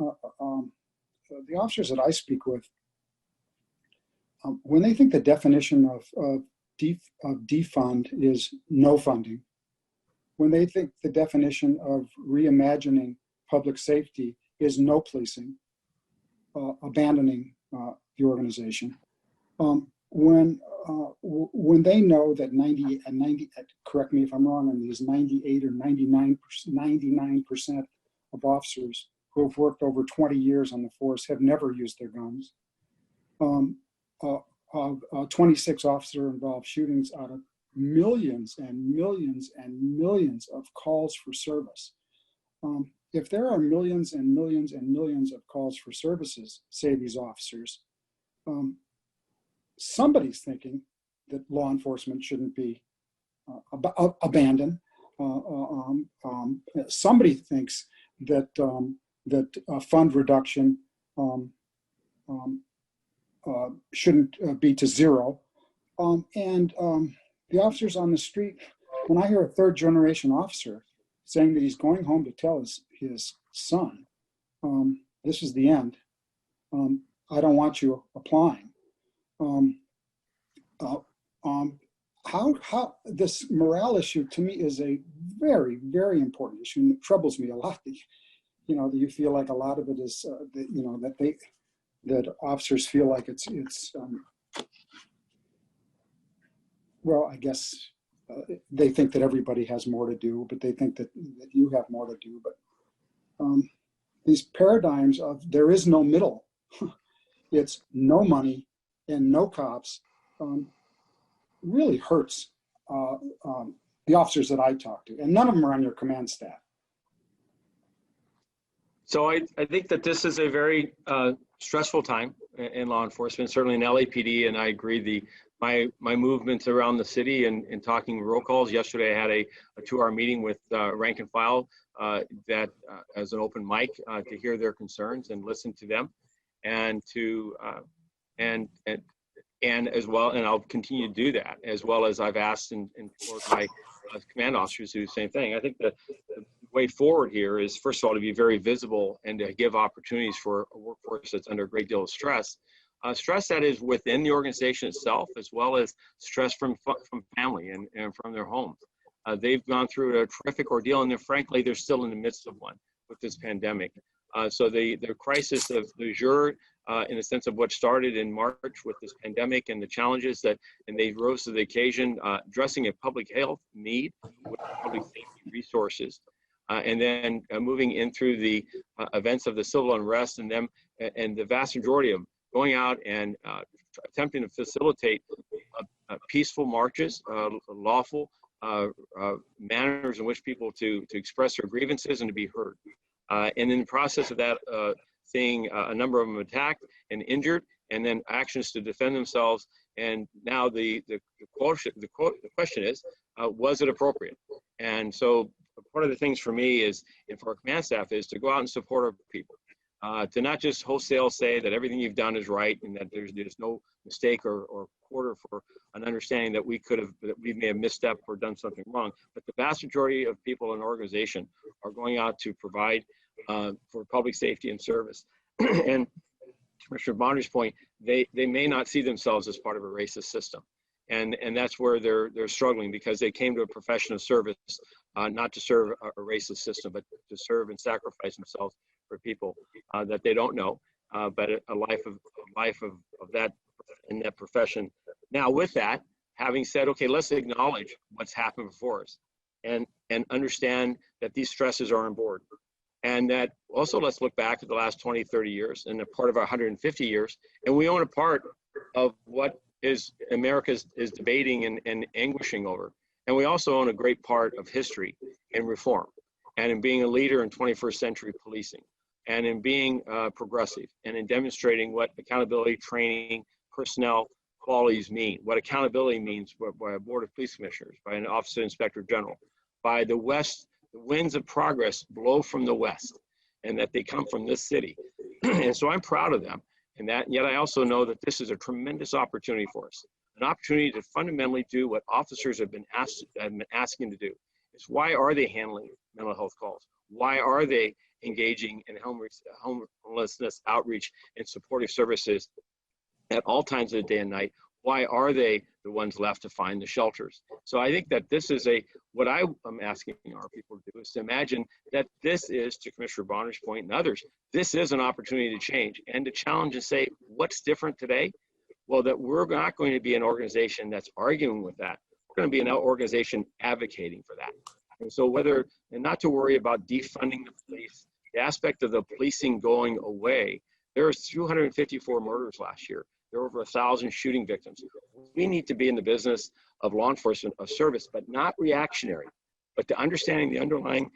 the officers that I speak with, when they think the definition of defund is no funding, when they think the definition of reimagining public safety is no policing, abandoning the organization, when they know that correct me if I'm wrong on these, 98 or 99% of officers who have worked over 20 years on the force have never used their guns. 26 officer-involved shootings out of millions and millions and millions of calls for service. If there are millions and millions and millions of calls for services, say these officers, somebody's thinking that law enforcement shouldn't be abandoned. Somebody thinks that fund reduction shouldn't be to zero. The officers on the street, when I hear a third generation officer saying that he's going home to tell his son, this is the end, I don't want you applying. How this morale issue to me is a very, very important issue, and it troubles me a lot. You feel like a lot of it is that officers feel like it's well, I guess they think that everybody has more to do, but they think that you have more to do. But these paradigms of there is no middle, it's no money and no cops, really hurts the officers that I talk to, and none of them are on your command staff. So I think that this is a very stressful time in law enforcement, certainly in LAPD, and I agree my movements around the city and talking roll calls. Yesterday I had a 2-hour meeting with rank and file that as an open mic to hear their concerns and listen to them, and to and as well, and I'll continue to do that, as well as I've asked and for my command officers to do the same thing. I think the way forward here is, first of all, to be very visible and to give opportunities for a workforce that's under a great deal of stress, stress that is within the organization itself, as well as stress from family and from their homes. They've gone through a terrific ordeal, and frankly, they're still in the midst of one with this pandemic. So the crisis of the jour, in the sense of what started in March with this pandemic and the challenges and they rose to the occasion, addressing a public health need with public safety resources. And then moving in through the events of the civil unrest and the vast majority of them going out and attempting to facilitate peaceful marches, lawful manners in which people to express their grievances and to be heard. And in the process of that, seeing a number of them attacked and injured, and then actions to defend themselves. And now the question is, was it appropriate? And so part of the things for me is, and for our command staff, is to go out and support our people. To not just wholesale say that everything you've done is right and that there's no mistake or quarter for an understanding that we may have misstepped or done something wrong, but the vast majority of people in an organization are going out to provide for public safety and service. And to Commissioner Bonner's point, they may not see themselves as part of a racist system. And that's where they're struggling, because they came to a profession of service, not to serve a racist system, but to serve and sacrifice themselves for people that they don't know, but a life of that in that profession. Now, with that, having said, okay, let's acknowledge what's happened before us, and understand that these stresses are on board, and that also let's look back at the last 20, 30 years and a part of our 150 years, and we own a part of what is America is debating and anguishing over. And we also own a great part of history and reform, and in being a leader in 21st century policing, and in being progressive, and in demonstrating what accountability, training, personnel qualities mean, what accountability means by a board of police commissioners, by an office of inspector general, by the winds of progress blow from the west, and that they come from this city. And so I'm proud of them. And yet I also know that this is a tremendous opportunity for us, an opportunity to fundamentally do what officers have been asking to do. It's why are they handling mental health calls? Why are they engaging in homelessness outreach and supportive services at all times of the day and night? Why are they the ones left to find the shelters? So I think that this is what I am asking our people to do, is to imagine that this is, to Commissioner Bonner's point and others, this is an opportunity to change and to challenge and say, what's different today? Well, that we're not going to be an organization that's arguing with that. We're going to be an organization advocating for that. And so and not to worry about defunding the police, the aspect of the policing going away. There was 254 murders last year. There were over 1,000 shooting victims. We need to be in the business of law enforcement, of service, but not reactionary, but to understanding the underlying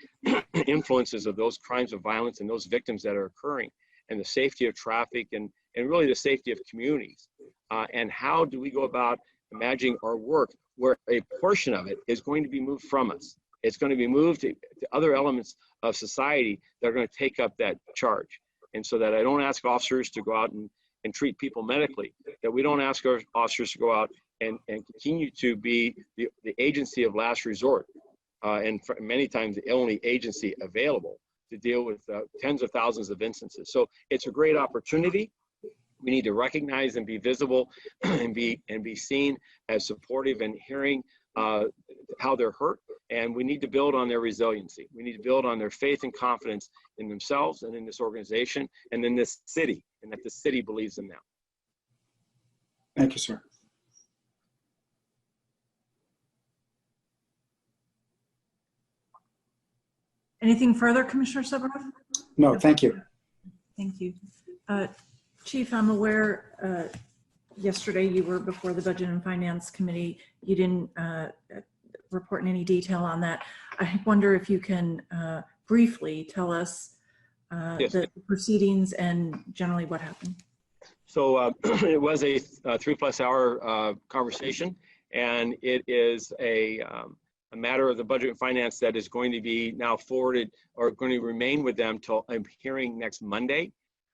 influences of those crimes of violence and those victims that are occurring, and the safety of traffic, and really the safety of communities. And how do we go about imagining our work where a portion of it is going to be moved from us? It's going to be moved to other elements of society that are going to take up that charge. And so that I don't ask officers to go out and treat people medically, that we don't ask our officers to go out and continue to be the agency of last resort, and many times the only agency available to deal with tens of thousands of instances. So it's a great opportunity. We need to recognize and be visible and be seen as supportive, and hearing how they're hurt. And we need to build on their resiliency. We need to build on their faith and confidence in themselves and in this organization and in this city, and that the city believes in them. Thank you, sir. Anything further, Commissioner Severov? No, thank you. Thank you. Chief, I'm aware yesterday you were before the Budget and Finance Committee. You didn't report in any detail on that. I wonder if you can briefly tell us Yes. the proceedings and generally what happened. So it was a 3+ hour conversation, and it is a matter of the Budget and Finance that is going to be now forwarded, or going to remain with them till I'm hearing next Monday,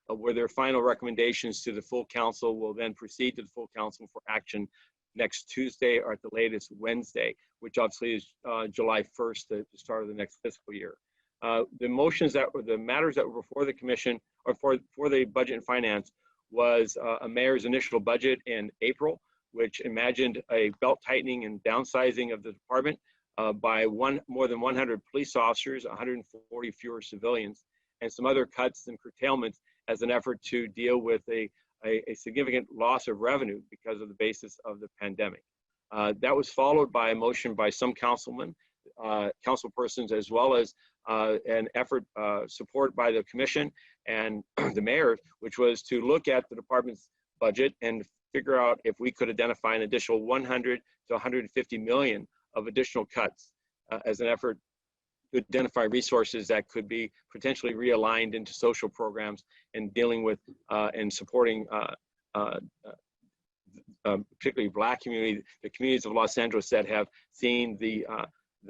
where their final recommendations to the full council will then proceed to the full council for action next Tuesday, or at the latest Wednesday, which obviously is July 1st, the start of the next fiscal year. The matters that were before the commission, or for the Budget and Finance, was a mayor's initial budget in April, which imagined a belt tightening and downsizing of the department by more than 100 police officers, 140 fewer civilians, and some other cuts and curtailments as an effort to deal with a significant loss of revenue because of the basis of the pandemic. That was followed by a motion by some councilpersons, as well as an effort supported by the commission and the mayor, which was to look at the department's budget and figure out if we could identify an additional 100 to 150 million of additional cuts as an effort to identify resources that could be potentially realigned into social programs and dealing with and supporting particularly Black community, the communities of Los Angeles that have seen the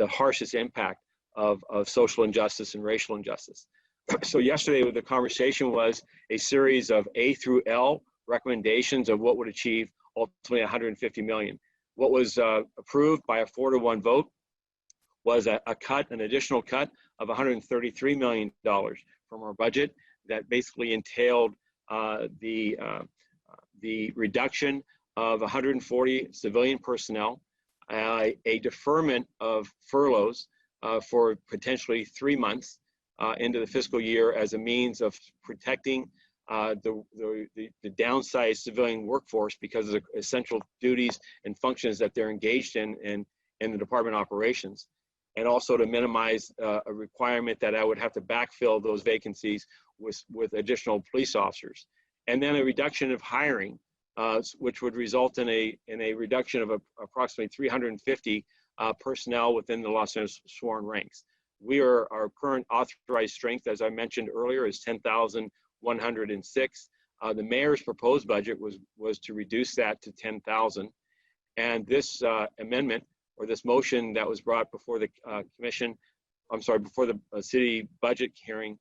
harshest impact of social injustice and racial injustice. So yesterday, the conversation was a series of A through L recommendations of what would achieve ultimately 150 million. What was approved by a 4-to-1 vote was an additional cut of $133 million from our budget that basically entailed the reduction of 140 civilian personnel, a deferment of furloughs for potentially 3 months into the fiscal year as a means of protecting the downsized civilian workforce because of the essential duties and functions that they're engaged in the department operations, and also to minimize a requirement that I would have to backfill those vacancies with additional police officers, and then a reduction of hiring, which would result in a reduction of approximately 350 personnel within the Los Angeles sworn ranks. Our current authorized strength, as I mentioned earlier, is 10,106. The mayor's proposed budget was to reduce that to 10,000. And this amendment, or this motion that was brought before the before the city budget hearing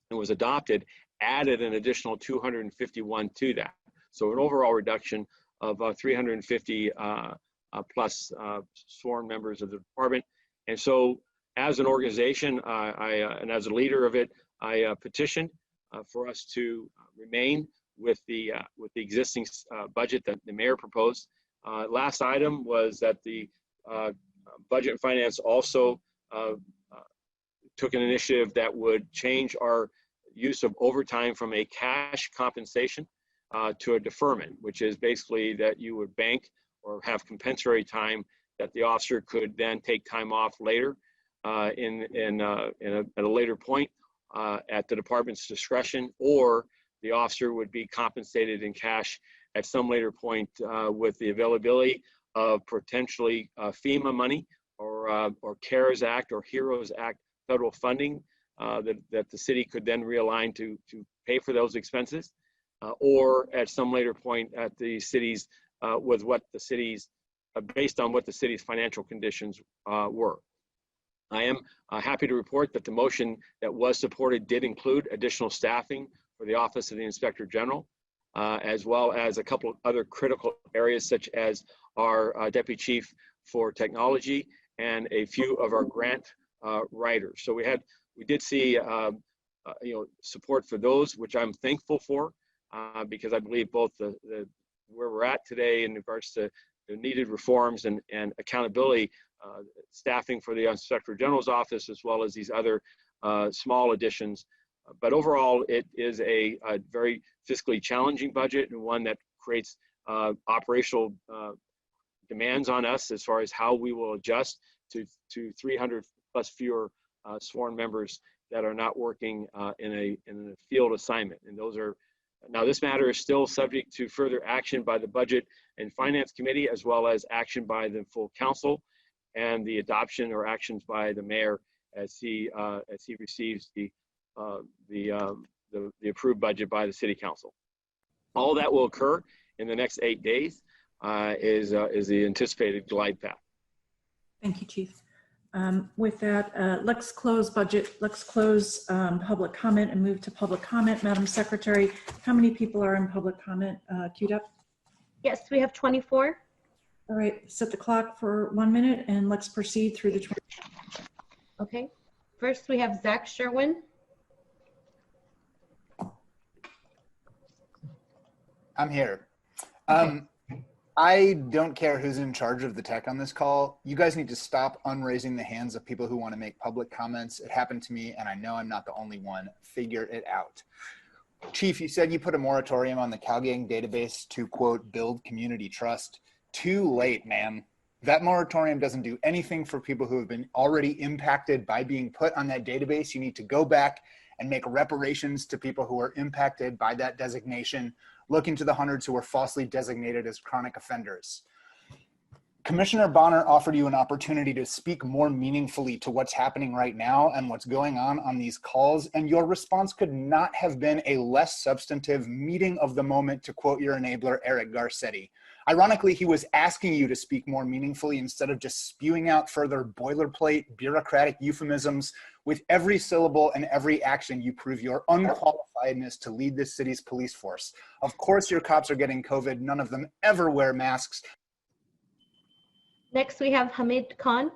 and was adopted, added an additional 251 to that. So an overall reduction of 350 plus sworn members of the department. And so as an organization and as a leader of it, I petitioned for us to remain with the existing budget that the mayor proposed. Last item was that the Budget and Finance also took an initiative that would change our use of overtime from a cash compensation to a deferment, which is basically that you would bank or have compensatory time that the officer could then take time off later at a later point at the department's discretion, or the officer would be compensated in cash at some later point with the availability of potentially FEMA money or CARES Act or HEROES Act federal funding that the city could then realign to pay for those expenses, or at some later point at the city's with what the city's based on what the city's financial conditions were. I am happy to report that the motion that was supported did include additional staffing for the Office of the Inspector General, as well as a couple of other critical areas such as our Deputy Chief for Technology and a few of our grant writers. So we did see support for those, which I'm thankful for, because I believe both where we're at today in regards to the needed reforms and accountability, staffing for the Inspector General's office, as well as these other small additions. But overall, it is a very fiscally challenging budget, and one that creates operational demands on us as far as how we will adjust to 300 plus fewer sworn members that are not working in a field assignment. And those are, now this matter is still subject to further action by the Budget and Finance Committee, as well as action by the full council, and the adoption or actions by the mayor as he receives the approved budget by the city council. All that will occur in the next 8 days is the anticipated glide path. Thank you, Chief. With that, let's close public comment and move to public comment. Madam Secretary, how many people are in public comment queued up? Yes, we have 24. All right, set the clock for 1 minute and let's proceed through the 20. Okay, first we have Zach Sherwin. I'm here. I don't care who's in charge of the tech on this call. You guys need to stop unraising the hands of people who want to make public comments. It happened to me, and I know I'm not the only one. Figure it out. Chief, you said you put a moratorium on the CalGang database to, quote, build community trust. Too late, man. That moratorium doesn't do anything for people who have been already impacted by being put on that database. You need to go back and make reparations to people who are impacted by that designation. Look into the hundreds who were falsely designated as chronic offenders. Commissioner Bonner offered you an opportunity to speak more meaningfully to what's happening right now and what's going on these calls, and your response could not have been a less substantive meeting of the moment, to quote your enabler, Eric Garcetti. Ironically, he was asking you to speak more meaningfully instead of just spewing out further boilerplate, bureaucratic euphemisms. With every syllable and every action, you prove your unqualifiedness to lead this city's police force. Of course, your cops are getting COVID. None of them ever wear masks. Next, we have Hamid Khan.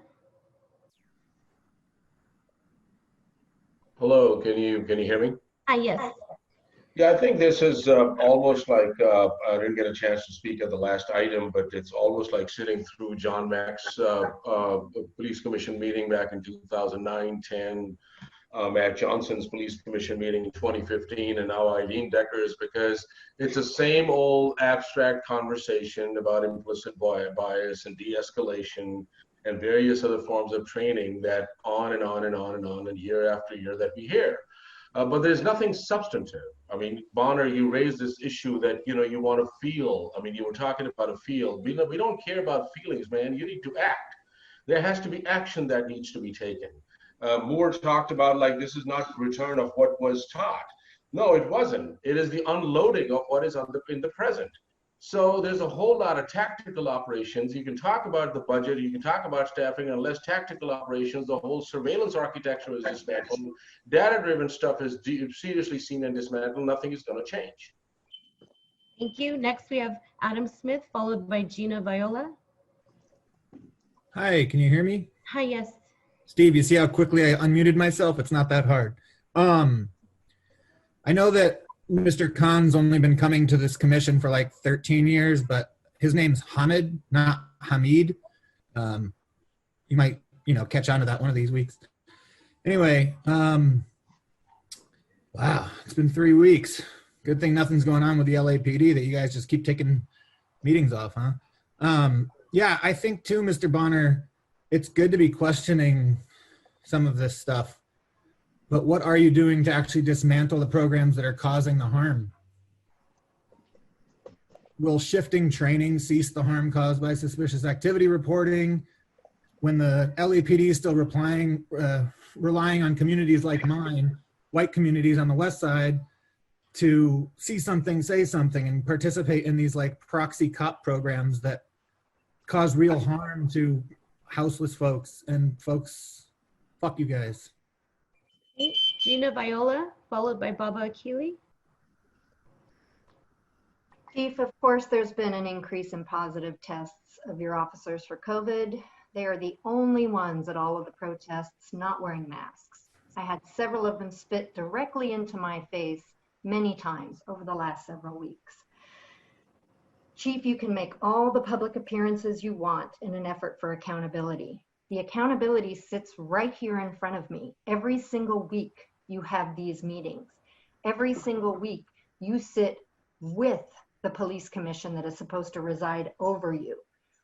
Hello, can you hear me? Hi, yes. Yeah, I think this is almost like, I didn't get a chance to speak at the last item, but it's almost like sitting through John Mack's police commission meeting back in 2009, 10, Matt Johnson's police commission meeting in 2015, and now Eileen Decker's, because it's the same old abstract conversation about implicit bias and de-escalation and various other forms of training that on and on and on and on and year after year that we hear. But there's nothing substantive. I mean, Bonner, you raised this issue that, you want to feel. I mean, you were talking about a feel. We don't care about feelings, man. You need to act. There has to be action that needs to be taken. Moore talked about, like, this is not the return of what was taught. No, it wasn't. It is the unloading of what is in the present. So there's a whole lot of tactical operations. You can talk about the budget, you can talk about staffing, unless tactical operations, the whole surveillance architecture is dismantled. Data-driven stuff is seriously seen and dismantled. Nothing is going to change. Thank you. Next, we have Adam Smith, followed by Gina Viola. Hi, can you hear me? Hi, yes. Steve, you see how quickly I unmuted myself? It's not that hard. I know that Mr. Khan's only been coming to this commission for like 13 years, but his name's Hamid, not Hamid. You might, catch on to that one of these weeks. Anyway, wow, it's been 3 weeks. Good thing nothing's going on with the LAPD, that you guys just keep taking meetings off, huh? Yeah, I think too, Mr. Bonner, it's good to be questioning some of this stuff. But what are you doing to actually dismantle the programs that are causing the harm? Will shifting training cease the harm caused by suspicious activity reporting? When the LAPD is still relying on communities like mine, white communities on the west side, to see something, say something, and participate in these like proxy cop programs that cause real harm to houseless folks and folks, fuck you guys. Gina Viola, followed by Baba Akili. Chief, of course, there's been an increase in positive tests of your officers for COVID. They are the only ones at all of the protests not wearing masks. I had several of them spit directly into my face many times over the last several weeks. Chief, you can make all the public appearances you want in an effort for accountability. The accountability sits right here in front of me. Every single week you have these meetings. Every single week you sit with the police commission that is supposed to reside over you.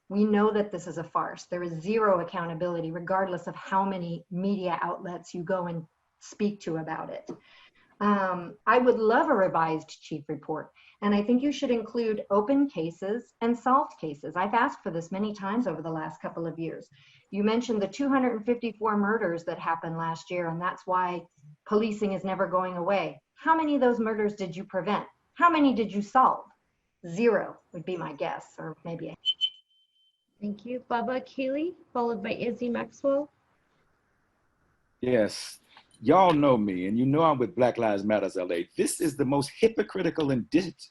We know that this is a farce. There is zero accountability regardless of how many media outlets you go and speak to about it. I would love a revised chief report. And I think you should include open cases and solved cases. I've asked for this many times over the last couple of years. You mentioned the 254 murders that happened last year, and that's why policing is never going away. How many of those murders did you prevent? How many did you solve? Zero would be my guess, or maybe. Thank you. Baba Keeley, followed by Izzy Maxwell. Yes, y'all know me, and you know I'm with Black Lives Matter LA. This is the most hypocritical and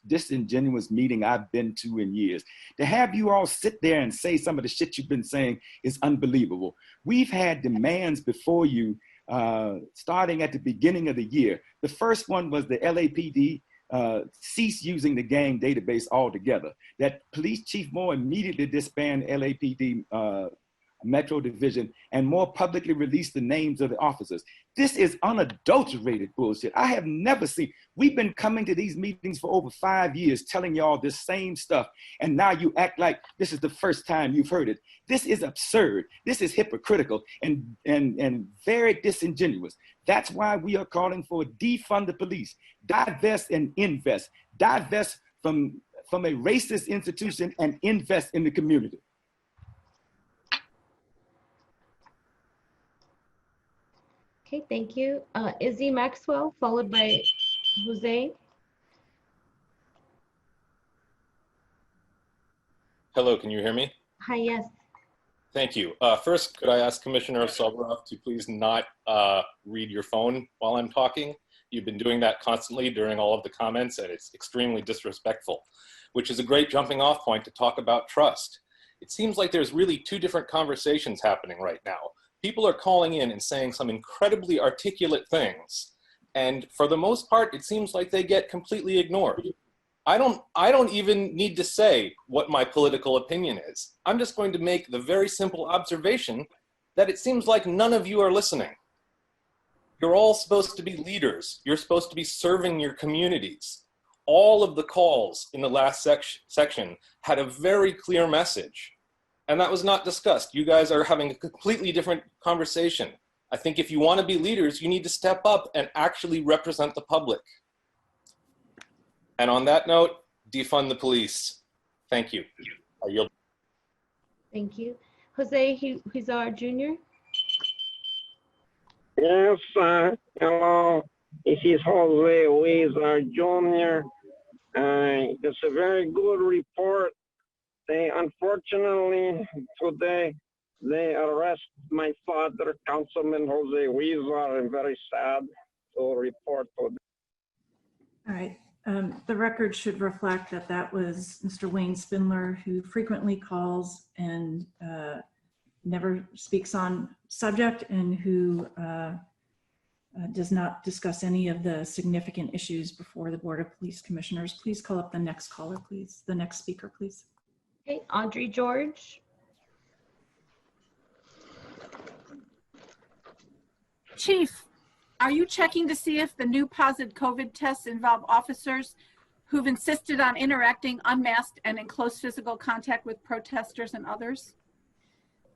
disingenuous meeting I've been to in years. To have you all sit there and say some of the shit you've been saying is unbelievable. We've had demands before you starting at the beginning of the year. The first one was the LAPD cease using the gang database altogether. That Police Chief Moore immediately disband LAPD Metro Division and more publicly release the names of the officers. This is unadulterated bullshit. I have never seen, we've been coming to these meetings for over 5 years telling y'all this same stuff, and now you act like this is the first time you've heard it. This is absurd. This is hypocritical and very disingenuous. That's why we are calling for defund the police, divest and invest, divest from a racist institution and invest in the community. Okay, thank you. Izzy Maxwell, followed by Jose. Hello, can you hear me? Hi, yes. Thank you. First, could I ask Commissioner Soboroff to please not read your phone while I'm talking? You've been doing that constantly during all of the comments, and it's extremely disrespectful, which is a great jumping off point to talk about trust. It seems like there's really two different conversations happening right now. People are calling in and saying some incredibly articulate things, and for the most part, it seems like they get completely ignored. I don't even need to say what my political opinion is. I'm just going to make the very simple observation that it seems like none of you are listening. You're all supposed to be leaders. You're supposed to be serving your communities. All of the calls in the last section had a very clear message, and that was not discussed. You guys are having a completely different conversation. I think if you want to be leaders, you need to step up and actually represent the public. And on that note, defund the police. Thank you. I yield. Thank you. Jose Huizar Jr. Yes, hello. This is Jose Huizar Jr. It's a very good report. Unfortunately, today, they arrest my father, Councilman Jose Huizar. I'm very sad to report today. All right. The record should reflect that that was Mr. Wayne Spindler, who frequently calls and never speaks on subject, and who does not discuss any of the significant issues before the Board of Police Commissioners. Please call up the next caller, please. The next speaker, please. Okay, Audrey George. Chief, are you checking to see if the new positive COVID tests involve officers who've insisted on interacting unmasked and in close physical contact with protesters and others?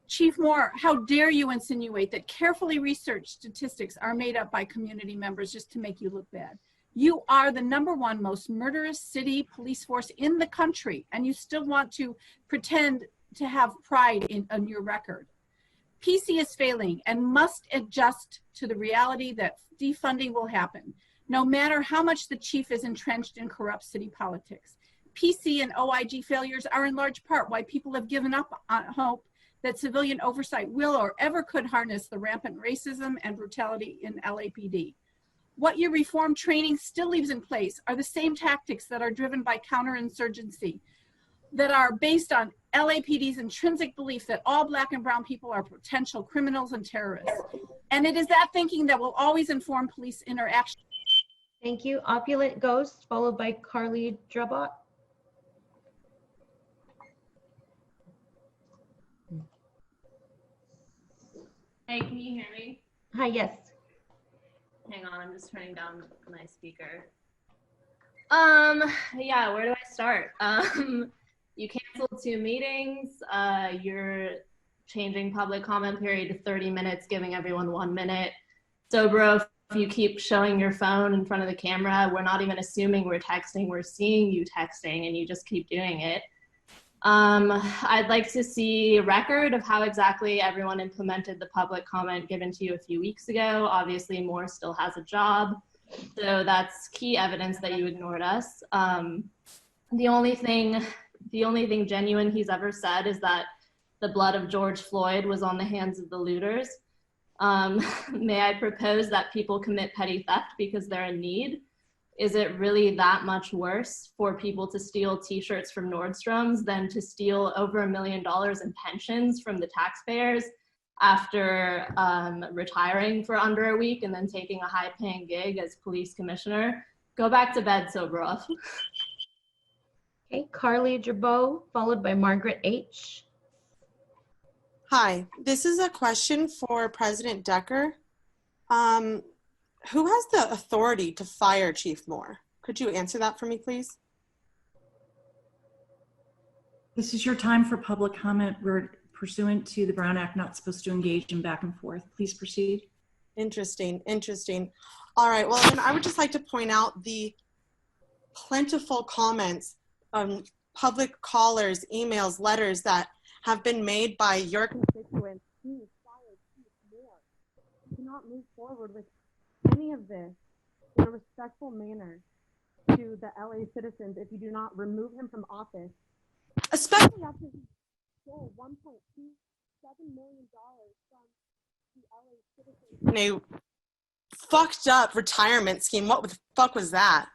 Chief Moore, how dare you insinuate that carefully researched statistics are made up by community members just to make you look bad? You are the #1 most murderous city police force in the country, and you still want to pretend to have pride in your record. PC is failing and must adjust to the reality that defunding will happen, no matter how much the chief is entrenched in corrupt city politics. PC and OIG failures are in large part why people have given up on hope that civilian oversight will or ever could harness the rampant racism and brutality in LAPD. What your reform training still leaves in place are the same tactics that are driven by counterinsurgency, that are based on LAPD's intrinsic belief that all Black and brown people are potential criminals and terrorists. And it is that thinking that will always inform police interaction. Thank you. Opulent Ghost, followed by Carly Drabot. Hey, can you hear me? Hi, yes. Hang on, I'm just turning down my speaker. Yeah, where do I start? You canceled 2 meetings. You're changing public comment period to 30 minutes, giving everyone 1 minute. Soboroff, if you keep showing your phone in front of the camera, we're not even assuming we're texting, we're seeing you texting, and you just keep doing it. I'd like to see a record of how exactly everyone implemented the public comment given to you a few weeks ago. Obviously, Moore still has a job, so that's key evidence that you ignored us. The only thing genuine he's ever said is that the blood of George Floyd was on the hands of the looters. May I propose that people commit petty theft because they're in need? Is it really that much worse for people to steal t-shirts from Nordstrom's than to steal over $1 million in pensions from the taxpayers after retiring for under a week and then taking a high-paying gig as police commissioner? Go back to bed, Sobroff. Okay, Carly Gerbeau, followed by Margaret H. Hi, this is a question for President Decker. Who has the authority to fire Chief Moore? Could you answer that for me, please? This is your time for public comment. We're pursuant to the Brown Act, not supposed to engage in back and forth. Please proceed. Interesting, interesting. All right, well, then I would just like to point out the plentiful comments, public callers, emails, letters that have been made by your constituents. Please fire Chief Moore. You cannot move forward with any of this in a respectful manner to the LA citizens if you do not remove him from office, especially after he stole $1.27 million from the LA citizens in a fucked up retirement scheme. What the fuck was that?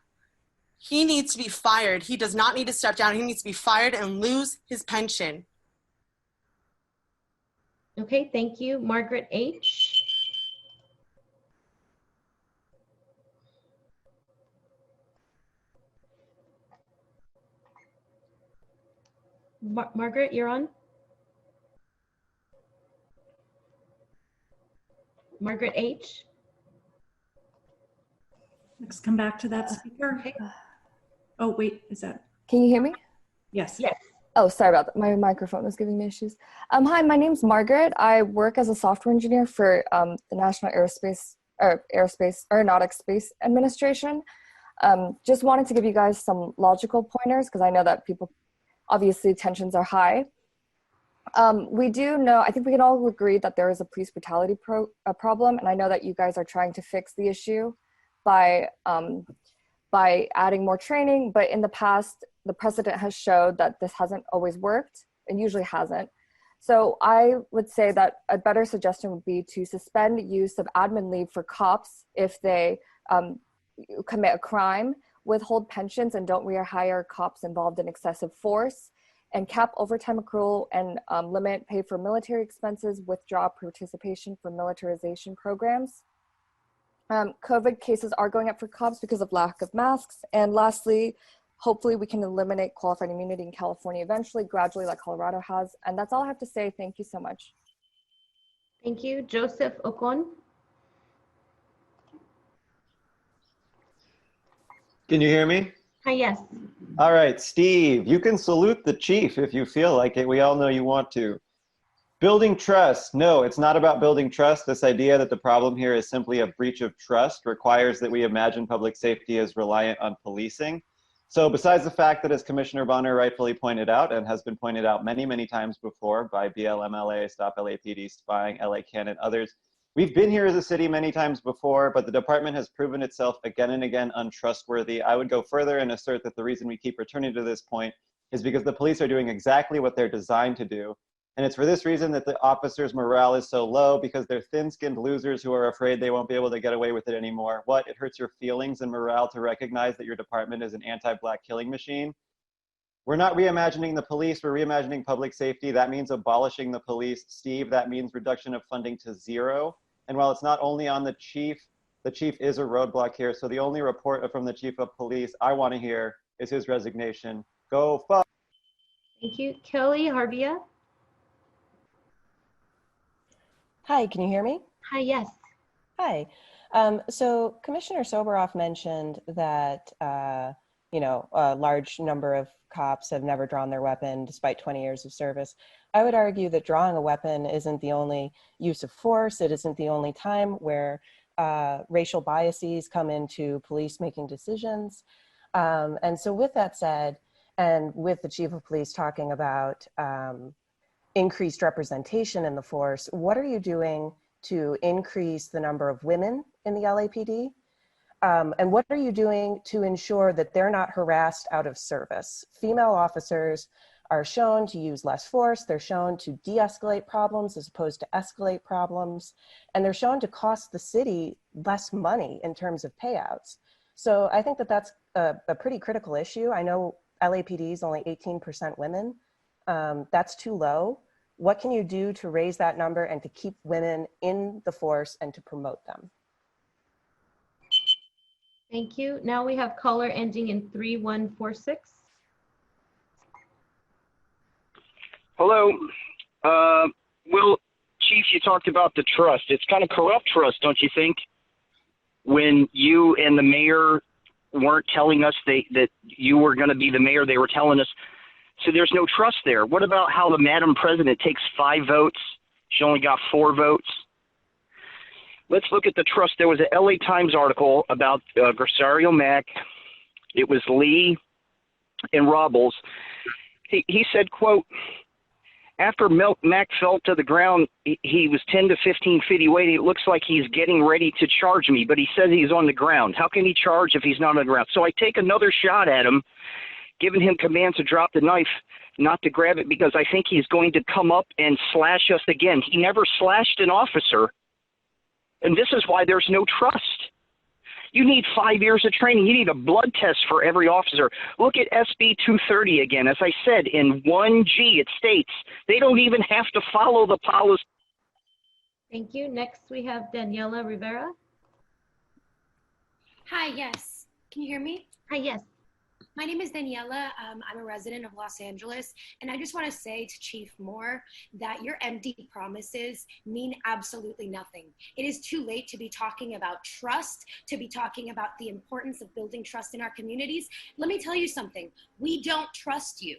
He needs to be fired. He does not need to step down. He needs to be fired and lose his pension. Okay, thank you. Margaret H. Margaret, you're on. Margaret H. Let's come back to that speaker. Okay. Oh, wait, is that? Can you hear me? Yes. Yes. Oh, sorry about that. My microphone was giving me issues. Hi, my name's Margaret. I work as a software engineer for the National Aeronautics Space Administration. Just wanted to give you guys some logical pointers because I know that people, obviously tensions are high. We do know, I think we can all agree that there is a police brutality problem, and I know that you guys are trying to fix the issue by adding more training, but in the past, the precedent has showed that this hasn't always worked and usually hasn't. So I would say that a better suggestion would be to suspend use of admin leave for cops if they commit a crime, withhold pensions and don't rehire cops involved in excessive force, and cap overtime accrual and limit pay for military expenses, withdraw participation for militarization programs. COVID cases are going up for cops because of lack of masks. And lastly, hopefully we can eliminate qualified immunity in California eventually, gradually like Colorado has. And that's all I have to say. Thank you so much. Thank you. Joseph Ocon. Can you hear me? Hi, yes. All right, Steve, you can salute the chief if you feel like it. We all know you want to. Building trust. No, it's not about building trust. This idea that the problem here is simply a breach of trust requires that we imagine public safety as reliant on policing. So besides the fact that, as Commissioner Bonner rightfully pointed out, and has been pointed out many, many times before by BLMLA, Stop LAPD Spying, LA Can, and others, we've been here as a city many times before, but the department has proven itself again and again untrustworthy. I would go further and assert that the reason we keep returning to this point is because the police are doing exactly what they're designed to do. And it's for this reason that the officers' morale is so low, because they're thin-skinned losers who are afraid they won't be able to get away with it anymore. What? It hurts your feelings and morale to recognize that your department is an anti-Black killing machine? We're not reimagining the police, we're reimagining public safety. That means abolishing the police. Steve, that means reduction of funding to zero. And while it's not only on the chief is a roadblock here. So the only report from the chief of police I want to hear is his resignation. Go fuck. Thank you. Kelly Harvia. Hi, can you hear me? Hi, yes. Hi. So Commissioner Soboroff mentioned that, a large number of cops have never drawn their weapon despite 20 years of service. I would argue that drawing a weapon isn't the only use of force. It isn't the only time where racial biases come into police making decisions. And so with that said, and with the chief of police talking about increased representation in the force, what are you doing to increase the number of women in the LAPD? And what are you doing to ensure that they're not harassed out of service? Female officers are shown to use less force, they're shown to de-escalate problems as opposed to escalate problems, and they're shown to cost the city less money in terms of payouts. So I think that that's a pretty critical issue. I know LAPD is only 18% women. That's too low. What can you do to raise that number and to keep women in the force and to promote them? Thank you. Now we have caller ending in 3146. Hello. Well, Chief, you talked about the trust. It's kind of corrupt trust, don't you think? When you and the mayor weren't telling us that you were going to be the mayor, they were telling us. So there's no trust there. What about how the Madam President takes 5 votes? She only got 4 votes. Let's look at the trust. There was an LA Times article about Gresario Mack. It was Lee and Robles. He said, quote, after Mack fell to the ground, he was 10 to 15 feet away. It looks like he's getting ready to charge me, but he says he's on the ground. How can he charge if he's not on the ground? So I take another shot at him, giving him command to drop the knife, not to grab it, because I think he's going to come up and slash us again. He never slashed an officer, and this is why there's no trust. You need 5 years of training. You need a blood test for every officer. Look at SB 230 again. As I said, in 1G, it states they don't even have to follow the policy. Thank you. Next, we have Daniela Rivera. Hi, yes. Can you hear me? Hi, yes. My name is Daniela. I'm a resident of Los Angeles, and I just want to say to Chief Moore that your empty promises mean absolutely nothing. It is too late to be talking about trust, to be talking about the importance of building trust in our communities. Let me tell you something. We don't trust you.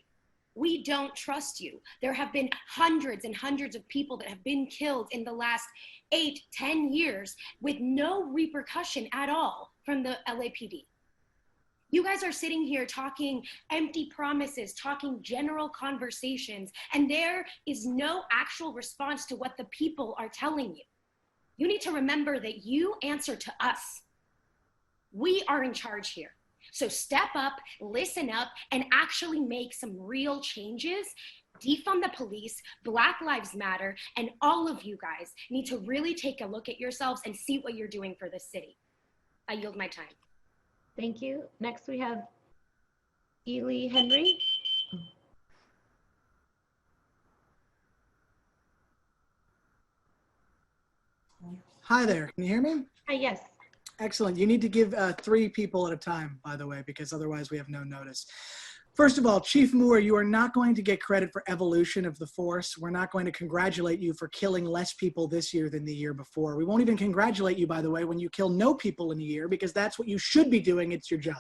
We don't trust you. There have been hundreds and hundreds of people that have been killed in the last 8, 10 years with no repercussion at all from the LAPD. You guys are sitting here talking empty promises, talking general conversations, and there is no actual response to what the people are telling you. You need to remember that you answer to us. We are in charge here. So step up, listen up, and actually make some real changes. Defund the police, Black Lives Matter, and all of you guys need to really take a look at yourselves and see what you're doing for the city. I yield my time. Thank you. Next, we have Ely Henry. Hi there. Can you hear me? Hi, yes. Excellent. You need to give 3 people at a time, by the way, because otherwise we have no notice. First of all, Chief Moore, you are not going to get credit for evolution of the force. We're not going to congratulate you for killing less people this year than the year before. We won't even congratulate you, by the way, when you kill no people in a year, because that's what you should be doing. It's your job.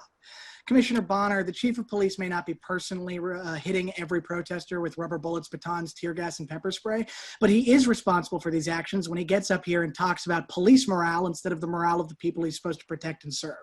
Commissioner Bonner, the chief of police may not be personally hitting every protester with rubber bullets, batons, tear gas, and pepper spray, but he is responsible for these actions when he gets up here and talks about police morale instead of the morale of the people he's supposed to protect and serve.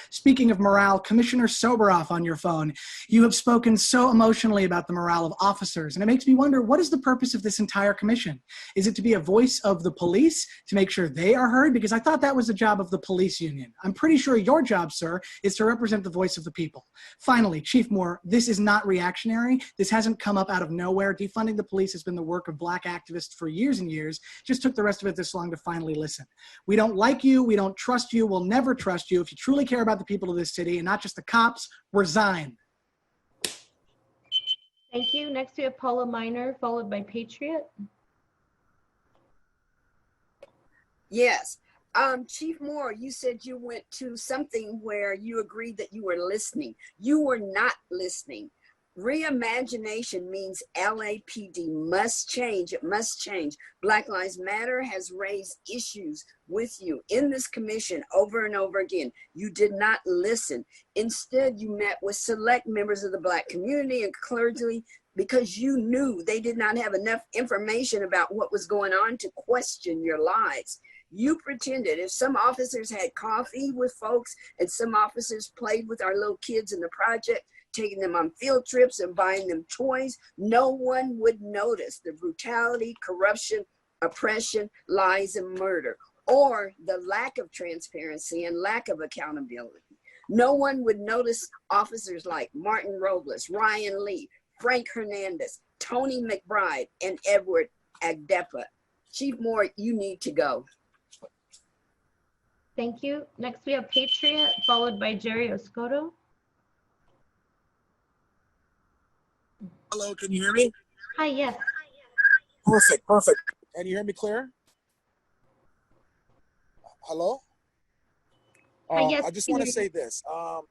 Speaking of morale, Commissioner Soboroff on your phone, you have spoken so emotionally about the morale of officers, and it makes me wonder, what is the purpose of this entire commission? Is it to be a voice of the police, to make sure they are heard? Because I thought that was the job of the police union. I'm pretty sure your job, sir, is to represent the voice of the people. Finally, Chief Moore, this is not reactionary. This hasn't come up out of nowhere. Defunding the police has been the work of Black activists for years and years. Just took the rest of it this long to finally listen. We don't like you. We don't trust you. We'll never trust you. If you truly care about the people of this city and not just the cops, resign. Thank you. Next, we have Paula Miner, followed by Patriot. Yes. Chief Moore, you said you went to something where you agreed that you were listening. You were not listening. Reimagination means LAPD must change. It must change. Black Lives Matter has raised issues with you in this commission over and over again. You did not listen. Instead, you met with select members of the Black community and clergy because you knew they did not have enough information about what was going on to question your lies. You pretended. If some officers had coffee with folks and some officers played with our little kids in the project, taking them on field trips and buying them toys, no one would notice the brutality, corruption, oppression, lies, and murder, or the lack of transparency and lack of accountability. No one would notice officers like Martin Robles, Ryan Lee, Frank Hernandez, Tony McBride, and Edward Agdepa. Chief Moore, you need to go. Thank you. Next, we have Patriot, followed by Jerry Oscoto. Hello, can you hear me? Hi, yes. Perfect, perfect. Can you hear me clear? Hello? Yes, I just want to say this.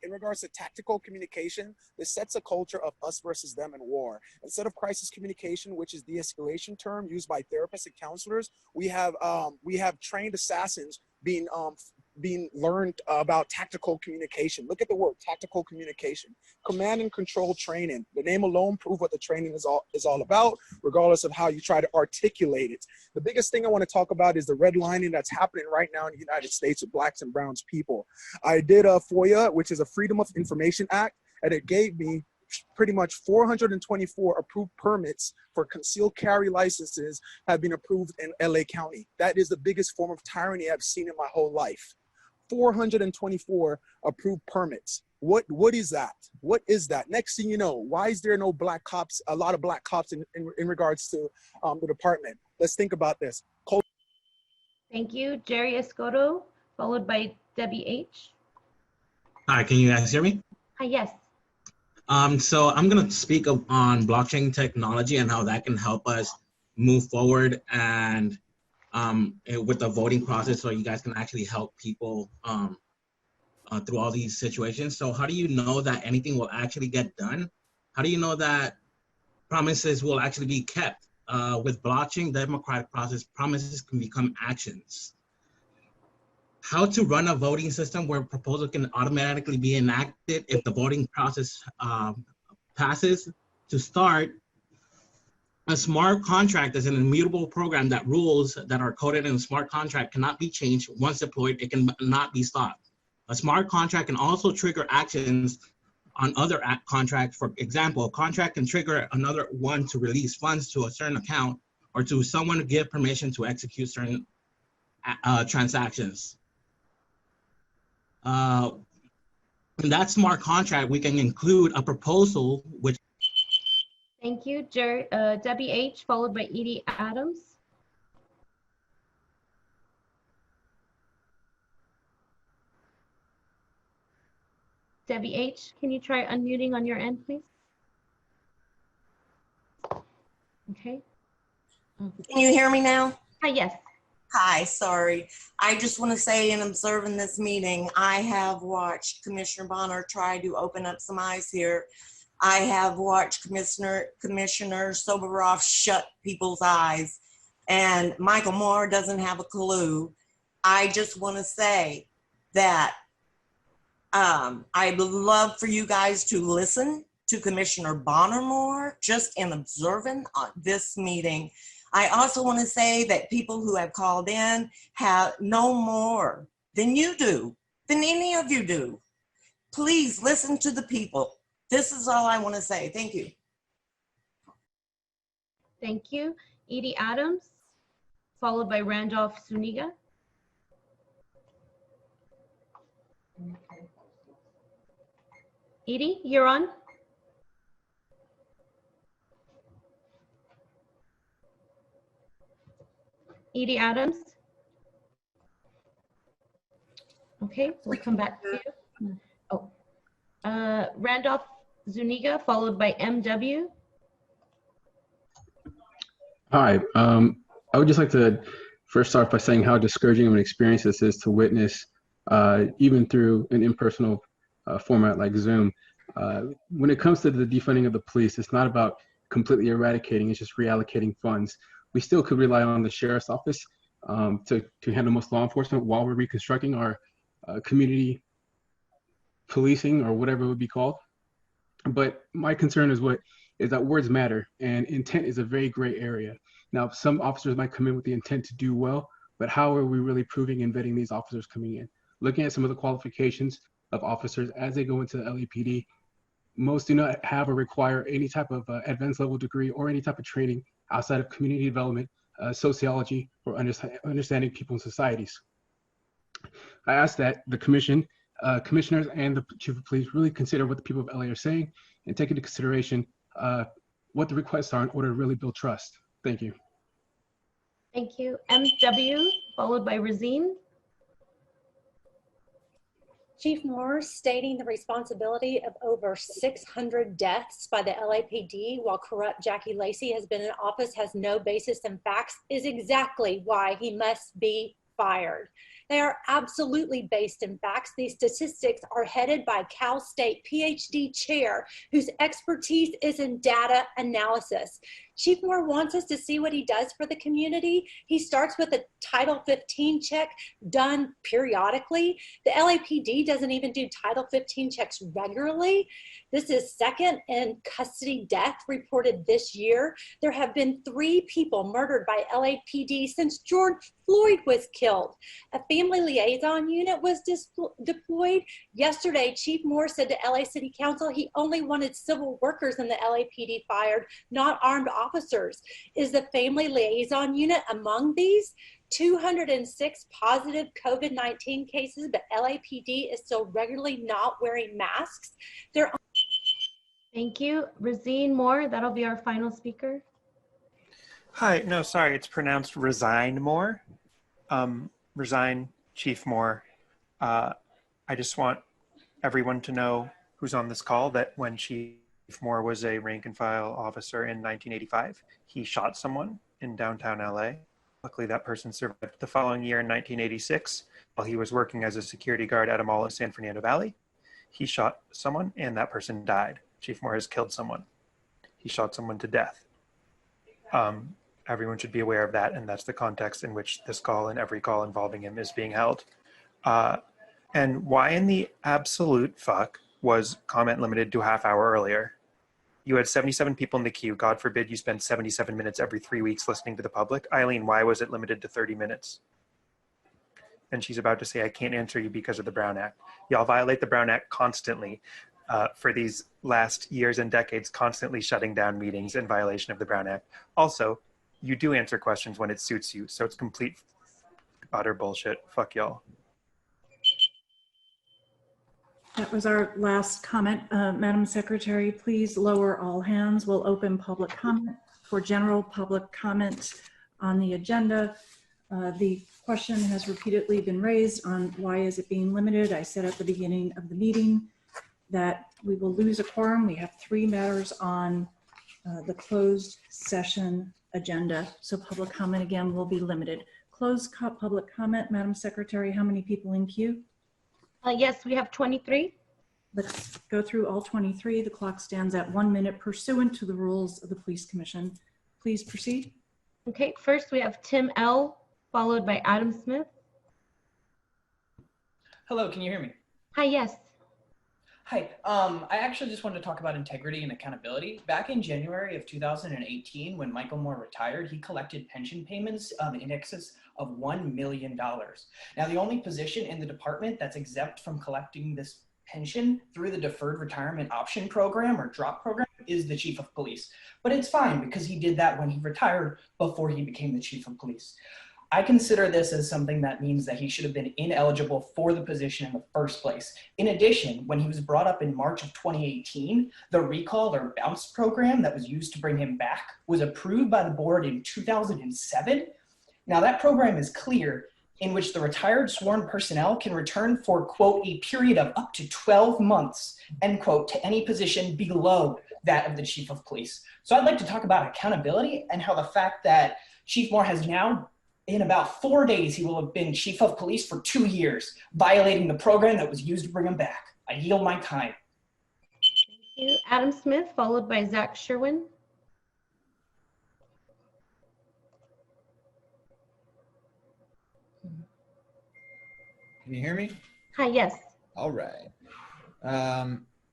In regards to tactical communication, this sets a culture of us versus them in war. Instead of crisis communication, which is de-escalation term used by therapists and counselors, we have trained assassins being learned about tactical communication. Look at the word tactical communication. Command and control training. The name alone proves what the training is all about, regardless of how you try to articulate it. The biggest thing I want to talk about is the redlining that's happening right now in the United States with Blacks and Browns people. I did a FOIA, which is a Freedom of Information Act, and it gave me pretty much 424 approved permits for concealed carry licenses have been approved in LA County. That is the biggest form of tyranny I've seen in my whole life. 424 approved permits. What is that? What is that? Next thing you know, why is there no black cops, a lot of black cops in regards to the department? Let's think about this. Thank you. Jerry Escoto, followed by Debbie H. Hi, can you guys hear me? Hi, yes. So I'm going to speak on blockchain technology and how that can help us move forward and with the voting process, so you guys can actually help people through all these situations. So how do you know that anything will actually get done? How do you know that promises will actually be kept? With blockchain democratic process, promises can become actions. How to run a voting system where a proposal can automatically be enacted if the voting process passes. To start, a smart contract is an immutable program that rules that are coded in a smart contract cannot be changed. Once deployed, it cannot be stopped. A smart contract can also trigger actions on other contracts. For example, a contract can trigger another one to release funds to a certain account or to someone to give permission to execute certain transactions. In that smart contract, we can include a proposal which. Thank you, Debbie H., followed by Edie Adams. Debbie H., can you try unmuting on your end, please? Okay. Can you hear me now? Hi, yes. Hi, sorry. I just want to say, in observing this meeting, I have watched Commissioner Bonner try to open up some eyes here. I have watched Commissioner Soboroff shut people's eyes, and Michael Moore doesn't have a clue. I just want to say that I would love for you guys to listen to Commissioner Bonner more, just in observing this meeting. I also want to say that people who have called in know more than you do, than any of you do. Please listen to the people. This is all I want to say. Thank you. Thank you. Edie Adams, followed by Randolph Zuniga. Edie, you're on. Edie Adams. Okay, we'll come back to you. Oh, Randolph Zuniga, followed by MW. Hi, I would just like to first start by saying how discouraging of an experience this is to witness, even through an impersonal format like Zoom. When it comes to the defunding of the police, it's not about completely eradicating, it's just reallocating funds. We still could rely on the sheriff's office to handle most law enforcement while we're reconstructing our community policing, or whatever it would be called. But my concern is that words matter, and intent is a very gray area. Now, some officers might come in with the intent to do well, but how are we really proving and vetting these officers coming in? Looking at some of the qualifications of officers as they go into the LAPD, most do not have or require any type of advanced level degree or any type of training outside of community development, sociology, or understanding people and societies. I ask that the commission, commissioners and the chief of police really consider what the people of LA are saying and take into consideration what the requests are in order to really build trust. Thank you. Thank you. MW, followed by Razine. Chief Moore stating the responsibility of over 600 deaths by the LAPD while corrupt Jackie Lacey has been in office has no basis in facts is exactly why he must be fired. They are absolutely based in facts. These statistics are headed by Cal State PhD chair whose expertise is in data analysis. Chief Moore wants us to see what he does for the community. He starts with a Title 15 check done periodically. The LAPD doesn't even do Title 15 checks regularly. This is second in custody death reported this year. There have been 3 people murdered by LAPD since George Floyd was killed. A family liaison unit was deployed. Yesterday, Chief Moore said to LA City Council he only wanted civil workers in the LAPD fired, not armed officers. Is the family liaison unit among these? 206 positive COVID-19 cases, but LAPD is still regularly not wearing masks. Thank you. Rosine Moore, that'll be our final speaker. Hi, no, sorry, it's pronounced Resign Moore. Resign, Chief Moore. I just want everyone to know who's on this call that when Chief Moore was a rank and file officer in 1985, he shot someone in downtown LA. Luckily, that person survived. The following year in 1986, while he was working as a security guard at a mall in San Fernando Valley, he shot someone and that person died. Chief Moore has killed someone. He shot someone to death. Everyone should be aware of that, and that's the context in which this call and every call involving him is being held. And why in the absolute fuck was comment limited to a half hour earlier? You had 77 people in the queue. God forbid you spend 77 minutes every 3 weeks listening to the public. Eileen, why was it limited to 30 minutes? And she's about to say, I can't answer you because of the Brown Act. Y'all violate the Brown Act constantly. For these last years and decades, constantly shutting down meetings in violation of the Brown Act. Also, you do answer questions when it suits you, so it's complete utter bullshit. Fuck y'all. That was our last comment. Madam Secretary, please lower all hands. We'll open public comment. For general public comment on the agenda, the question has repeatedly been raised on why is it being limited. I said at the beginning of the meeting that we will lose a quorum. We have 3 matters on the closed session agenda. So public comment again will be limited. Closed public comment, Madam Secretary, how many people in queue? Yes, we have 23. Let's go through all 23. The clock stands at 1 minute pursuant to the rules of the Police Commission. Please proceed. Okay, first we have Tim L, followed by Adam Smith. Hello, can you hear me? Hi, yes. Hi, I actually just wanted to talk about integrity and accountability. Back in January of 2018, when Michael Moore retired, he collected pension payments in excess of $1 million. Now, the only position in the department that's exempt from collecting this pension through the Deferred Retirement Option Program or DROP program is the Chief of Police. But it's fine because he did that when he retired before he became the Chief of Police. I consider this as something that means that he should have been ineligible for the position in the first place. In addition, when he was brought up in March of 2018, the recall or bounce program that was used to bring him back was approved by the board in 2007. Now that program is clear, in which the retired sworn personnel can return for, quote, a period of up to 12 months, end quote, to any position below that of the Chief of Police. So I'd like to talk about accountability and how the fact that Chief Moore has now, in about 4 days, he will have been Chief of Police for 2 years, violating the program that was used to bring him back. I yield my time. Thank you. Adam Smith, followed by Zach Sherwin. Can you hear me? Hi, yes. All right.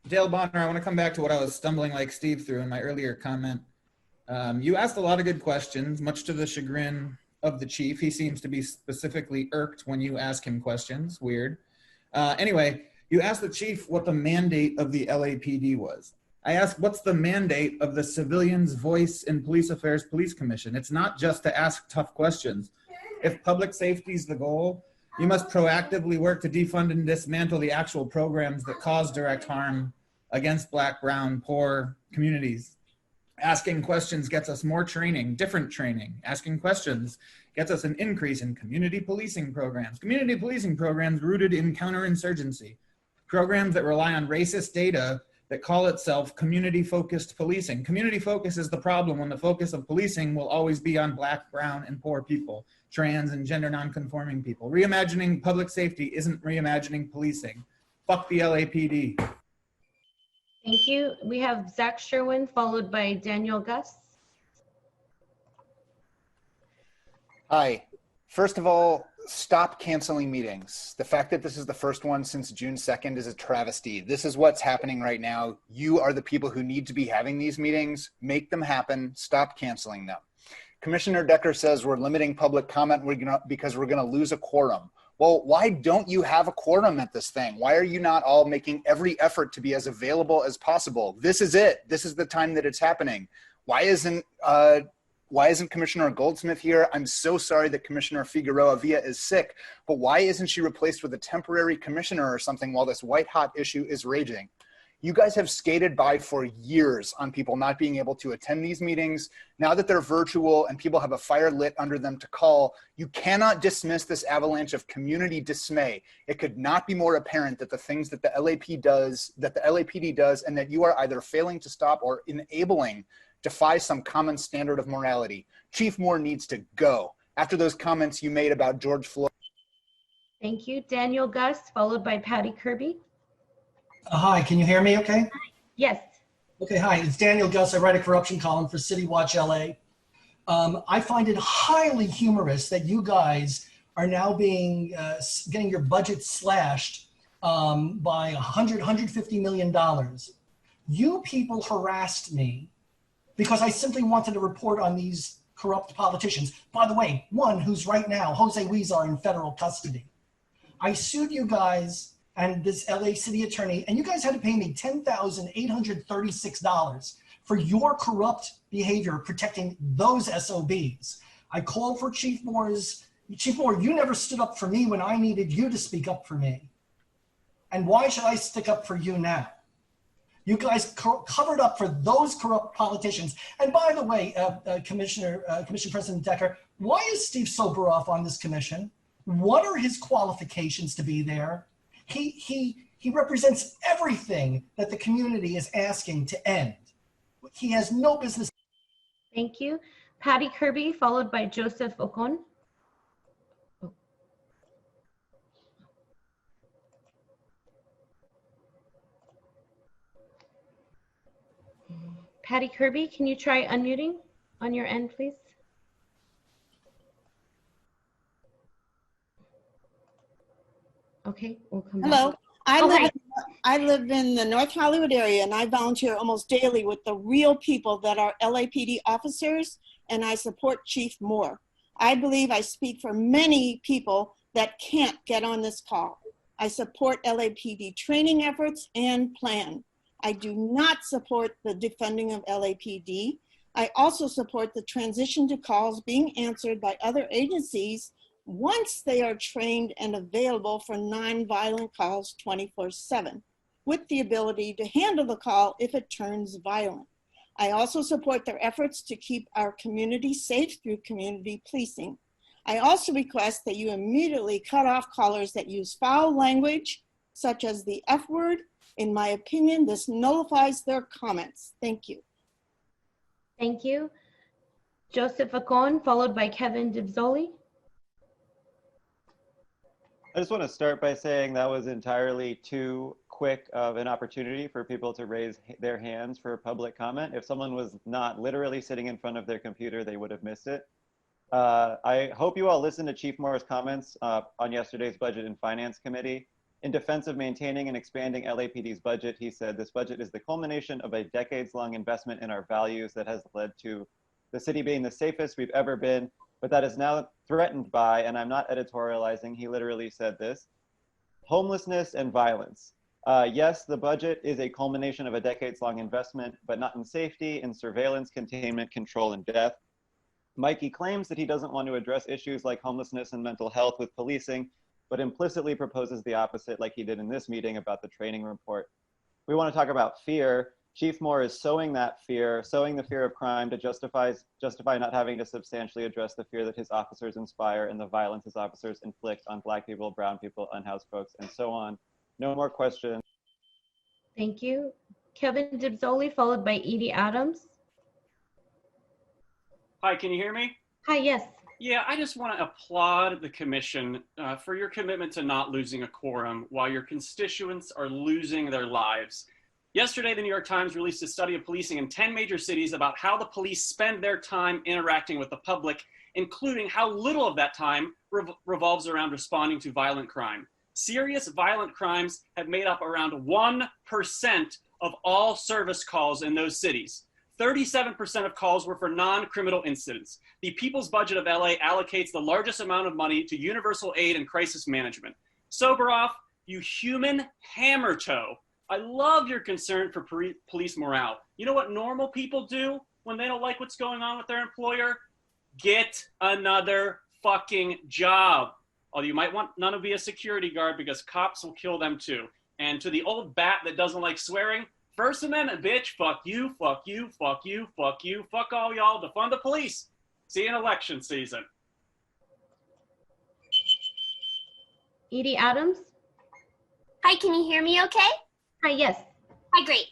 Dale Bonner, I want to come back to what I was stumbling like Steve through in my earlier comment. You asked a lot of good questions, much to the chagrin of the chief. He seems to be specifically irked when you ask him questions. Weird. Anyway, you asked the chief what the mandate of the LAPD was. I asked, what's the mandate of the Civilians Voice in Police Affairs Police Commission? It's not just to ask tough questions. If public safety is the goal, you must proactively work to defund and dismantle the actual programs that cause direct harm against Black, brown, poor communities. Asking questions gets us more training, different training. Asking questions gets us an increase in community policing programs. Community policing programs rooted in counterinsurgency. Programs that rely on racist data that call itself community-focused policing. Community focus is the problem when the focus of policing will always be on Black, brown, and poor people, trans and gender non-conforming people. Reimagining public safety isn't reimagining policing. Fuck the LAPD. Thank you. We have Zach Sherwin, followed by Daniel Gus. Hi. First of all, stop canceling meetings. The fact that this is the first one since June 2nd is a travesty. This is what's happening right now. You are the people who need to be having these meetings. Make them happen. Stop canceling them. Commissioner Decker says we're limiting public comment because we're going to lose a quorum. Well, why don't you have a quorum at this thing? Why are you not all making every effort to be as available as possible? This is it. This is the time that it's happening. Why isn't Commissioner Goldsmith here? I'm so sorry that Commissioner Figueroa Villa is sick, but why isn't she replaced with a temporary commissioner or something while this white hot issue is raging? You guys have skated by for years on people not being able to attend these meetings. Now that they're virtual and people have a fire lit under them to call, you cannot dismiss this avalanche of community dismay. It could not be more apparent that the things that the LAPD does, and that you are either failing to stop or enabling defy some common standard of morality. Chief Moore needs to go after those comments you made about George Floyd. Thank you. Daniel Gus, followed by Patty Kirby. Hi, can you hear me okay? Yes. Okay, hi, it's Daniel Gus. I write a corruption column for City Watch LA. I find it highly humorous that you guys are now getting your budget slashed by $150 million. You people harassed me because I simply wanted to report on these corrupt politicians. By the way, one who's right now, Jose Huizar, in federal custody. I sued you guys and this LA city attorney, and you guys had to pay me $10,836 for your corrupt behavior protecting those SOBs. I called for Chief Moore, you never stood up for me when I needed you to speak up for me. And why should I stick up for you now? You guys covered up for those corrupt politicians. And by the way, Commission President Decker, why is Steve Soboroff on this commission? What are his qualifications to be there? He represents everything that the community is asking to end. He has no business. Thank you. Patty Kirby, followed by Joseph Ocon. Patty Kirby, can you try unmuting on your end, please? Okay, we'll come back. Hello. I live in the North Hollywood area, and I volunteer almost daily with the real people that are LAPD officers, and I support Chief Moore. I believe I speak for many people that can't get on this call. I support LAPD training efforts and plan. I do not support the defunding of LAPD. I also support the transition to calls being answered by other agencies once they are trained and available for nonviolent calls 24/7, with the ability to handle the call if it turns violent. I also support their efforts to keep our community safe through community policing. I also request that you immediately cut off callers that use foul language, such as the F word. In my opinion, this nullifies their comments. Thank you. Thank you. Joseph Ocon, followed by Kevin Dibzoli. I just want to start by saying that was entirely too quick of an opportunity for people to raise their hands for public comment. If someone was not literally sitting in front of their computer, they would have missed it. I hope you all listened to Chief Moore's comments on yesterday's Budget and Finance Committee. In defense of maintaining and expanding LAPD's budget, he said, "This budget is the culmination of a decades-long investment in our values that has led to the city being the safest we've ever been, but that is now threatened by," and I'm not editorializing, he literally said this, "homelessness and violence." Yes, the budget is a culmination of a decades-long investment, but not in safety, in surveillance, containment, control, and death. Mikey claims that he doesn't want to address issues like homelessness and mental health with policing, but implicitly proposes the opposite like he did in this meeting about the training report. We want to talk about fear. Chief Moore is sowing that fear, sowing the fear of crime to justify not having to substantially address the fear that his officers inspire and the violence his officers inflict on Black people, brown people, unhoused folks, and so on. No more questions. Thank you. Kevin Dibzoli, followed by Edie Adams. Hi, can you hear me? Hi, yes. Yeah, I just want to applaud the commission for your commitment to not losing a quorum while your constituents are losing their lives. Yesterday, the New York Times released a study of policing in 10 major cities about how the police spend their time interacting with the public, including how little of that time revolves around responding to violent crime. Serious violent crimes have made up around 1% of all service calls in those cities. 37% of calls were for non-criminal incidents. The People's Budget of LA allocates the largest amount of money to universal aid and crisis management. Soboroff, you human hammer toe. I love your concern for police morale. You know what normal people do when they don't like what's going on with their employer? Get another fucking job. Although you might want none to be a security guard because cops will kill them too. And to the old bat that doesn't like swearing, First Amendment, bitch, fuck you, fuck you, fuck you, fuck you, fuck all y'all, defund the police. See you in election season. Edie Adams. Hi, can you hear me okay? Hi, yes. Hi, great.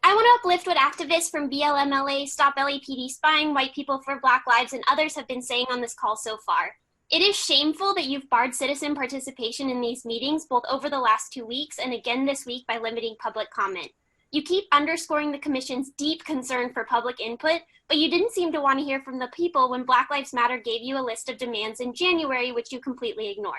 I want to uplift what activists from BLMLA, Stop LAPD Spying, White People for Black Lives, and others have been saying on this call so far. It is shameful that you've barred citizen participation in these meetings both over the last 2 weeks and again this week by limiting public comment. You keep underscoring the Commission's deep concern for public input, but you didn't seem to want to hear from the people when Black Lives Matter gave you a list of demands in January, which you completely ignored.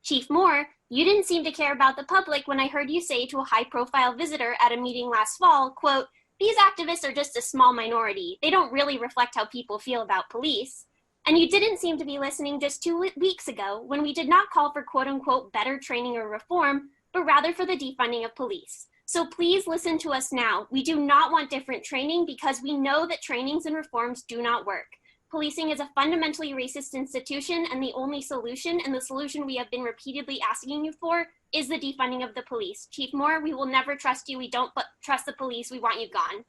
Chief Moore, you didn't seem to care about the public when I heard you say to a high-profile visitor at a meeting last fall, quote, "These activists are just a small minority. They don't really reflect how people feel about police." And you didn't seem to be listening just 2 weeks ago when we did not call for quote-unquote better training or reform, but rather for the defunding of police. So please listen to us now. We do not want different training because we know that trainings and reforms do not work. Policing is a fundamentally racist institution, and the only solution, and the solution we have been repeatedly asking you for, is the defunding of the police. Chief Moore, we will never trust you. We don't trust the police. We want you gone.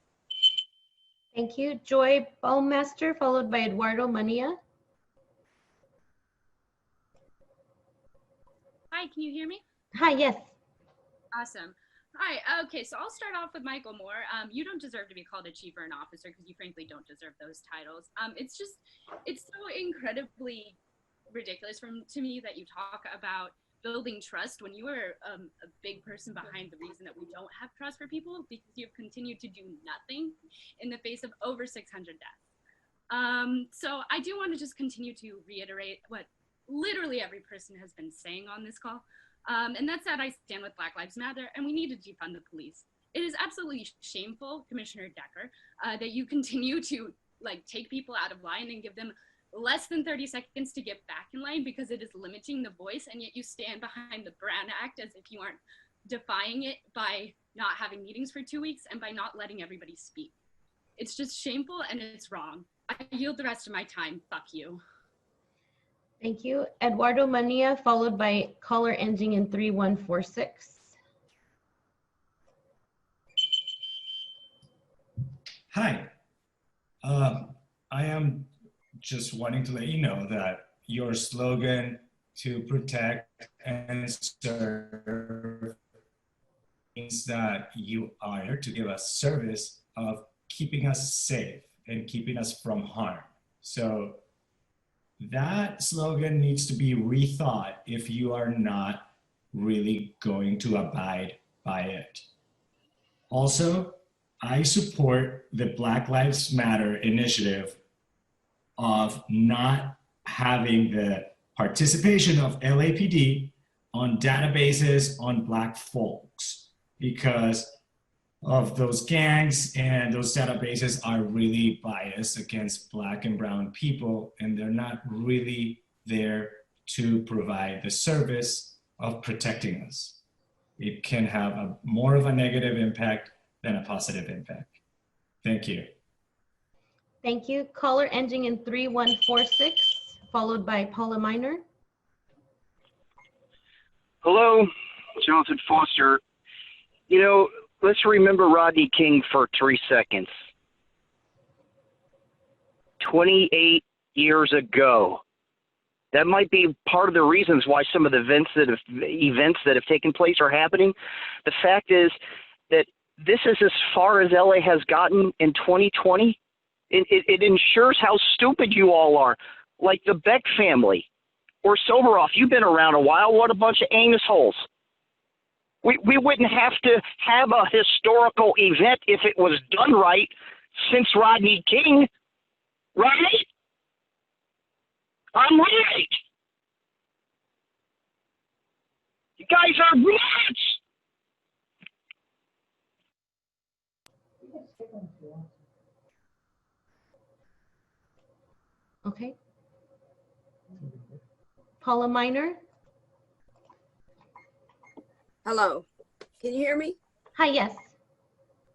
Thank you. Joy Baumeister, followed by Eduardo Mania. Hi, can you hear me? Hi, yes. Awesome. Hi, okay, so I'll start off with Michael Moore. You don't deserve to be called a chief or an officer because you frankly don't deserve those titles. It's so incredibly ridiculous to me that you talk about building trust when you are a big person behind the reason that we don't have trust for people because you've continued to do nothing in the face of over 600 deaths. So I do want to just continue to reiterate what literally every person has been saying on this call. And that's that I stand with Black Lives Matter, and we need to defund the police. It is absolutely shameful, Commissioner Decker, that you continue to take people out of line and give them less than 30 seconds to get back in line because it is limiting the voice, and yet you stand behind the Brown Act as if you aren't defying it by not having meetings for 2 weeks and by not letting everybody speak. It's just shameful and it's wrong. I yield the rest of my time. Fuck you. Thank you. Eduardo Mania, followed by caller ending in 3146. Hi. I am just wanting to let you know that your slogan to protect and serve means that you are here to give us service of keeping us safe and keeping us from harm. So that slogan needs to be rethought if you are not really going to abide by it. Also, I support the Black Lives Matter initiative of not having the participation of LAPD on databases on Black folks because of those gangs, and those databases are really biased against Black and brown people, and they're not really there to provide the service of protecting us. It can have more of a negative impact than a positive impact. Thank you. Thank you. Caller ending in 3146, followed by Paula Miner. Hello, Jonathan Foster. You know, let's remember Rodney King for 3 seconds. 28 years ago. That might be part of the reasons why some of the events that have taken place are happening. The fact is that this is as far as LA has gotten in 2020. It ensures how stupid you all are. Like the Beck family or Soberoff, you've been around a while. What a bunch of anus holes. We wouldn't have to have a historical event if it was done right since Rodney King, right? I'm right. You guys are nuts. Okay. Paula Miner. Hello, can you hear me? Hi, yes.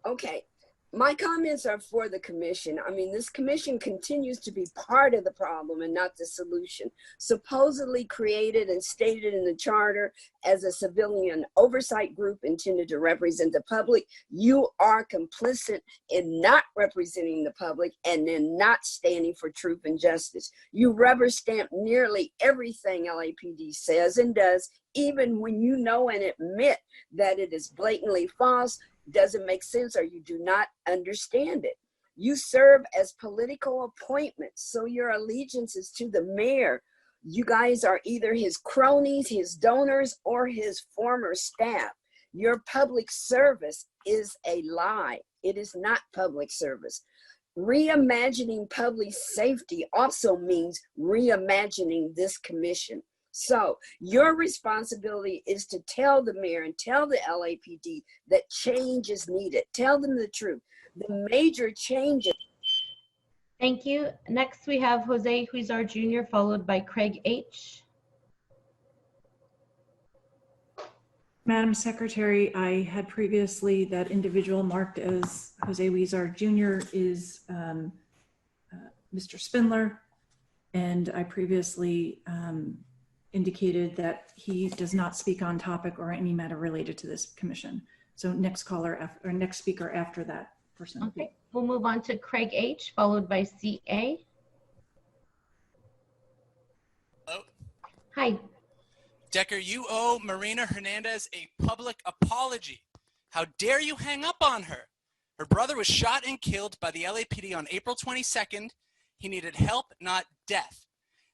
Okay, my comments are for the commission. I mean, this commission continues to be part of the problem and not the solution. Supposedly created and stated in the charter as a civilian oversight group intended to represent the public, you are complicit in not representing the public and in not standing for truth and justice. You rubber stamp nearly everything LAPD says and does, even when you know and admit that it is blatantly false, doesn't make sense, or you do not understand it. You serve as political appointments, so your allegiance is to the mayor. You guys are either his cronies, his donors, or his former staff. Your public service is a lie. It is not public service. Reimagining public safety also means reimagining this commission. So your responsibility is to tell the mayor and tell the LAPD that change is needed. Tell them the truth. The major changes. Thank you. Next, we have Jose Huizar Jr., followed by Craig H. Madam Secretary, I had previously that individual marked as Jose Huizar Jr. is Mr. Spindler, and I previously indicated that he does not speak on topic or any matter related to this commission. So next caller or next speaker after that person. Okay, we'll move on to Craig H, followed by CA. Hello. Hi. Decker, you owe Marina Hernandez a public apology. How dare you hang up on her? Her brother was shot and killed by the LAPD on April 22nd. He needed help, not death.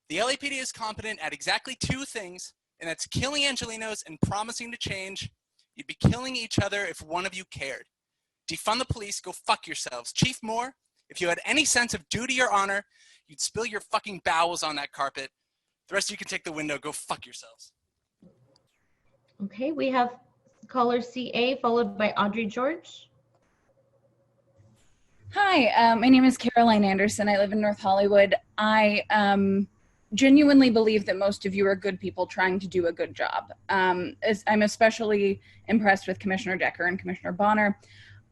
The LAPD is competent at exactly two things, and that's killing Angelenos and promising to change. You'd be killing each other if one of you cared. Defund the police, go fuck yourselves. Chief Moore, if you had any sense of duty or honor, you'd spill your fucking bowels on that carpet. The rest of you can take the window, go fuck yourselves. Okay, we have caller CA, followed by Audrey George. Hi, my name is Caroline Anderson. I live in North Hollywood. I genuinely believe that most of you are good people trying to do a good job. I'm especially impressed with Commissioner Decker and Commissioner Bonner.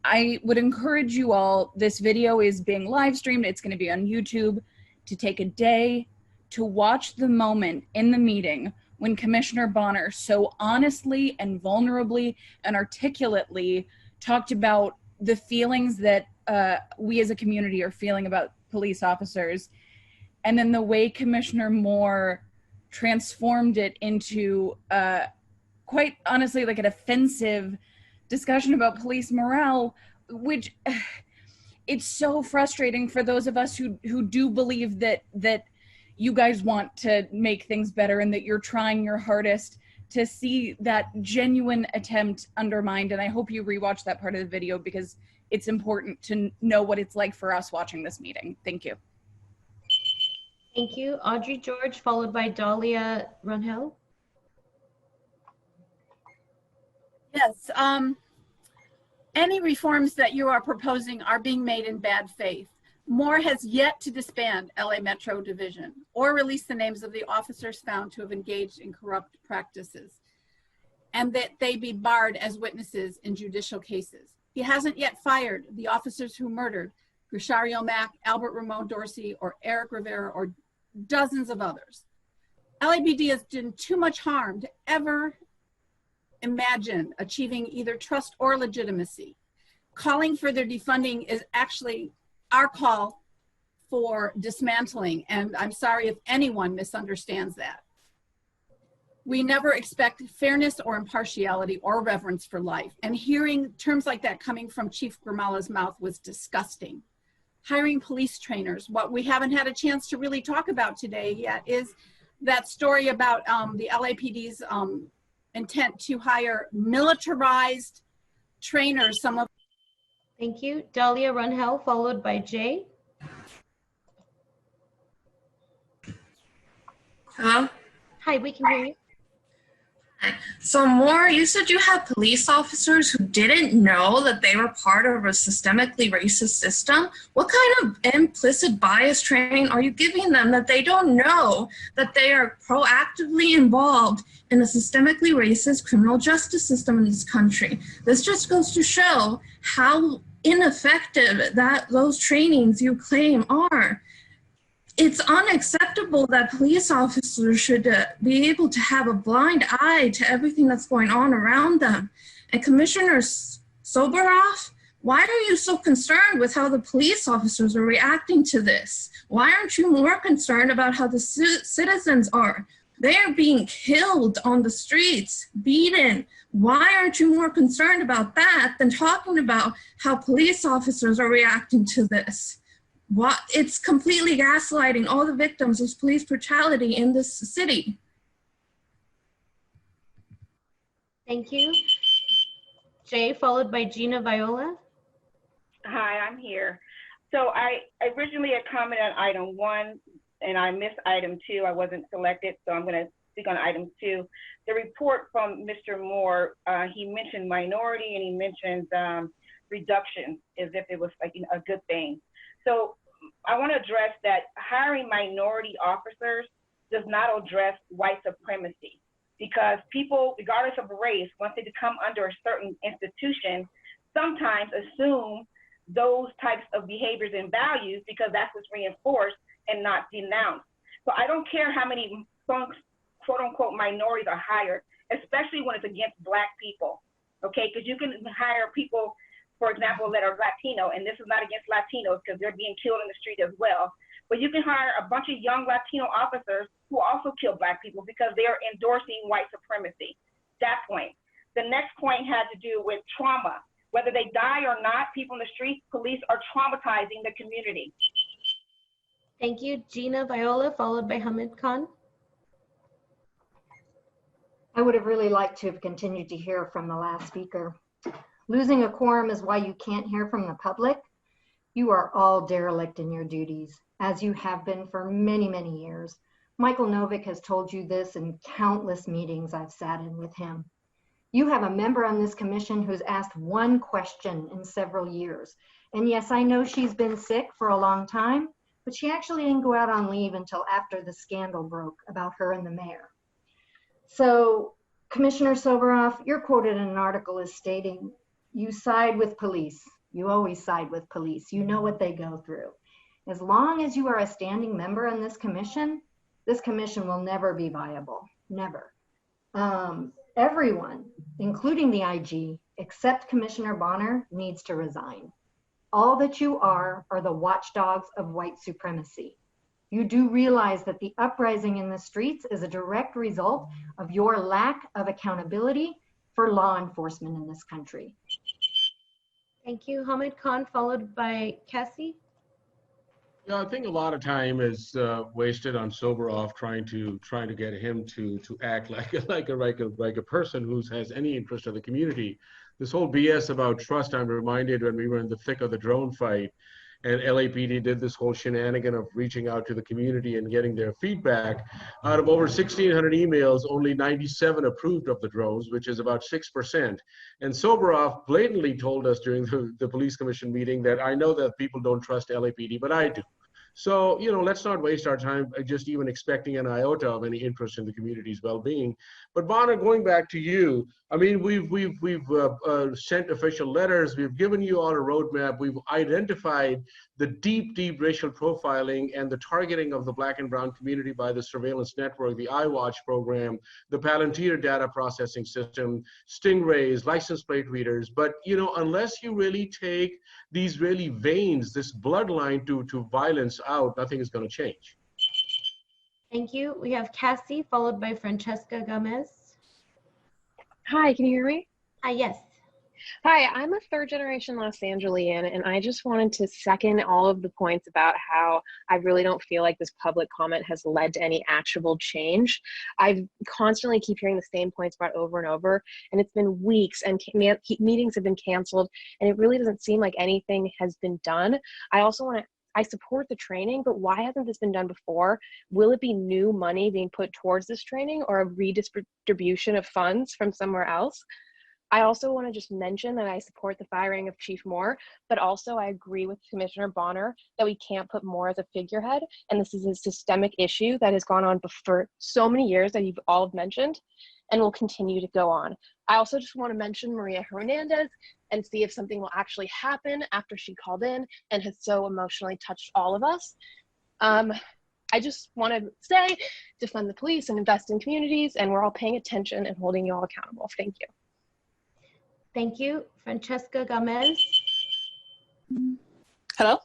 I would encourage you all, this video is being live streamed, it's going to be on YouTube, to take a day to watch the moment in the meeting when Commissioner Bonner so honestly and vulnerably and articulately talked about the feelings that we as a community are feeling about police officers. And then the way Commissioner Moore transformed it into quite honestly like an offensive discussion about police morale, which it's so frustrating for those of us who do believe that you guys want to make things better and that you're trying your hardest to see that genuine attempt undermined. And I hope you rewatch that part of the video because it's important to know what it's like for us watching this meeting. Thank you. Thank you. Audrey George, followed by Dahlia Runhill. Yes, any reforms that you are proposing are being made in bad faith. Moore has yet to disband LA Metro Division or release the names of the officers found to have engaged in corrupt practices, and that they be barred as witnesses in judicial cases. He hasn't yet fired the officers who murdered Grishario Mack, Albert Ramon Dorsey, or Eric Rivera, or dozens of others. LAPD has done too much harm to ever imagine achieving either trust or legitimacy. Calling for their defunding is actually our call for dismantling, and I'm sorry if anyone misunderstands that. We never expect fairness or impartiality or reverence for life. And hearing terms like that coming from Chief Grimala's mouth was disgusting. Hiring police trainers. What we haven't had a chance to really talk about today yet is that story about the LAPD's intent to hire militarized trainers. Thank you. Dahlia Runhell, followed by Jay. Hello? Hi, we can hear you. So Moore, you said you had police officers who didn't know that they were part of a systemically racist system. What kind of implicit bias training are you giving them that they don't know that they are proactively involved in a systemically racist criminal justice system in this country? This just goes to show how ineffective that those trainings you claim are. It's unacceptable that police officers should be able to have a blind eye to everything that's going on around them. And Commissioner Soboroff, why are you so concerned with how the police officers are reacting to this? Why aren't you more concerned about how the citizens are? They are being killed on the streets, beaten. Why aren't you more concerned about that than talking about how police officers are reacting to this? What? It's completely gaslighting all the victims of police brutality in this city. Thank you. Jay, followed by Gina Viola. Hi, I'm here. So I originally had commented on item 1 and I missed item 2. I wasn't selected, so I'm going to speak on item 2. The report from Mr. Moore, he mentioned minority and he mentioned reduction as if it was like a good thing. So I want to address that hiring minority officers does not address white supremacy, because people, regardless of race, once they come under a certain institution, sometimes assume those types of behaviors and values because that's what's reinforced and not denounced. So I don't care how many quote unquote minorities are hired, especially when it's against Black people, okay? Because you can hire people, for example, that are Latino, and this is not against Latinos because they're being killed in the street as well. But you can hire a bunch of young Latino officers who also kill Black people because they are endorsing white supremacy. That point. The next point had to do with trauma. Whether they die or not, people in the streets, police are traumatizing the community. Thank you. Gina Viola, followed by Hamid Khan. I would have really liked to have continued to hear from the last speaker. Losing a quorum is why you can't hear from the public. You are all derelict in your duties, as you have been for many, many years. Michael Novick has told you this in countless meetings I've sat in with him. You have a member on this commission who's asked one question in several years. And yes, I know she's been sick for a long time, but she actually didn't go out on leave until after the scandal broke about her and the mayor. So, Commissioner Soboroff, you're quoted in an article as stating, you side with police. You always side with police. You know what they go through. As long as you are a standing member on this commission will never be viable. Never. Everyone, including the IG, except Commissioner Bonner, needs to resign. All that you are the watchdogs of white supremacy. You do realize that the uprising in the streets is a direct result of your lack of accountability for law enforcement in this country. Thank you. Hamid Khan, followed by Cassie. Yeah, I think a lot of time is wasted on Soboroff trying to get him to act like a person who has any interest in the community. This whole BS about trust, I'm reminded when we were in the thick of the drone fight, and LAPD did this whole shenanigan of reaching out to the community and getting their feedback. Out of over 1,600 emails, only 97 approved of the drones, which is about 6%. And Soboroff blatantly told us during the police commission meeting that I know that people don't trust LAPD, but I do. So, let's not waste our time just even expecting an iota of any interest in the community's well-being. But Bonner, going back to you, I mean, we've sent official letters. We've given you all a roadmap. We've identified the deep racial profiling and the targeting of the Black and brown community by the surveillance network, the iWatch program, the Palantir data processing system, Stingrays, license plate readers. But, unless you really take these really veins, this bloodline to violence out, nothing is going to change. Thank you. We have Cassie, followed by Francesca Gomez. Hi, can you hear me? Yes. Hi, I'm a third generation Los Angelian, and I just wanted to second all of the points about how I really don't feel like this public comment has led to any actionable change. I constantly keep hearing the same points about over and over, and it's been weeks, and meetings have been canceled, and it really doesn't seem like anything has been done. I support the training, but why hasn't this been done before? Will it be new money being put towards this training or a redistribution of funds from somewhere else? I also want to just mention that I support the firing of Chief Moore, but also I agree with Commissioner Bonner that we can't put Moore as a figurehead, and this is a systemic issue that has gone on for so many years that you've all mentioned and will continue to go on. I also just want to mention Maria Hernandez and see if something will actually happen after she called in and has so emotionally touched all of us. I just want to say, defund the police and invest in communities, and we're all paying attention and holding you all accountable. Thank you. Thank you. Francesca Gomez. Hello?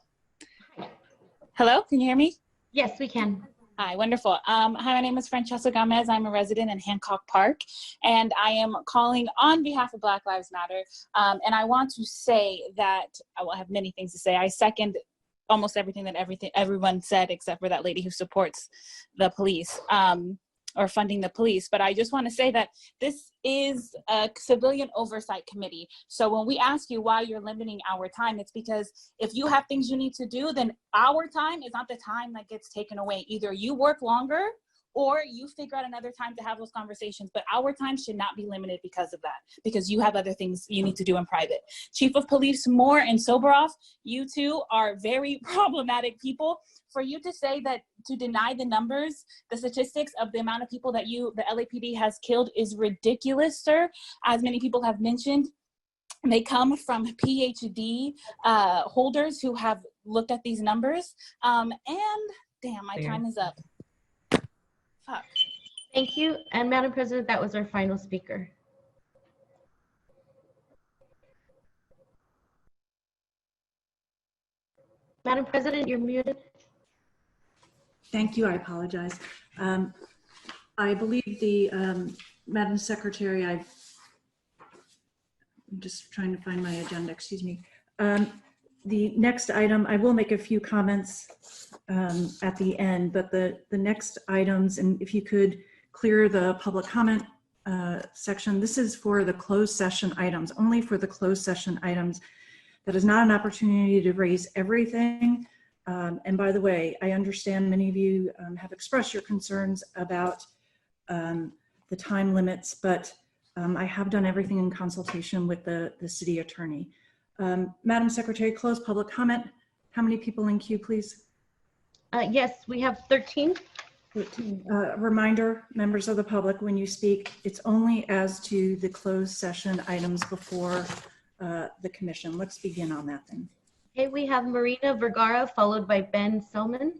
Hello, can you hear me? Yes, we can. Hi, wonderful. Hi, my name is Francesca Gomez. I'm a resident in Hancock Park, and I am calling on behalf of Black Lives Matter. And I want to say that I will have many things to say. I second almost everything that everyone said, except for that lady who supports the police. Or funding the police. But I just want to say that this is a civilian oversight committee. So when we ask you why you're limiting our time, it's because if you have things you need to do, then our time is not the time that gets taken away. Either you work longer or you figure out another time to have those conversations. But our time should not be limited because of that, because you have other things you need to do in private. Chief of Police Moore and Soboroff, you two are very problematic people. For you to say that, to deny the numbers, the statistics of the amount of people that the LAPD has killed is ridiculous, sir. As many people have mentioned, they come from PhD holders who have looked at these numbers. And damn, my time is up. Fuck. Thank you. And Madam President, that was our final speaker. Madam President, you're muted. Thank you. I apologize. I believe the Madam Secretary, I'm just trying to find my agenda, excuse me. The next item, I will make a few comments at the end, but the next items, and if you could clear the public comment section, this is for the closed session items, only for the closed session items. That is not an opportunity to raise everything. And by the way, I understand many of you have expressed your concerns about the time limits, but I have done everything in consultation with the city attorney. Madam Secretary, close public comment. How many people in queue, please? Yes, we have 13. 13. Reminder, members of the public, when you speak, it's only as to the closed session items before the commission. Let's begin on that then. Okay, we have Marina Vergara, followed by Ben Selman.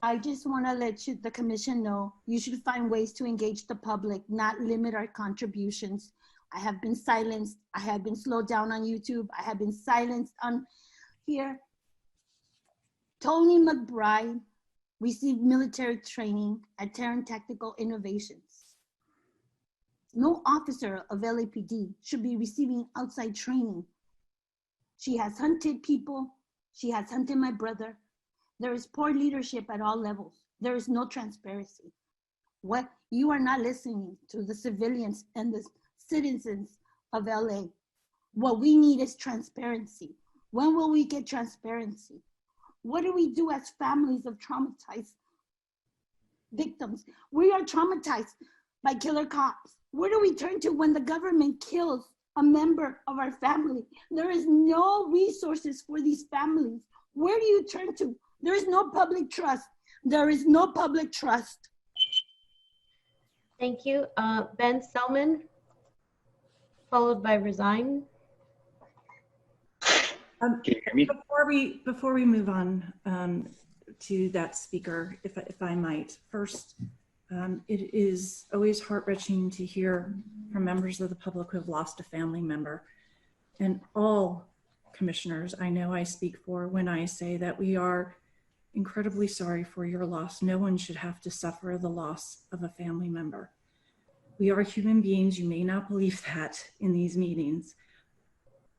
I just want to let the commission know you should find ways to engage the public, not limit our contributions. I have been silenced. I have been slowed down on YouTube. I have been silenced on here. Tony McBride received military training at Terran Tactical Innovations. No officer of LAPD should be receiving outside training. She has hunted people. She has hunted my brother. There is poor leadership at all levels. There is no transparency. What you are not listening to the civilians and the citizens of LA. What we need is transparency. When will we get transparency? What do we do as families of traumatized victims? We are traumatized by killer cops. Where do we turn to when the government kills a member of our family? There is no resources for these families. Where do you turn to? There is no public trust. There is no public trust. Thank you. Ben Selman, followed by Resign. Can you hear me? Before we move on to that speaker, if I might, first, it is always heart-wrenching to hear from members of the public who have lost a family member. And all commissioners, I know I speak for when I say that we are incredibly sorry for your loss. No one should have to suffer the loss of a family member. We are human beings. You may not believe that in these meetings,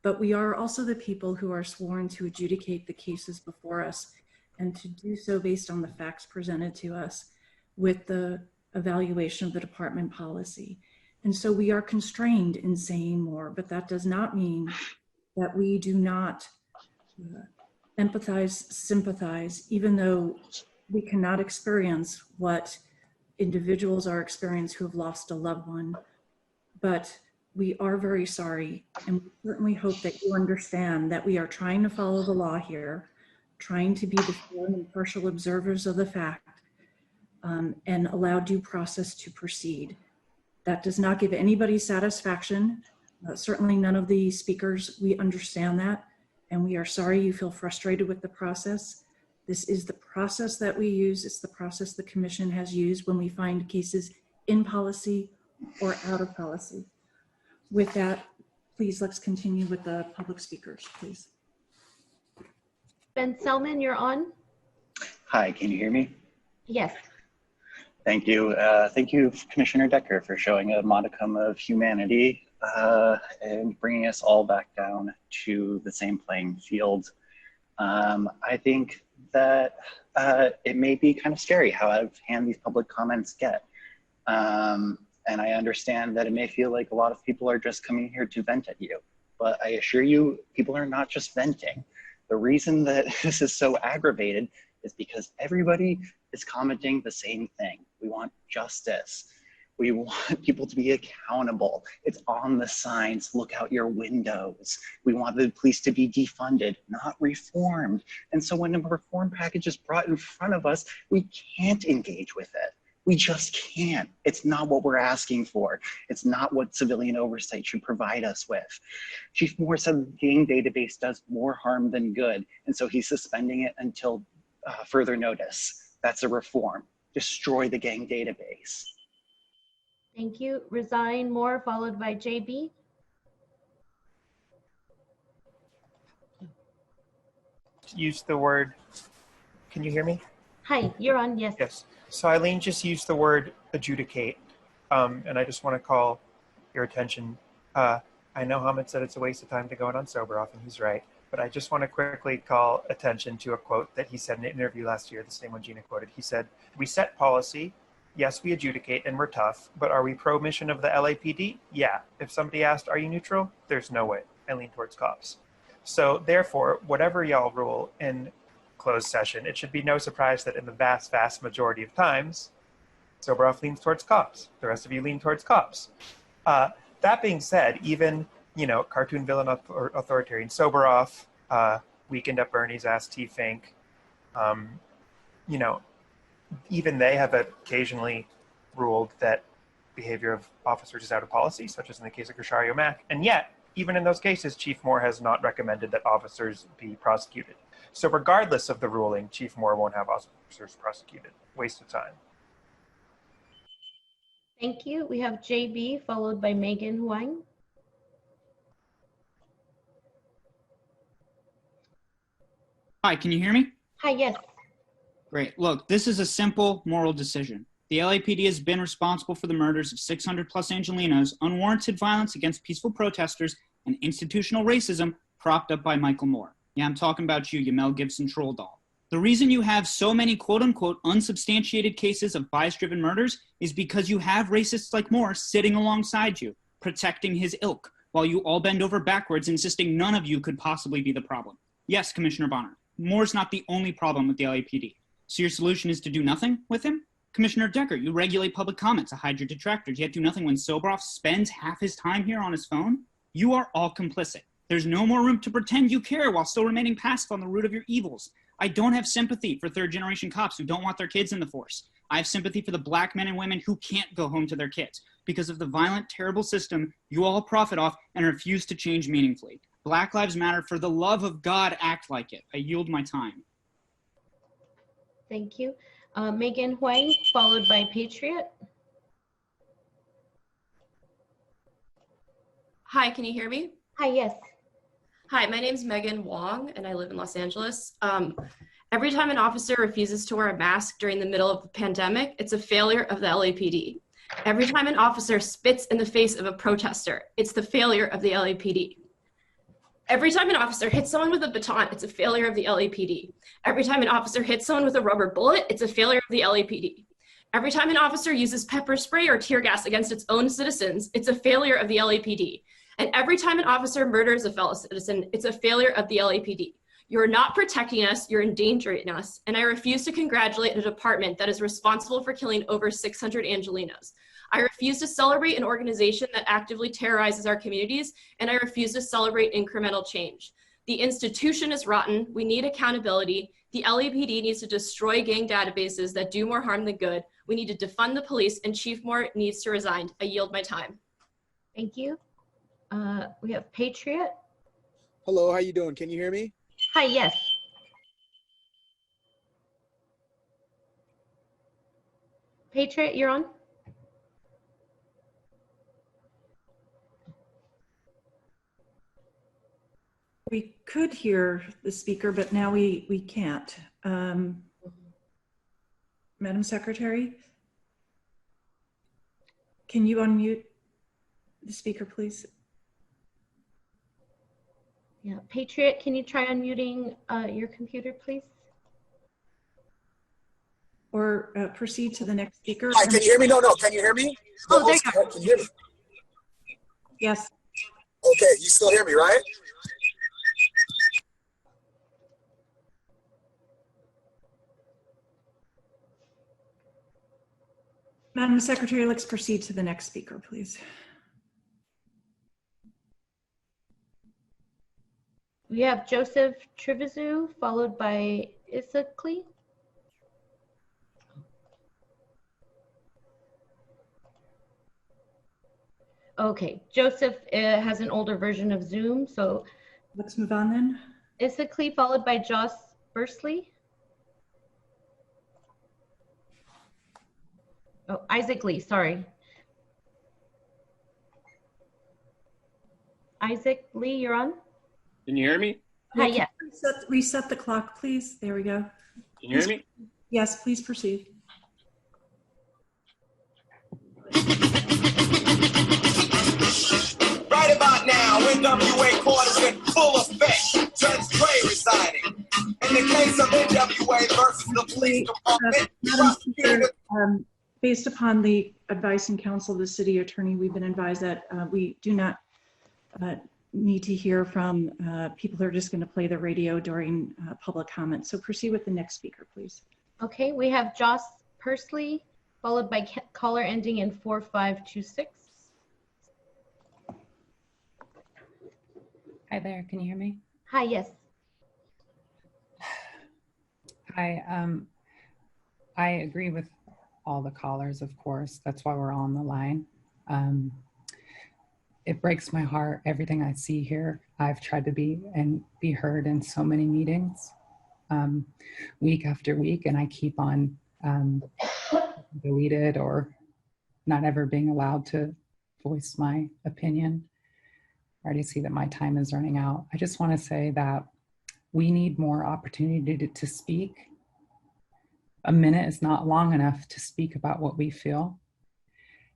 but we are also the people who are sworn to adjudicate the cases before us and to do so based on the facts presented to us with the evaluation of the department policy. And so we are constrained in saying more, but that does not mean that we do not empathize, sympathize, even though we cannot experience what individuals are experiencing who have lost a loved one. But we are very sorry, and we certainly hope that you understand that we are trying to follow the law here, trying to be the fair and impartial observers of the fact, and allow due process to proceed. That does not give anybody satisfaction. Certainly none of the speakers, we understand that, and we are sorry you feel frustrated with the process. This is the process that we use. It's the process the commission has used when we find cases in policy or out of policy. With that, please let's continue with the public speakers, please. Ben Selman, you're on. Hi, can you hear me? Yes. Thank you. Thank you, Commissioner Decker, for showing a modicum of humanity and bringing us all back down to the same playing field. I think that it may be kind of scary how out of hand these public comments get. And I understand that it may feel like a lot of people are just coming here to vent at you, but I assure you, people are not just venting. The reason that this is so aggravated is because everybody is commenting the same thing. We want justice. We want people to be accountable. It's on the signs, look out your windows. We want the police to be defunded, not reformed. And so when a reform package is brought in front of us, we can't engage with it. We just can't. It's not what we're asking for. It's not what civilian oversight should provide us with. Chief Moore said the gang database does more harm than good, and so he's suspending it until further notice. That's a reform. Destroy the gang database. Thank you. Resign Moore, followed by JB. Use the word, can you hear me? Hi, you're on, yes. Yes. So Eileen just used the word adjudicate, and I just want to call your attention. I know Hamid said it's a waste of time to go on Soberoff, and he's right, but I just want to quickly call attention to a quote that he said in an interview last year, the same one Gina quoted. He said, "We set policy, yes, we adjudicate, and we're tough, but are we pro-mission of the LAPD? Yeah. If somebody asked, are you neutral? There's no way. I lean towards cops." So therefore, whatever y'all rule in closed session, it should be no surprise that in the vast, vast majority of times, Soberoff leans towards cops. The rest of you lean towards cops. That being said, even, cartoon villain authoritarian Soberoff, Weekend at Bernie's ass T. Fink, even they have occasionally ruled that behavior of officers is out of policy, such as in the case of Grishario Mack. And yet, even in those cases, Chief Moore has not recommended that officers be prosecuted. So regardless of the ruling, Chief Moore won't have officers prosecuted. Waste of time. Thank you. We have JB, followed by Megan Huang. Hi, can you hear me? Hi, yes. Great. Look, this is a simple moral decision. The LAPD has been responsible for the murders of 600 plus Angelinos, unwarranted violence against peaceful protesters, and institutional racism propped up by Michael Moore. Yeah, I'm talking about you, Mel Gibson troll doll. The reason you have so many quote-unquote unsubstantiated cases of bias-driven murders is because you have racists like Moore sitting alongside you, protecting his ilk, while you all bend over backwards, insisting none of you could possibly be the problem. Yes, Commissioner Bonner, Moore's not the only problem with the LAPD. So your solution is to do nothing with him? Commissioner Decker, you regulate public comment to hide your detractors, yet do nothing when Soberoff spends half his time here on his phone? You are all complicit. There's no more room to pretend you care while still remaining passive on the root of your evils. I don't have sympathy for third-generation cops who don't want their kids in the force. I have sympathy for the black men and women who can't go home to their kids because of the violent, terrible system you all profit off and refuse to change meaningfully. Black Lives Matter. For the love of God, act like it. I yield my time. Thank you. Megan Huang, followed by Patriot. Hi, can you hear me? Hi, yes. Hi, my name is Megan Wong, and I live in Los Angeles. Every time an officer refuses to wear a mask during the middle of the pandemic, it's a failure of the LAPD. Every time an officer spits in the face of a protester, it's the failure of the LAPD. Every time an officer hits someone with a baton, it's a failure of the LAPD. Every time an officer hits someone with a rubber bullet, it's a failure of the LAPD. Every time an officer uses pepper spray or tear gas against its own citizens, it's a failure of the LAPD. And every time an officer murders a fellow citizen, it's a failure of the LAPD. You're not protecting us, you're endangering us, and I refuse to congratulate a department that is responsible for killing over 600 Angelenos. I refuse to celebrate an organization that actively terrorizes our communities, and I refuse to celebrate incremental change. The institution is rotten, we need accountability, the LAPD needs to destroy gang databases that do more harm than good, we need to defund the police, and Chief Moore needs to resign. I yield my time. Thank you. We have Patriot. Hello, how you doing? Can you hear me? Hi, yes. Patriot, you're on. We could hear the speaker, but now we can't. Madam Secretary, can you unmute the speaker, please? Yeah, Patriot, can you try unmuting your computer, please? Or proceed to the next speaker. Hi, can you hear me? No, can you hear me? Oh, there you go. Can you hear me? Yes. Okay, you still hear me, right? Madam Secretary, let's proceed to the next speaker, please. We have Joseph Trevizu, followed by Isakli. Okay, Joseph has an older version of Zoom, so let's move on then. Isakli, followed by Joss Bursley. Oh, Isaac Lee, sorry. Isaac Lee, you're on. Can you hear me? Hi, yes. Reset the clock, please. There we go. Can you hear me? Yes, please proceed. Right about now, NWA court is in full effect. Judge Gray residing. In the case of NWA versus the police department, Madam Speaker, based upon the advice and counsel of the city attorney, we've been advised that we do not need to hear from people who are just going to play the radio during public comment. So proceed with the next speaker, please. Okay, we have Joss Pursley, followed by caller ending in 4526. Hi there, can you hear me? Hi, yes. Hi, I agree with all the callers, of course. That's why we're on the line. It breaks my heart, everything I see here. I've tried to be heard in so many meetings, week after week, and I keep on deleted or not ever being allowed to voice my opinion. I already see that my time is running out. I just want to say that we need more opportunity to speak. A minute is not long enough to speak about what we feel.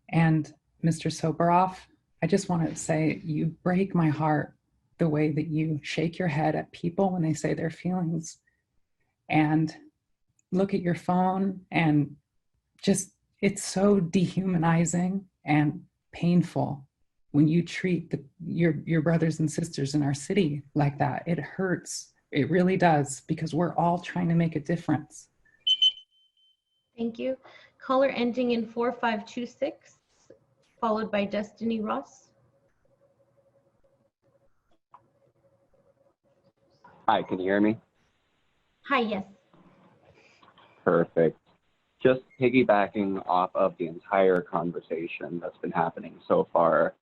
And Mr. Soboroff, I just want to say you break my heart the way that you shake your head at people when they say their feelings and look at your phone, and just, it's so dehumanizing and painful when you treat your brothers and sisters in our city like that. It hurts. It really does, because we're all trying to make a difference. Thank you. Caller ending in 4526, followed by Destiny Ross. Hi, can you hear me? Hi, yes. Perfect. Just piggybacking off of the entire conversation that's been happening so far,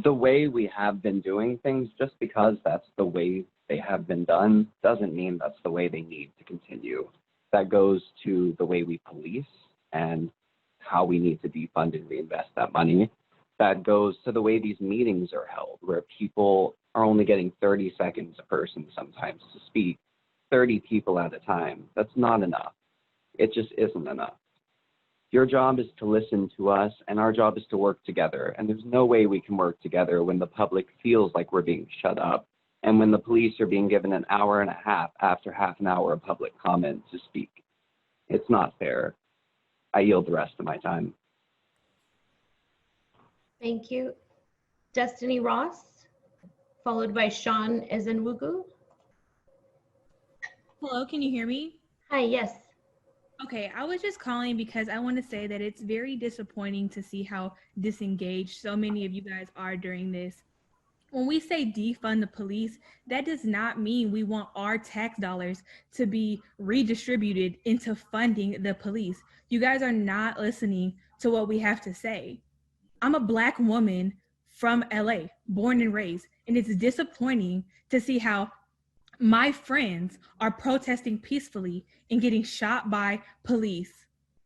the way we have been doing things, just because that's the way they have been done, doesn't mean that's the way they need to continue. That goes to the way we police and how we need to defund and reinvest that money. That goes to the way these meetings are held, where people are only getting 30 seconds a person sometimes to speak. 30 people at a time. That's not enough. It just isn't enough. Your job is to listen to us, and our job is to work together. And there's no way we can work together when the public feels like we're being shut up, and when the police are being given an hour and a half after half an hour of public comment to speak. It's not fair. I yield the rest of my time. Thank you. Destiny Ross, followed by Sean Ezenwugu. Hello, can you hear me? Hi, yes. Okay, I was just calling because I want to say that it's very disappointing to see how disengaged so many of you guys are during this. When we say defund the police, that does not mean we want our tax dollars to be redistributed into funding the police. You guys are not listening to what we have to say. I'm a Black woman from LA, born and raised, and it's disappointing to see how my friends are protesting peacefully and getting shot by police.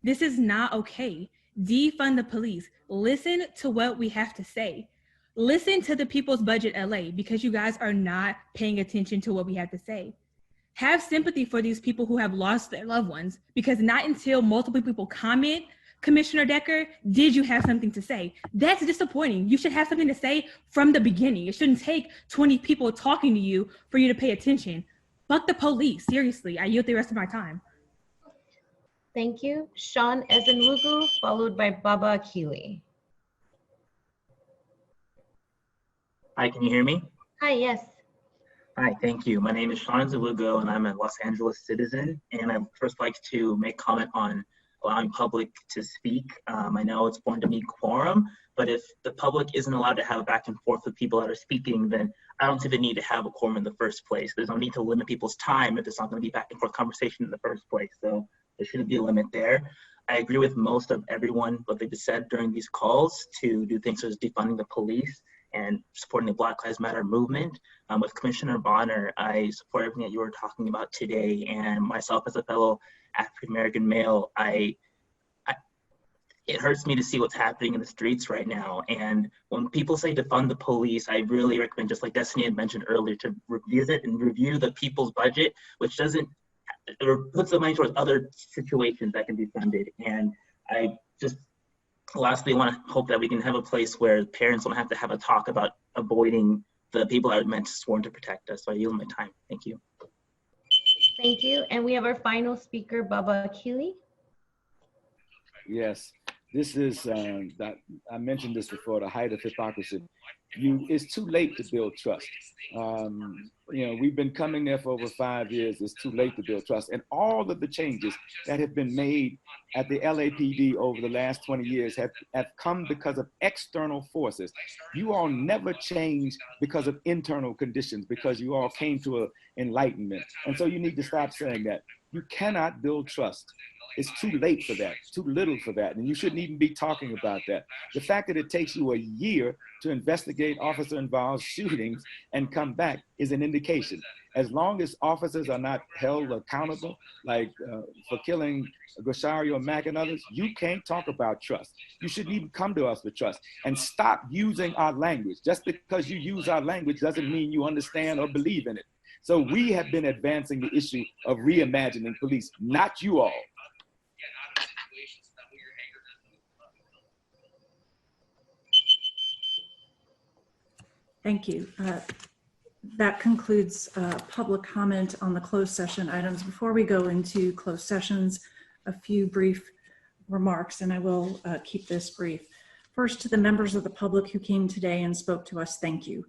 This is not okay. Defund the police. Listen to what we have to say. Listen to the People's Budget LA, because you guys are not paying attention to what we have to say. Have sympathy for these people who have lost their loved ones, because not until multiple people comment, Commissioner Decker, did you have something to say? That's disappointing. You should have something to say from the beginning. It shouldn't take 20 people talking to you for you to pay attention. Fuck the police, seriously. I yield the rest of my time. Thank you. Sean Ezenwugu, followed by Baba Akili. Hi, can you hear me? Hi, yes. Hi, thank you. My name is Sean Ezenwugu, and I'm a Los Angeles citizen. And I'd first like to make comment on allowing public to speak. I know it's important to meet quorum, but if the public isn't allowed to have a back and forth with people that are speaking, then I don't see the need to have a quorum in the first place. There's no need to limit people's time if it's not going to be back and forth conversation in the first place. So there shouldn't be a limit there. I agree with most of everyone, what they just said during these calls to do things such as defunding the police and supporting the Black Lives Matter movement. With Commissioner Bonner, I support everything that you were talking about today, and myself as a fellow African-American male, it hurts me to see what's happening in the streets right now. And when people say defund the police, I really recommend, just like Destiny had mentioned earlier, to revisit and review the people's budget, which doesn't, or puts the money towards other situations that can be funded. And I just lastly want to hope that we can have a place where parents don't have to have a talk about avoiding the people that are meant to sworn to protect us. So I yield my time. Thank you. Thank you. And we have our final speaker, Baba Akili. Yes, this is, that I mentioned this before, the height of hypocrisy. It's too late to build trust. We've been coming there for over 5 years. It's too late to build trust. And all of the changes that have been made at the LAPD over the last 20 years have come because of external forces. You all never changed because of internal conditions, because you all came to an enlightenment. And so you need to stop saying that. You cannot build trust. It's too late for that, too little for that, and you shouldn't even be talking about that. The fact that it takes you a year to investigate officer-involved shootings and come back is an indication. As long as officers are not held accountable, like for killing Goshario Mack and others, you can't talk about trust. You shouldn't even come to us with trust. And stop using our language. Just because you use our language doesn't mean you understand or believe in it. So we have been advancing the issue of reimagining police, not you all. Thank you. That concludes public comment on the closed session items. Before we go into closed sessions, a few brief remarks, and I will keep this brief. First, to the members of the public who came today and spoke to us, thank you.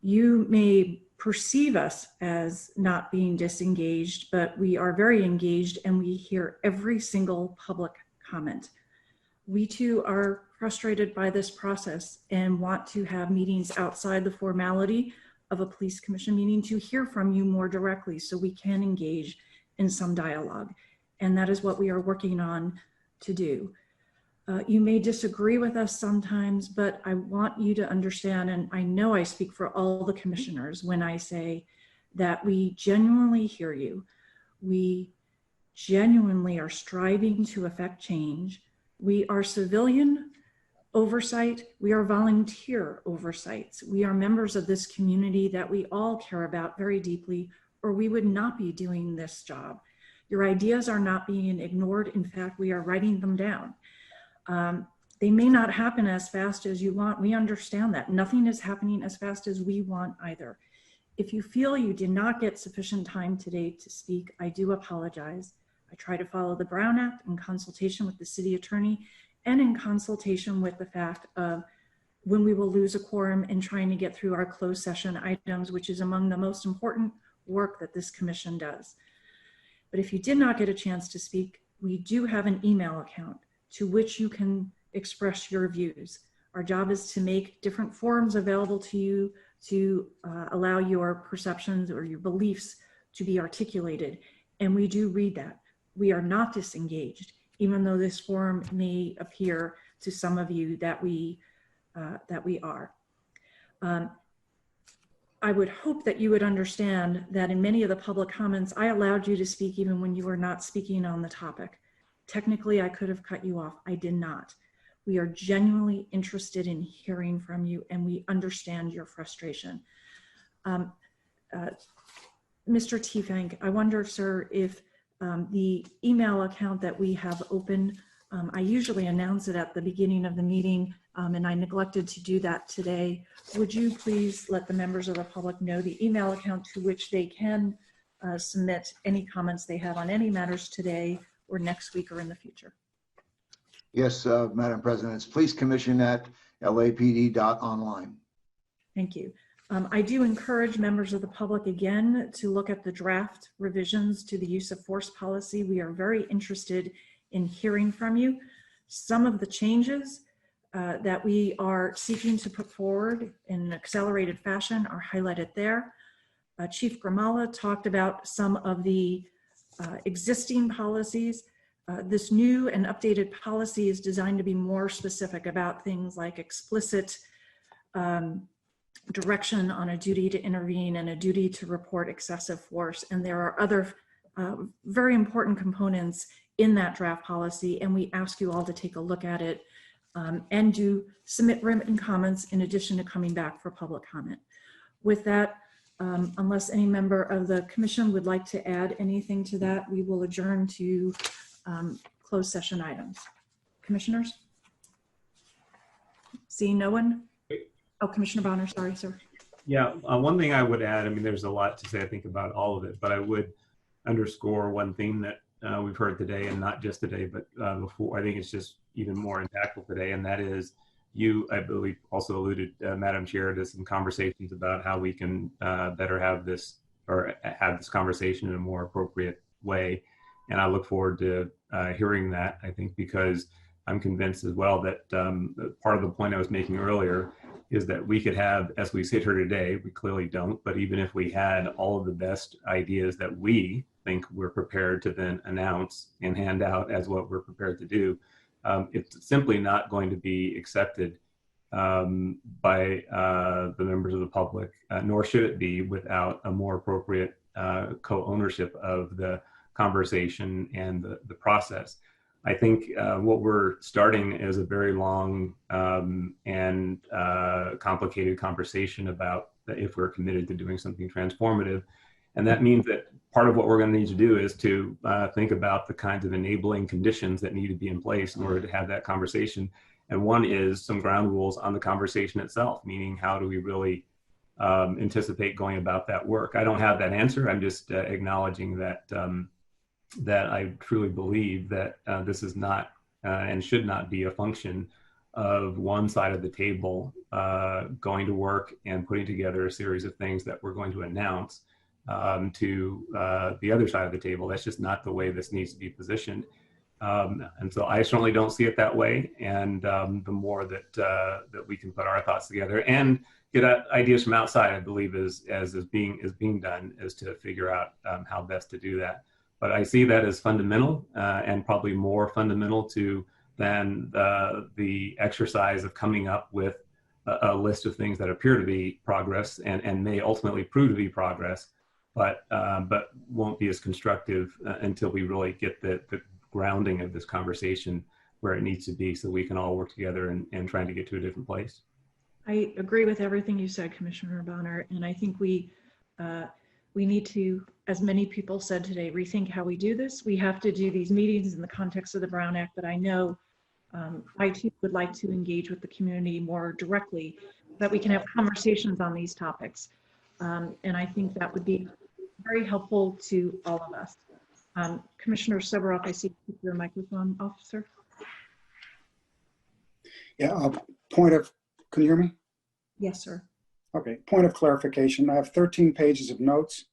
You may perceive us as not being disengaged, but we are very engaged and we hear every single public comment. We too are frustrated by this process and want to have meetings outside the formality of a police commission meeting to hear from you more directly so we can engage in some dialogue. And that is what we are working on to do. You may disagree with us sometimes, but I want you to understand, and I know I speak for all the commissioners when I say that we genuinely hear you. We genuinely are striving to affect change. We are civilian oversight. We are volunteer oversights. We are members of this community that we all care about very deeply or we would not be doing this job. Your ideas are not being ignored. In fact, we are writing them down. They may not happen as fast as you want. We understand that. Nothing is happening as fast as we want either. If you feel you did not get sufficient time today to speak, I do apologize. I try to follow the Brown Act in consultation with the city attorney and in consultation with the fact of when we will lose a quorum and trying to get through our closed session items, which is among the most important work that this commission does. But if you did not get a chance to speak, we do have an email account to which you can express your views. Our job is to make different forums available to you to allow your perceptions or your beliefs to be articulated. And we do read that. We are not disengaged, even though this forum may appear to some of you that we are. I would hope that you would understand that in many of the public comments, I allowed you to speak even when you were not speaking on the topic. Technically, I could have cut you off. I did not. We are genuinely interested in hearing from you, and we understand your frustration. Mr. Tiefenk, I wonder, sir, if the email account that we have open, I usually announce it at the beginning of the meeting, and I neglected to do that today. Would you please let the members of the public know the email account to which they can submit any comments they have on any matters today or next week or in the future? Yes, Madam President, it's policecommission@lapd.online. Thank you. I do encourage members of the public again to look at the draft revisions to the use of force policy. We are very interested in hearing from you. Some of the changes that we are seeking to put forward in an accelerated fashion are highlighted there. Chief Grimala talked about some of the existing policies. This new and updated policy is designed to be more specific about things like explicit direction on a duty to intervene and a duty to report excessive force. And there are other very important components in that draft policy, and we ask you all to take a look at it and do submit written comments in addition to coming back for public comment. With that, unless any member of the commission would like to add anything to that, we will adjourn to closed session items. Commissioners? Seeing no one? Oh, Commissioner Bonner, sorry, sir. Yeah, one thing I would add, I mean, there's a lot to say, I think, about all of it, but I would underscore one theme that we've heard today, and not just today, but before. I think it's just even more impactful today, and that is you, I believe, also alluded, Madam Chair, to some conversations about how we can better have this, or have this conversation in a more appropriate way. And I look forward to hearing that, I think, because I'm convinced as well that part of the point I was making earlier is that we could have, as we sit here today, we clearly don't, but even if we had all of the best ideas that we think we're prepared to then announce and hand out as what we're prepared to do, it's simply not going to be accepted by the members of the public, nor should it be without a more appropriate co-ownership of the conversation and the process. I think what we're starting is a very long and complicated conversation about if we're committed to doing something transformative. And that means that part of what we're going to need to do is to think about the kinds of enabling conditions that need to be in place in order to have that conversation. And one is some ground rules on the conversation itself, meaning how do we really anticipate going about that work? I don't have that answer. I'm just acknowledging that that I truly believe that this is not and should not be a function of one side of the table going to work and putting together a series of things that we're going to announce to the other side of the table. That's just not the way this needs to be positioned. And so I certainly don't see it that way. And the more that that we can put our thoughts together and get ideas from outside, I believe is being done, is to figure out how best to do that. But I see that as fundamental and probably more fundamental than the exercise of coming up with a list of things that appear to be progress and may ultimately prove to be progress, but won't be as constructive until we really get the grounding of this conversation where it needs to be, so we can all work together and trying to get to a different place. I agree with everything you said, Commissioner Bonner, and I think we we need to, as many people said today, rethink how we do this. We have to do these meetings in the context of the Brown Act, but I know I too would like to engage with the community more directly, that we can have conversations on these topics. And I think that would be very helpful to all of us. Commissioner Severoff, I see your microphone, officer. Yeah, point of, can you hear me? Yes, sir. Okay, point of clarification. I have 13 pages of notes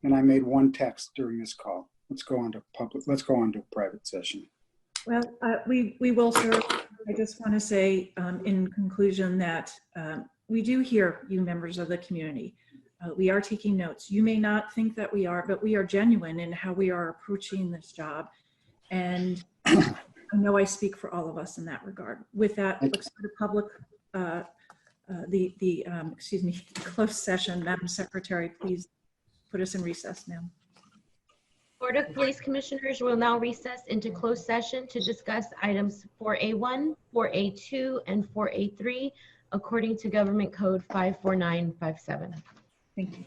and I made one text during this call. Let's go on to private session. Well, we will, sir. I just want to say in conclusion that we do hear you members of the community. We are taking notes. You may not think that we are, but we are genuine in how we are approaching this job. And I know I speak for all of us in that regard. With that, let's go to public, excuse me, closed session. Madam Secretary, please put us in recess now. Board of Police Commissioners will now recess into closed session to discuss items 4A1, 4A2, and 4A3 according to Government Code 54957. Thank you.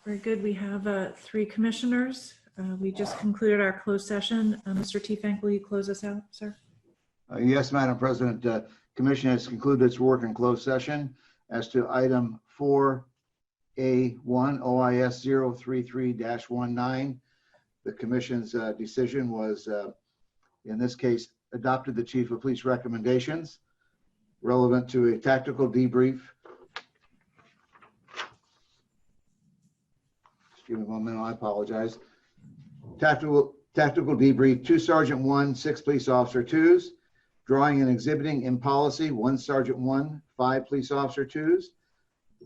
Very good. We have 3 commissioners. We just concluded our closed session. Mr. Teefank, will you close us out, sir? Yes, Madam President. Commission has concluded its work in closed session. As to item 4A1 OIS 033-19, the Commission's decision was, in this case, adopted the Chief of Police recommendations relevant to a tactical debrief. Excuse me one minute, I apologize. Tactical debrief, 2 Sergeant 1, 6 police officer 2s. Drawing and exhibiting in policy, 1 Sergeant 1, 5 police officer 2s.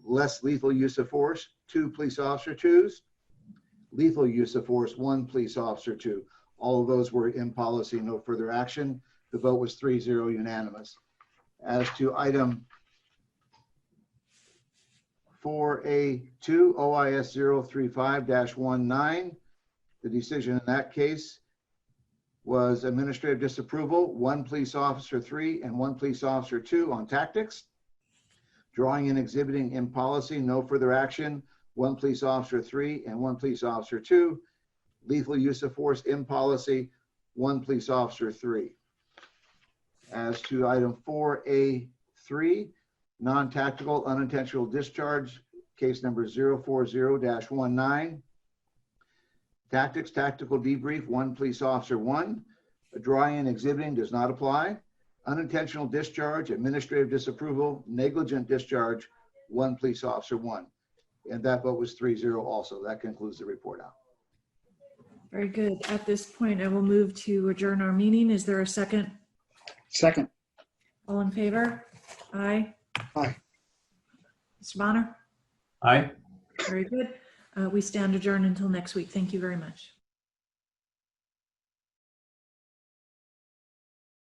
Less lethal use of force, 2 police officer 2s. Lethal use of force, 1 police officer 2. All of those were in policy, no further action. The vote was 3-0 unanimous. As to item 4A2 OIS 035-19, the decision in that case was administrative disapproval, 1 police officer 3 and 1 police officer 2 on tactics. Drawing and exhibiting in policy, no further action, 1 police officer 3 and 1 police officer 2. Lethal use of force in policy, 1 police officer 3. As to item 4A3, non-tactical unintentional discharge, case number 040-19. Tactics, tactical debrief, 1 police officer 1. Drawing and exhibiting does not apply. Unintentional discharge, administrative disapproval, negligent discharge, 1 police officer 1. And that vote was 3-0 also. That concludes the report out. Very good. At this point, I will move to adjourn our meeting. Is there a second? Second. All in favor? Aye. Aye. Mr. Bonner? Aye. Very good. We stand adjourned until next week. Thank you very much.